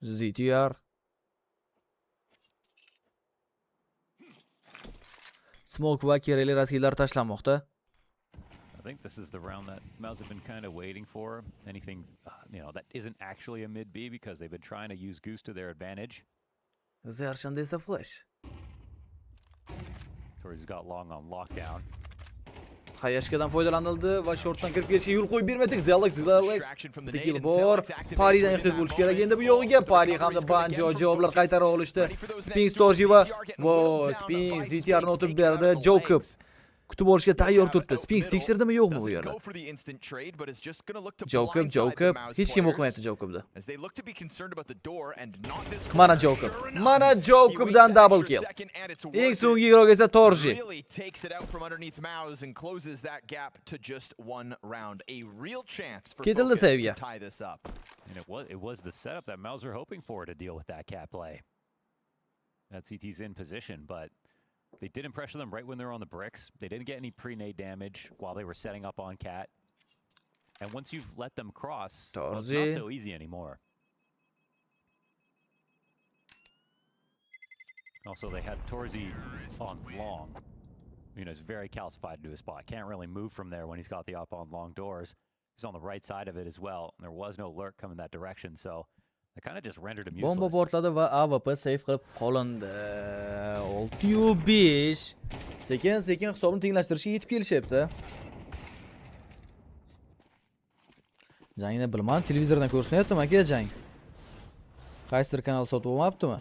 ZTR. Smoke va kerakli raskitlar tashlanmoqda. I think this is the round that Mouse have been kind of waiting for. Anything, that isn't actually a mid B because they've been trying to use Goose to their advantage. Zershanda esa Flash. Torres got long on lockdown. Hayashkadan foydalanildi va shortdan kirib kelishga yo'l qo'yib bermadik. Zelix. Distraction from the Bitta nade kill and bor. Zelix activates Paridan right in ehtiyot that bo'lish kerak. moment. Endi bu yo'g'iga Oh, the Pari recovery hamda is good Banjo again from javoblar Focus. qaytara olishdi. Ready for those next Spinks duels. Torji va ZTR getting whittled down Spinks by ZTR ni Spinks, o'tib taken out berdi. of the Joker legs. kutib olishga tayyor Have turibdi. out Spinks middle. tekshirdimi yo'qmi bu Doesn't yerda? go for the instant trade, but is just gonna look to Joker. blindside the Mouse Hech kim players o'qimayapti Jokerni. as they look to be concerned about the door and not this Mana corner. Joker. Sure enough, Mana he waits Jokerdan that double extra kill. second and it's Eng worth it. so'nggi iroq esa Torji. Really takes it out from underneath Mouse and closes that gap to just one round. A real chance for Ketildi Focus to save'ga. tie this up. And it was the setup that Mouse were hoping for to deal with that cat play. That CT's in position, but they didn't pressure them right when they were on the bricks. They didn't get any pre-nade damage while they were setting up on cat. And once you've let them cross, well, it's not Torji. so easy anymore. Also, they had Torzi on long. is very calcified into his spot. Can't really move from there when he's got the up on long doors. He's on the right side of it as well. And there was no lurk coming that direction, so they kind of just rendered him useless. Bomba portladi va AWP save qilib qolindi. 605. Sekin-sekin hisobni tenglashtirishga yetib kelishyapti. Jangni bilmadim, televizordan ko'rsanyaptimi aka jang? Qaysidir kanal sotib olmabdimi?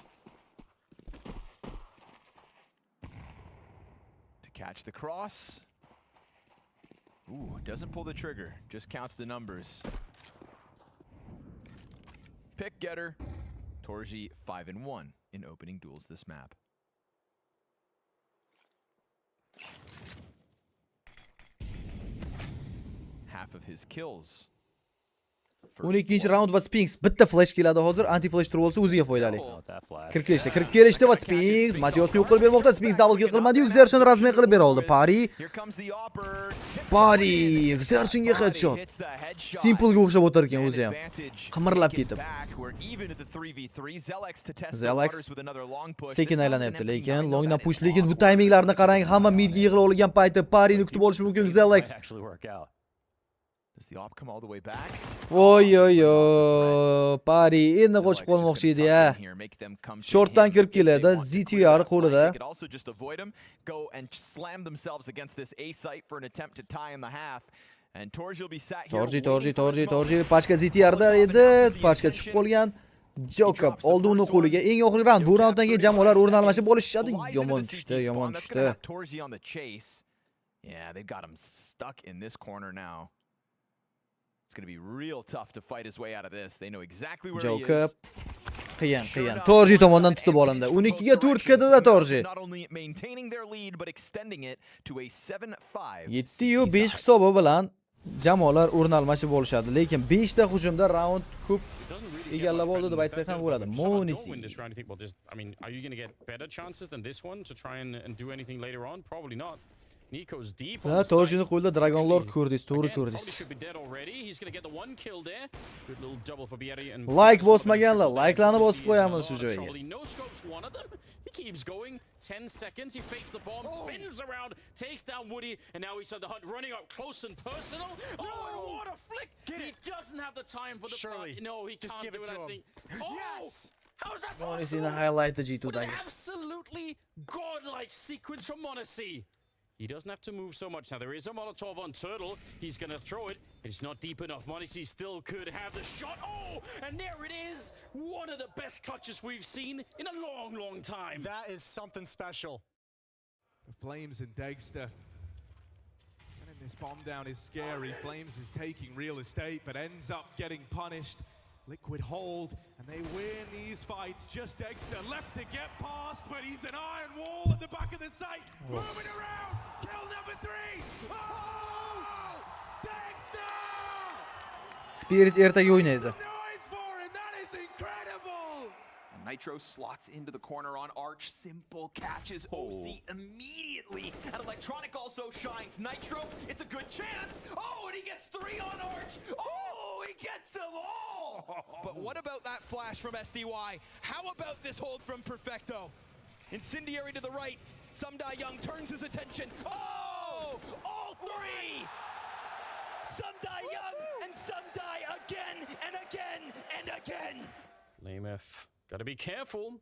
To catch the cross. Ooh, doesn't pull the trigger, just counts the numbers. Pick getter, Torji 5-1 in opening duels this map. Half of his kills. 12 raund va Spinks bitta flash keladi hozir, anti flash turib olsa o'ziga foydali. Kirib kelishdi va Spinks Matiosni yo'q qilib bermoqda. Spinks double kill qilmadi, Exertion razmen qilib bera oldi. Pari Exertionga headshot. Simple ga o'xshab o'tar ekan o'zi ham. Qimirlab ketib. Zelex sekin aylanyapti, lekin longdan push, lekin bu tayminglarni qarang, hamma midga yig'ilib olgan payti Parini kutib olishi mumkin Zelex. Does the op come all the way back? Oy oy oy, Pari endi qochib qolmoqchi edi ya. Shortdan kirib keladi, TIR qo'lida. They could also just avoid him, go and slam themselves against this A site for an attempt to tie in the half. And Torji will be sat here. Torji, pachka TIRda edi, pachka tushib qolgan. Jacob oldi uni qo'liga. Eng oxirgi round. Bu rounddan keyin jamoalar o'rin almashib olishadi. Yomon tushdi. Torji on the chase. Yeah, they've got him stuck in this corner now. It's going to be real tough to fight his way out of this. They know exactly where he is. Qiyin. Torji tomonidan tutib olindi. 12 ga 4 ketdi Torji. Not only maintaining their lead but extending it to a 7-5. 7-5 hisobi bilan jamoalar o'rin almashib olishadi, lekin 5 ta hujumda round ko'p egallab oldi deb aytsak ham bo'ladi. Monisi. I mean, are you going to get better chances than this one to try and do anything later on? Probably not. Nico's deep. Torjini qo'lida Dragon Lord ko'rdingiz, to'g'ri ko'rdingiz. Like bosmaganlar, like'larni bosib qo'yamiz shu joyga. He keeps going. 10 seconds. He fakes the bomb, spins around, takes down Woody, and now he's on the hunt, running up close and personal. Oh, what a flick! He doesn't have the time for the Surely. No, he just can't do it, I think. Oh! Yes! How's that possible? Monisini highlight G2'dagi. Absolutely godlike sequence from Monisi. He doesn't have to move so much. Now, there is a Molotov on Turtle. He's going to throw it. It's not deep enough. Monisi still could have the shot. Oh, and there it is. One of the best clutches we've seen in a long, long time. That is something special. The Flames and Dagster. And this bomb down is scary. Flames is taking real estate, but ends up getting punished. Liquid hold, and they win these fights. Just Dagster left to get past, but he's an iron wall at the back of the site. Moving around, kill number 3. Oh, Dagster! Spirit ertaga o'ynaydi. Nitro slots into the corner on Arch. Simple catches OC immediately. And Electronic also shines. Nitro, it's a good chance. Oh, and he gets 3 on Arch. Oh, he gets them all. But what about that flash from SDY? How about this hold from Perfecto? Incendiary to the right. Sumdai Young turns his attention. Oh, all 3. Sumdai Young and Sumdai again and again and again. Lamef. Got to be careful.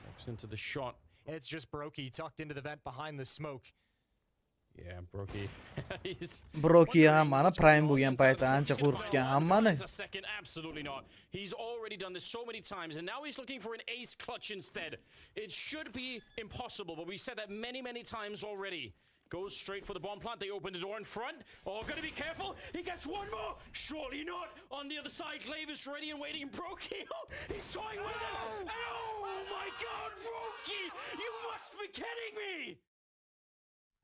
Walks into the shot. It's just Brokey tucked into the vent behind the smoke. Yeah, Brokey. Brokey hammani prime bo'lgan payti ancha qo'rqitgan hammani. Absolutely not. He's already done this so many times, and now he's looking for an ace clutch instead. It should be impossible, but we said that many, many times already. Goes straight for the bomb plant. They open the door in front. Oh, gotta be careful. He gets one more. Surely not. On the other side, Clave is ready and waiting. Brokey. Oh, he's toying with it. Oh my God, Brokey! You must be kidding me!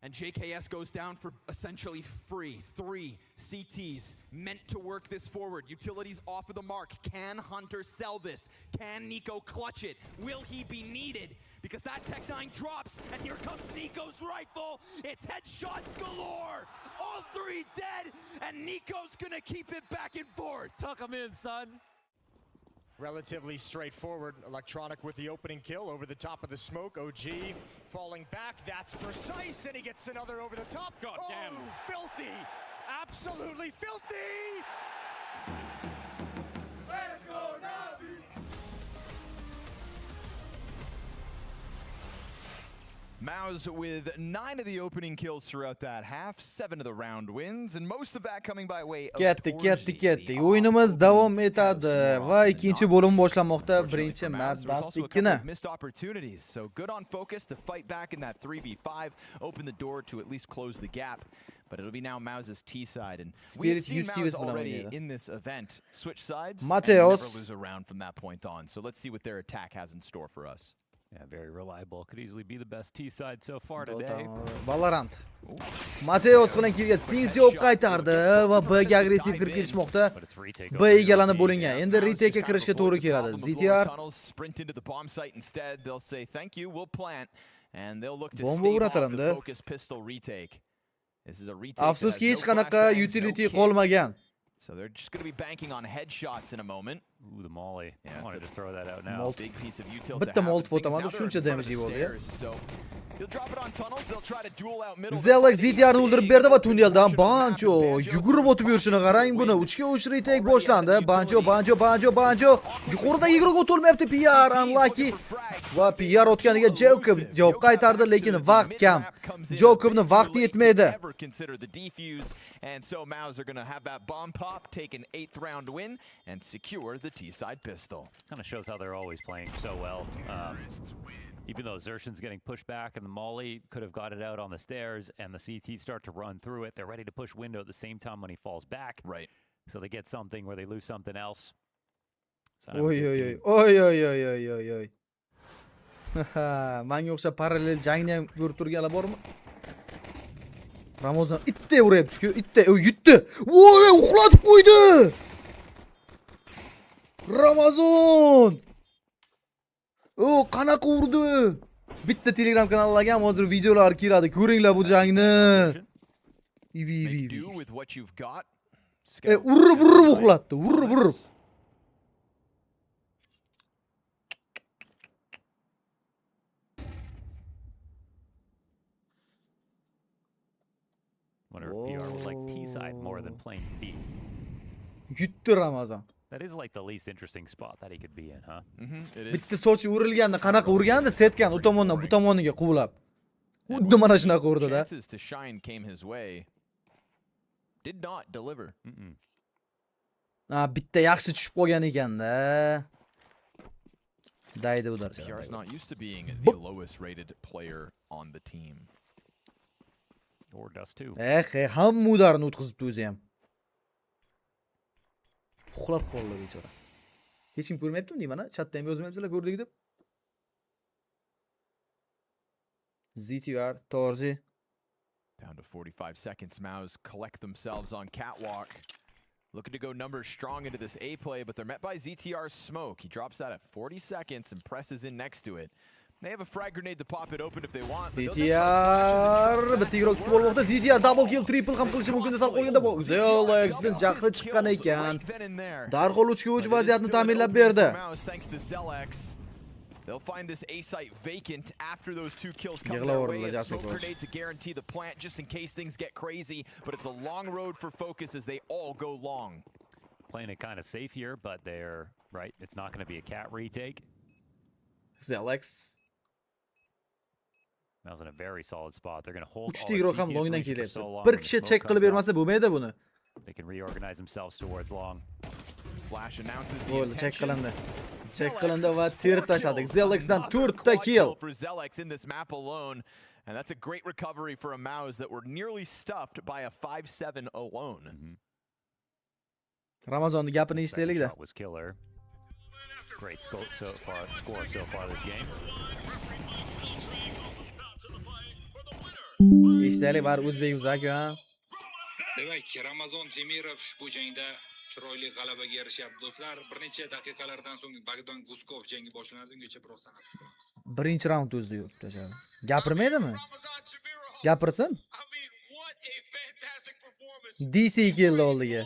And JKS goes down for essentially free. 3 CTs meant to work this forward. Utilities off of the mark. Can Hunter sell this? Can Nico clutch it? Will he be needed? Because that Tech-9 drops, and here comes Nico's rifle. It's headshots galore. All 3 dead, and Nico's gonna keep it back and forth. Tuck him in, son. Relatively straightforward. Electronic with the opening kill over the top of the smoke. OG falling back. That's precise, and he gets another over the top. God damn. Oh, filthy. Absolutely filthy. Let's go, Navi. Maus with 9 of the opening kills throughout that half, 7 of the round wins, and most of that coming by way of Ketdik. O'yinimiz davom etadi va ikkinchi bo'lim boshlanmoqda. Birinchi map dastikini. Missed opportunities, so good on focus to fight back in that 3v5, open the door to at least close the gap. But it'll be now Maus's T side, and we've seen Maus already in this event switch sides and never lose a round from that point on. So let's see what their attack has in store for us. Yeah, very reliable. Could easily be the best T side so far today. Valorant. Mateos bilan kelgan Spinks javob qaytardi va B ga agressiv kirib kelishmoqda. B egalanib bo'lingan. Endi retake ga kirishga to'g'ri keladi. ZTR sprint into the bomb site instead. They'll say thank you, we'll plant, and they'll look to bomba stave off urataranda. the focus pistol retake. This is a retake. Afsuski hech qanaqa utility qolmagan. So they're just going to be banking on headshots in a moment. Ooh, the molly. Yeah, I want to just throw that out now. Big piece of util Bitta molt fotaman, shuncha damage bo'ldi. So he'll drop it on tunnels. They'll try to duel out middle. Zelak ZTRni o'ldirib berdi va tunneldan Bancho yugurib o'tib yurishini qarang buni. 3 ga 3 retake boshlandi. Bancho. Yuqorida yigirga o'tolmayapti PR unlucky. Va PR o'tganiga Jacob javob qaytardi, lekin vaqt kam. Jacobni vaqti yetmaydi. Consider the defuse, and so Maus are going to have that bomb pop, take an 8th round win, and secure the T-side pistol. Kind of shows how they're always playing so well. Even though Zershin's getting pushed back and the molly could have got it out on the stairs and the CT start to run through it, they're ready to push window at the same time when he falls back. Right. So they get something where they lose something else. Oy. Manga o'xshab parallel jangni ham ko'rib turganlar bormi? Ramazon itta uryapti-ku, itta, yutdi. Voy, uxlatib qo'ydi. Ramazon! Qanaqa urdi? Bitta Telegram kanallarga ham hozir videolar kiradi. Ko'ringlar bu jangni. Do with what you've got. Urib uxlatdi. Urib. Wonder if PR would like T side more than playing B. Yutdi Ramazon. That is like the least interesting spot that he could be in, huh? Bitta sochi urilganda qanaqa urganda setgan u tomondan bu tomoniga quvlab. Xuddi mana shunaqa urdi-da. Chances to shine came his way. Did not deliver. Bitta yaxshi tushib qolgan ekanda. Daydi bu darajada. PR is not used to being the lowest rated player on the team. Or does too. Hamma udarni o'tkazibdi o'zi ham. Uxlab qoldi bechora. Hech kim ko'rmayaptimi deyman, chatda ham yozmayapsizlar ko'rdik deb. ZTR, Torzi. Down to 45 seconds. Maus collect themselves on catwalk. Looking to go numbers strong into this A play, but they're met by ZTR's smoke. He drops that at 40 seconds and presses in next to it. They have a frag grenade to pop it open if they want. ZTR bitta yiroq tutib olmoqda. ZTR double kill, triple ham qilishi mumkin desa qolganda bu Zelex'dan jahli chiqqan ekan. Darhol 3 ga 3 vaziyatni ta'minlab berdi. They'll find this A site vacant after those 2 kills come their way. A smoke grenade to guarantee the plant just in case things get crazy, but it's a long road for focus as they all go long. Playing it kind of safe here, but they're right. It's not going to be a cat retake. Zelex. Maus in a very solid spot. They're going to hold all the ham longdan kelyapti. Bir kishi check qilib bermasa bo'lmaydi buni. They can reorganize themselves towards long. Flash announces the intention. Check qilindi va TIR tashladik. Zelex'dan 4 ta kill for Zelex in this map alone. And that's a great recovery for a Maus that were nearly stuffed by a 5-7 alone. Ramazonning gapini eshitaylik-da. Was killer. Great score so far this game. Eshitaylik, bari o'zbekimiz aka. Demak, Ramazon Jemirov ushbu jangda chiroyli g'alabaga erishyapti do'stlar. Bir necha daqiqalardan so'ng Bogdan Guskov jangi boshlanadi. Ungacha biroz tanaffus qilamiz. Birinchi raund o'zida yurib tashadi. Gapirmaydimi? Gapirsin. DC keldi oldiga.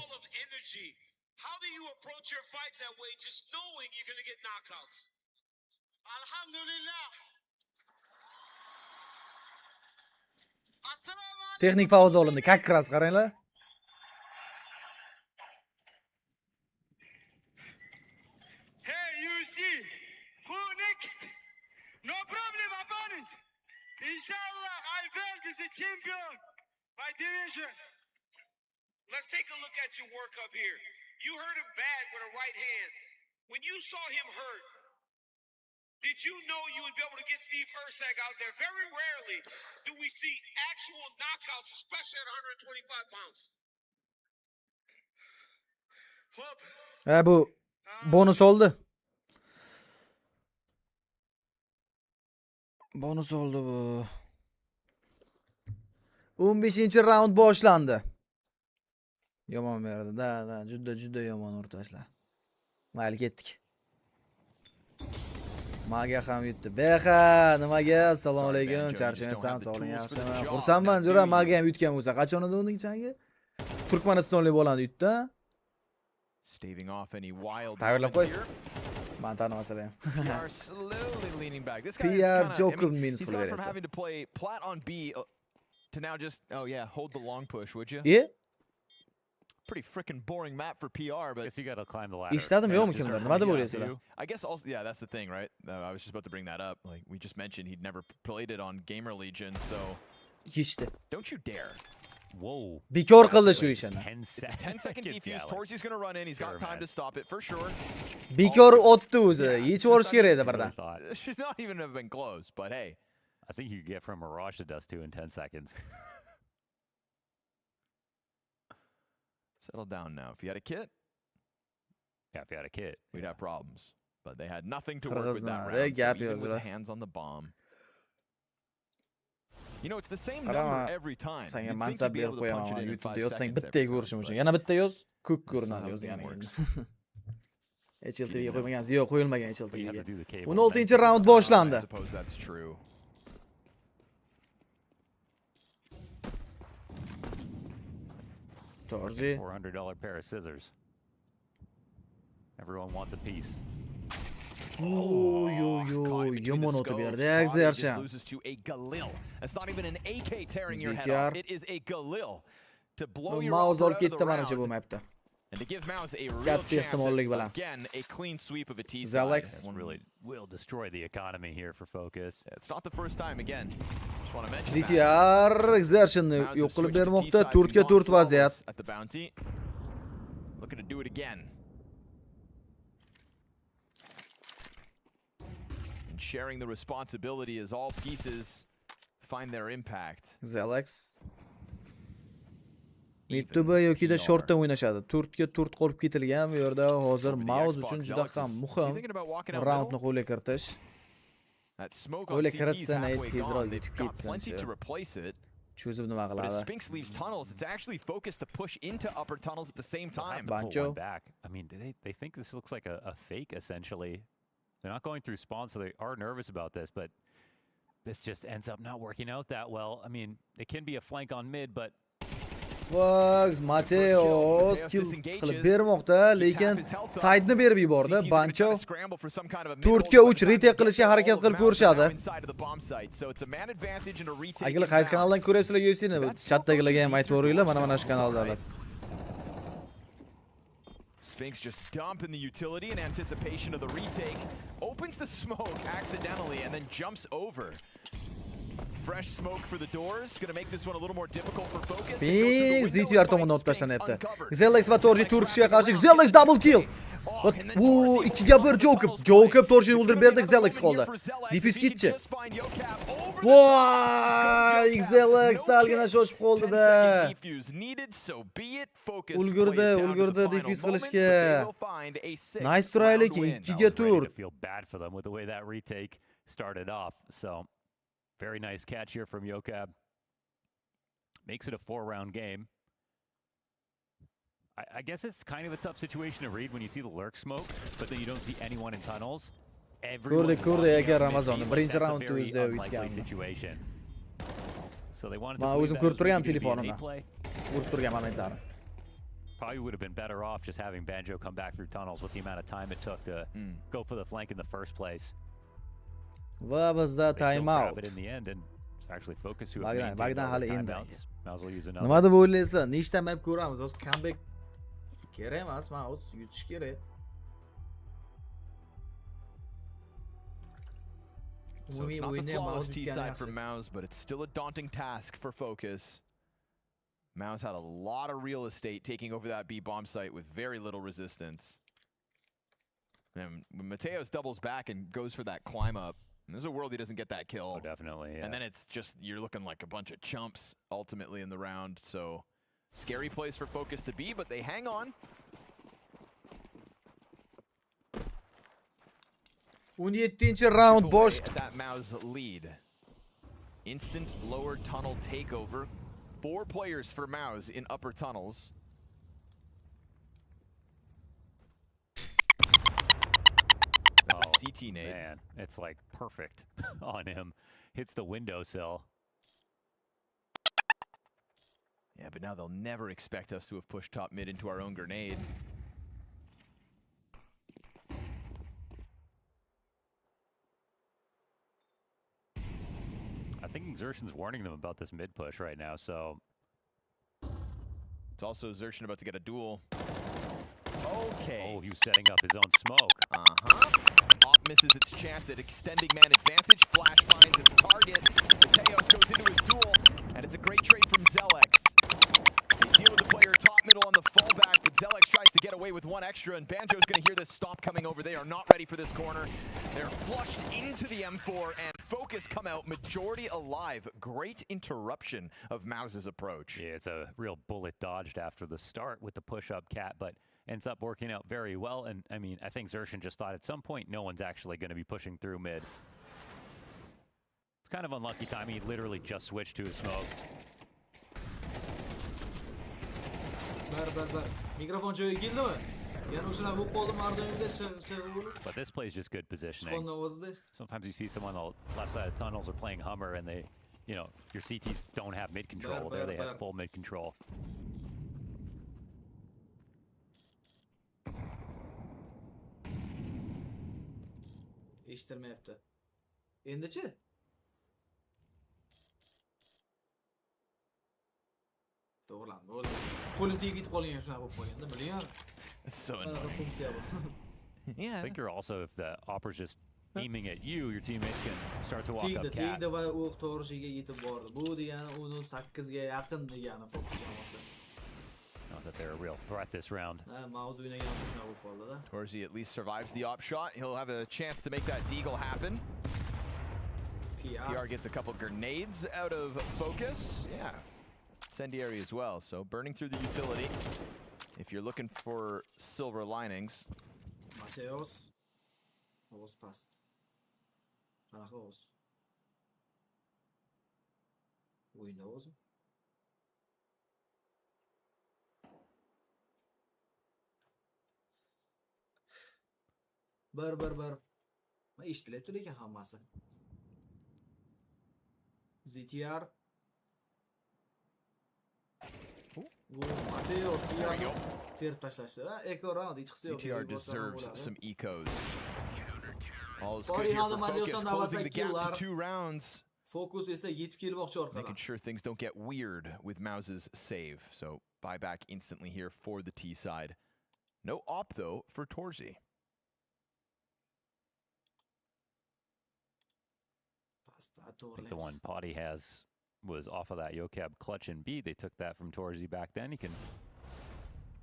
Texnik pauza olindi. Как раз qaranglar. Hey, you see, who next? No problem, opponent. Inshallah, I felt is the champion by division. Let's take a look at your work up here. You hurt him bad with a right hand. When you saw him hurt, did you know you would be able to get Steve Ersak out there? Very rarely do we see actual knockouts, especially at 125 pounds. Ha bu bonus oldi. Bonus oldi bu. 15-raund boshlandi. Yomon berdi. Da, juda yomon o'rtashlar. Mayli ketdik. Maga ham yutdi. Beha, nimaga? Assalomu alaykum. Charchamaysan, sog'ling yaxshimi? Xursandman, jura maga ham yutgan bo'lsa, qachon edi uning changi? Turkmanistonlik bo'ladi yutdi. Staving off any wild Tayyorlab moments qo'y. here. Men tanimasam ham. TIR slowly leaning back. This guy is TIR kinda, Joker he's gone from having to play plat on B to now just, oh yeah, hold the long push, would you? Yeah. Pretty freaking boring map for PR, but I guess you got to climb the ladder. İşledim yok mu kimler? Nima deb o'ylaysizlar? I guess also, yeah, that's the thing, right? I was just about to bring that up. Like we just mentioned, he'd never played it on Gamer Legion, so İşte. don't you dare. Whoa. Bekor qildi shu ishini. 10 It's a 10 second seconds, defuse. yeah, like, Torchi's gonna run in. He's got time to stop it for sure. Bekor o'tdi o'zi. Yechib olish kerak edi birdan. It should not even have been close, but hey. I think you could get from Mirage to Dust 2 in 10 seconds. Settle down now. If you had a kit, Yeah, if you had a kit. we'd have problems. But they had nothing to work with that Qirg'izlar, round. So gap even yo'q, with ular. hands on the bomb. You know, it's the same number every time. Senga You'd think mansab you'd be berib able to punch it qo'yaman. in in YouTube'da 5 yozsang seconds bittaga every ko'rishim time, uchun. but Yana bitta yoz, ko'k that's not ko'rinadi how the yozgani game endi. works. HLTVga qo'ymagansiz. Yo'q, qo'yilmagan You have to HLTVga. do the cable. 16-raund I boshlandi. suppose that's true. Torji. $400 pair of scissors. Everyone wants a piece. Yo, yomon o'tib berdi. Exertion. Loses to a Galil. That's not even an AK tearing your head ZTR. off. It is a Galil to blow your Mouse offer olib out of ketdi the menimcha bu round. mapda. And to give Mouse a real Katta chance ehtimollik bilan. at, again, a clean sweep of a T Zalex. side. One really will destroy the economy here for Focus. It's not the first time again. Just want to mention ZTR Exertionni that. Mouse yo'q has qilib switched to bermoqda. T-side. 4 ga He's gone 4 vaziyat. flawless at the bounty. Looking to do it again. And sharing the responsibility as all pieces find their impact. Zalex. Midtuba yokida shortdan o'ynashadi. 4 ga 4 qolib ketilgan bu yerda hozir mouse uchun juda ham muhim raundni qo'lga kiritish. That smoke on Qo'lga CT's kiritsa halfway tezroq gone. They've yutib got ketsin plenty to shu. replace it. Cho'zib nima But as qiladi? Spinks leaves tunnels, it's actually focused to push into upper tunnels at the same They'll have time. to pull Bancho. one back. I mean, they think this looks like a fake, essentially. They're not going through spawn, so they are nervous about this, but this just ends up not working out that well. I mean, it can be a flank on mid, but Vox Mateos kill qilib bermoqda, lekin side'ni berib yubordi. Bancho 4 ga 3 retake qilishga harakat qilib ko'rishadi. Agar qaysi kanaldan ko'rasizlar UFC'ni, chatdagilarga ham aytib o'ringlar, mana shu kanaldalar. Spinks just dumping the utility in anticipation of the retake. Opens the smoke accidentally and then jumps over. Fresh smoke for the doors. Going to make this one a little more difficult for Focus. Spinks ZTR tomonidan o'tib tashlanyapti. Zelex va Torji 4 kishiga qarshi. Zelex double kill. Bu 2 ga 1 Joker Torjini o'ldirib berdi, Zelex qoldi. Diffuse ketchi. Voy, Zelex salgina shoshib qoldi-da. Ulgurdi diffuse qilishga. Nice trylik 2 ga 4. I feel bad for them with the way that retake started off. So, very nice catch here from Yokab. Makes it a 4-round game. I guess it's kind of a tough situation to read when you see the lurk smoke, but then you don't see anyone in tunnels. Ko'rdik aka Ramazonni birinchi raundda o'zida unlikely yutgan. situation. So they wanted to Men o'zim believe that ko'rib it was turgan gonna be an telefonimda. A-play. Urib turgan momentlarni. Probably would have been better off just having Banjo come back through tunnels with the amount of time it took to go for the flank in the first place. Va bizda They still time grab out. it in the end, and it's actually Focus who have Bagdan maintained all hali their endi. timeouts. Might as well use another. Nima deb o'ylaysizlar? Nechtamayib ko'ramiz. O'z comeback kerak emas, mouse yutish kerak. So it's not the flawless T side for Mouse, but it's still a daunting task for Focus. Mouse had a lot of real estate taking over that B bomb site with very little resistance. And when Mateos doubles back and goes for that climb up, there's a world he doesn't get that kill. Oh, definitely, yeah. And then it's just, you're looking like a bunch of chumps ultimately in the round. So scary place for Focus to be, but they hang on. 17-chi round bosh. That Mao's lead. Instant lower tunnel takeover. 4 players for Mao's in upper tunnels. That's a CT nade. Man, it's like perfect on him. Hits the windowsill. Yeah, but now they'll never expect us to have pushed top mid into our own grenade. I think Exertion's warning them about this mid push right now, so. It's also Exertion about to get a duel. Okay. Oh, he was setting up his own smoke. Op misses its chance at extending man advantage. Flash finds its target. Mateos goes into his duel, and it's a great trade from Zelex. They deal with the player top middle on the fallback, but Zelex tries to get away with one extra, and Banjo's going to hear this stop coming over. They are not ready for this corner. They're flushed into the M4, and Focus come out majority alive. Great interruption of Mouse's approach. Yeah, it's a real bullet dodged after the start with the push-up cat, but ends up working out very well. And I mean, I think Xertion just thought at some point no one's actually going to be pushing through mid. It's kind of unlucky timing. He literally just switched to his smoke. Mikrofon joyiga keldimi? Yana o'shalar bo'lib qoldi mardonda bo'lib. But this plays just good positioning. Sometimes you see someone on the left side of tunnels are playing Hummer and they, you know, your CTs don't have mid control. There they have full mid control. Eshittirmayapti. Endichi? To'g'rilandi. Bo'ldi. Qo'lim tegib qolgan shunaqa bo'lib qolganda, bilaman. It's so annoying. Yeah. I think you're also, if the opera's just aiming at you, your teammates can start to walk up cat. Tegdi va o'q to'g'rishiga yetib bordi. Bu degani uni 8 ga yaqin degani Focus jamoasi. Not that they're a real threat this round. Torzi at least survives the op shot. He'll have a chance to make that deagle happen. PR gets a couple grenades out of Focus. Yeah. Incendiary as well, so burning through the utility. If you're looking for silver linings. Mateos. Oğuz past. Qanaqa Oğuz? O'yinda Oğuzmi? Bir. Ma eshitilyapti lekin hammasi. ZTR. Mateos terib tashlashdi. Eco round hech qisi yo'q. ZTR deserves some ecos. All is good here for Focus, closing the gap to 2 rounds. Focus esa yetib kelmoqchi orqadan. Making sure things don't get weird with Mouse's save. So buyback instantly here for the T side. No op though for Torzi. I think the one Potty has was off of that Yocab clutch in B. They took that from Torzi back then. He can.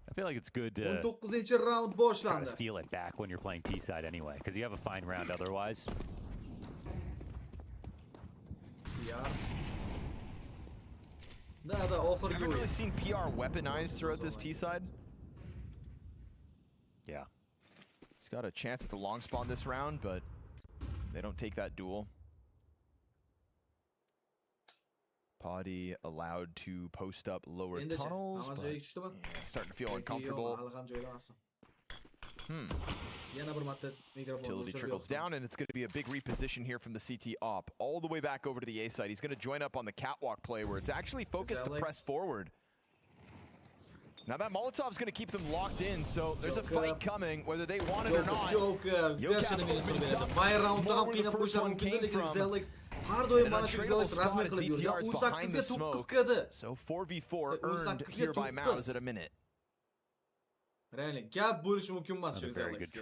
I feel like it's good to 19-chi round try boshlandi. to steal it back when you're playing T side anyway, because you have a fine round otherwise. I haven't really seen PR weaponized throughout this T side. Yeah. He's got a chance at the long spawn this round, but they don't take that duel. Potty allowed to post up lower tunnels, but yeah, starting to feel uncomfortable. Utility trickles down, and it's going to be a big reposition here from the CT op. All the way back over to the A side. He's going to join up on the catwalk play where it's actually focused to press forward. Now that Molotov's going to keep them locked in, so there's a fight coming, whether they want it or not. Yocab opens up more where the first one came from. Har doim An mana shu untradeable qizlar rasmiy spot as qilib ETR yurgan. is behind 18 the ga 9 smoke. kirdi. So 4v4 earned 18 here by ga Mouse 9. at a minute. Real gap bo'lishi mumkin emas shu Another very good qizlar.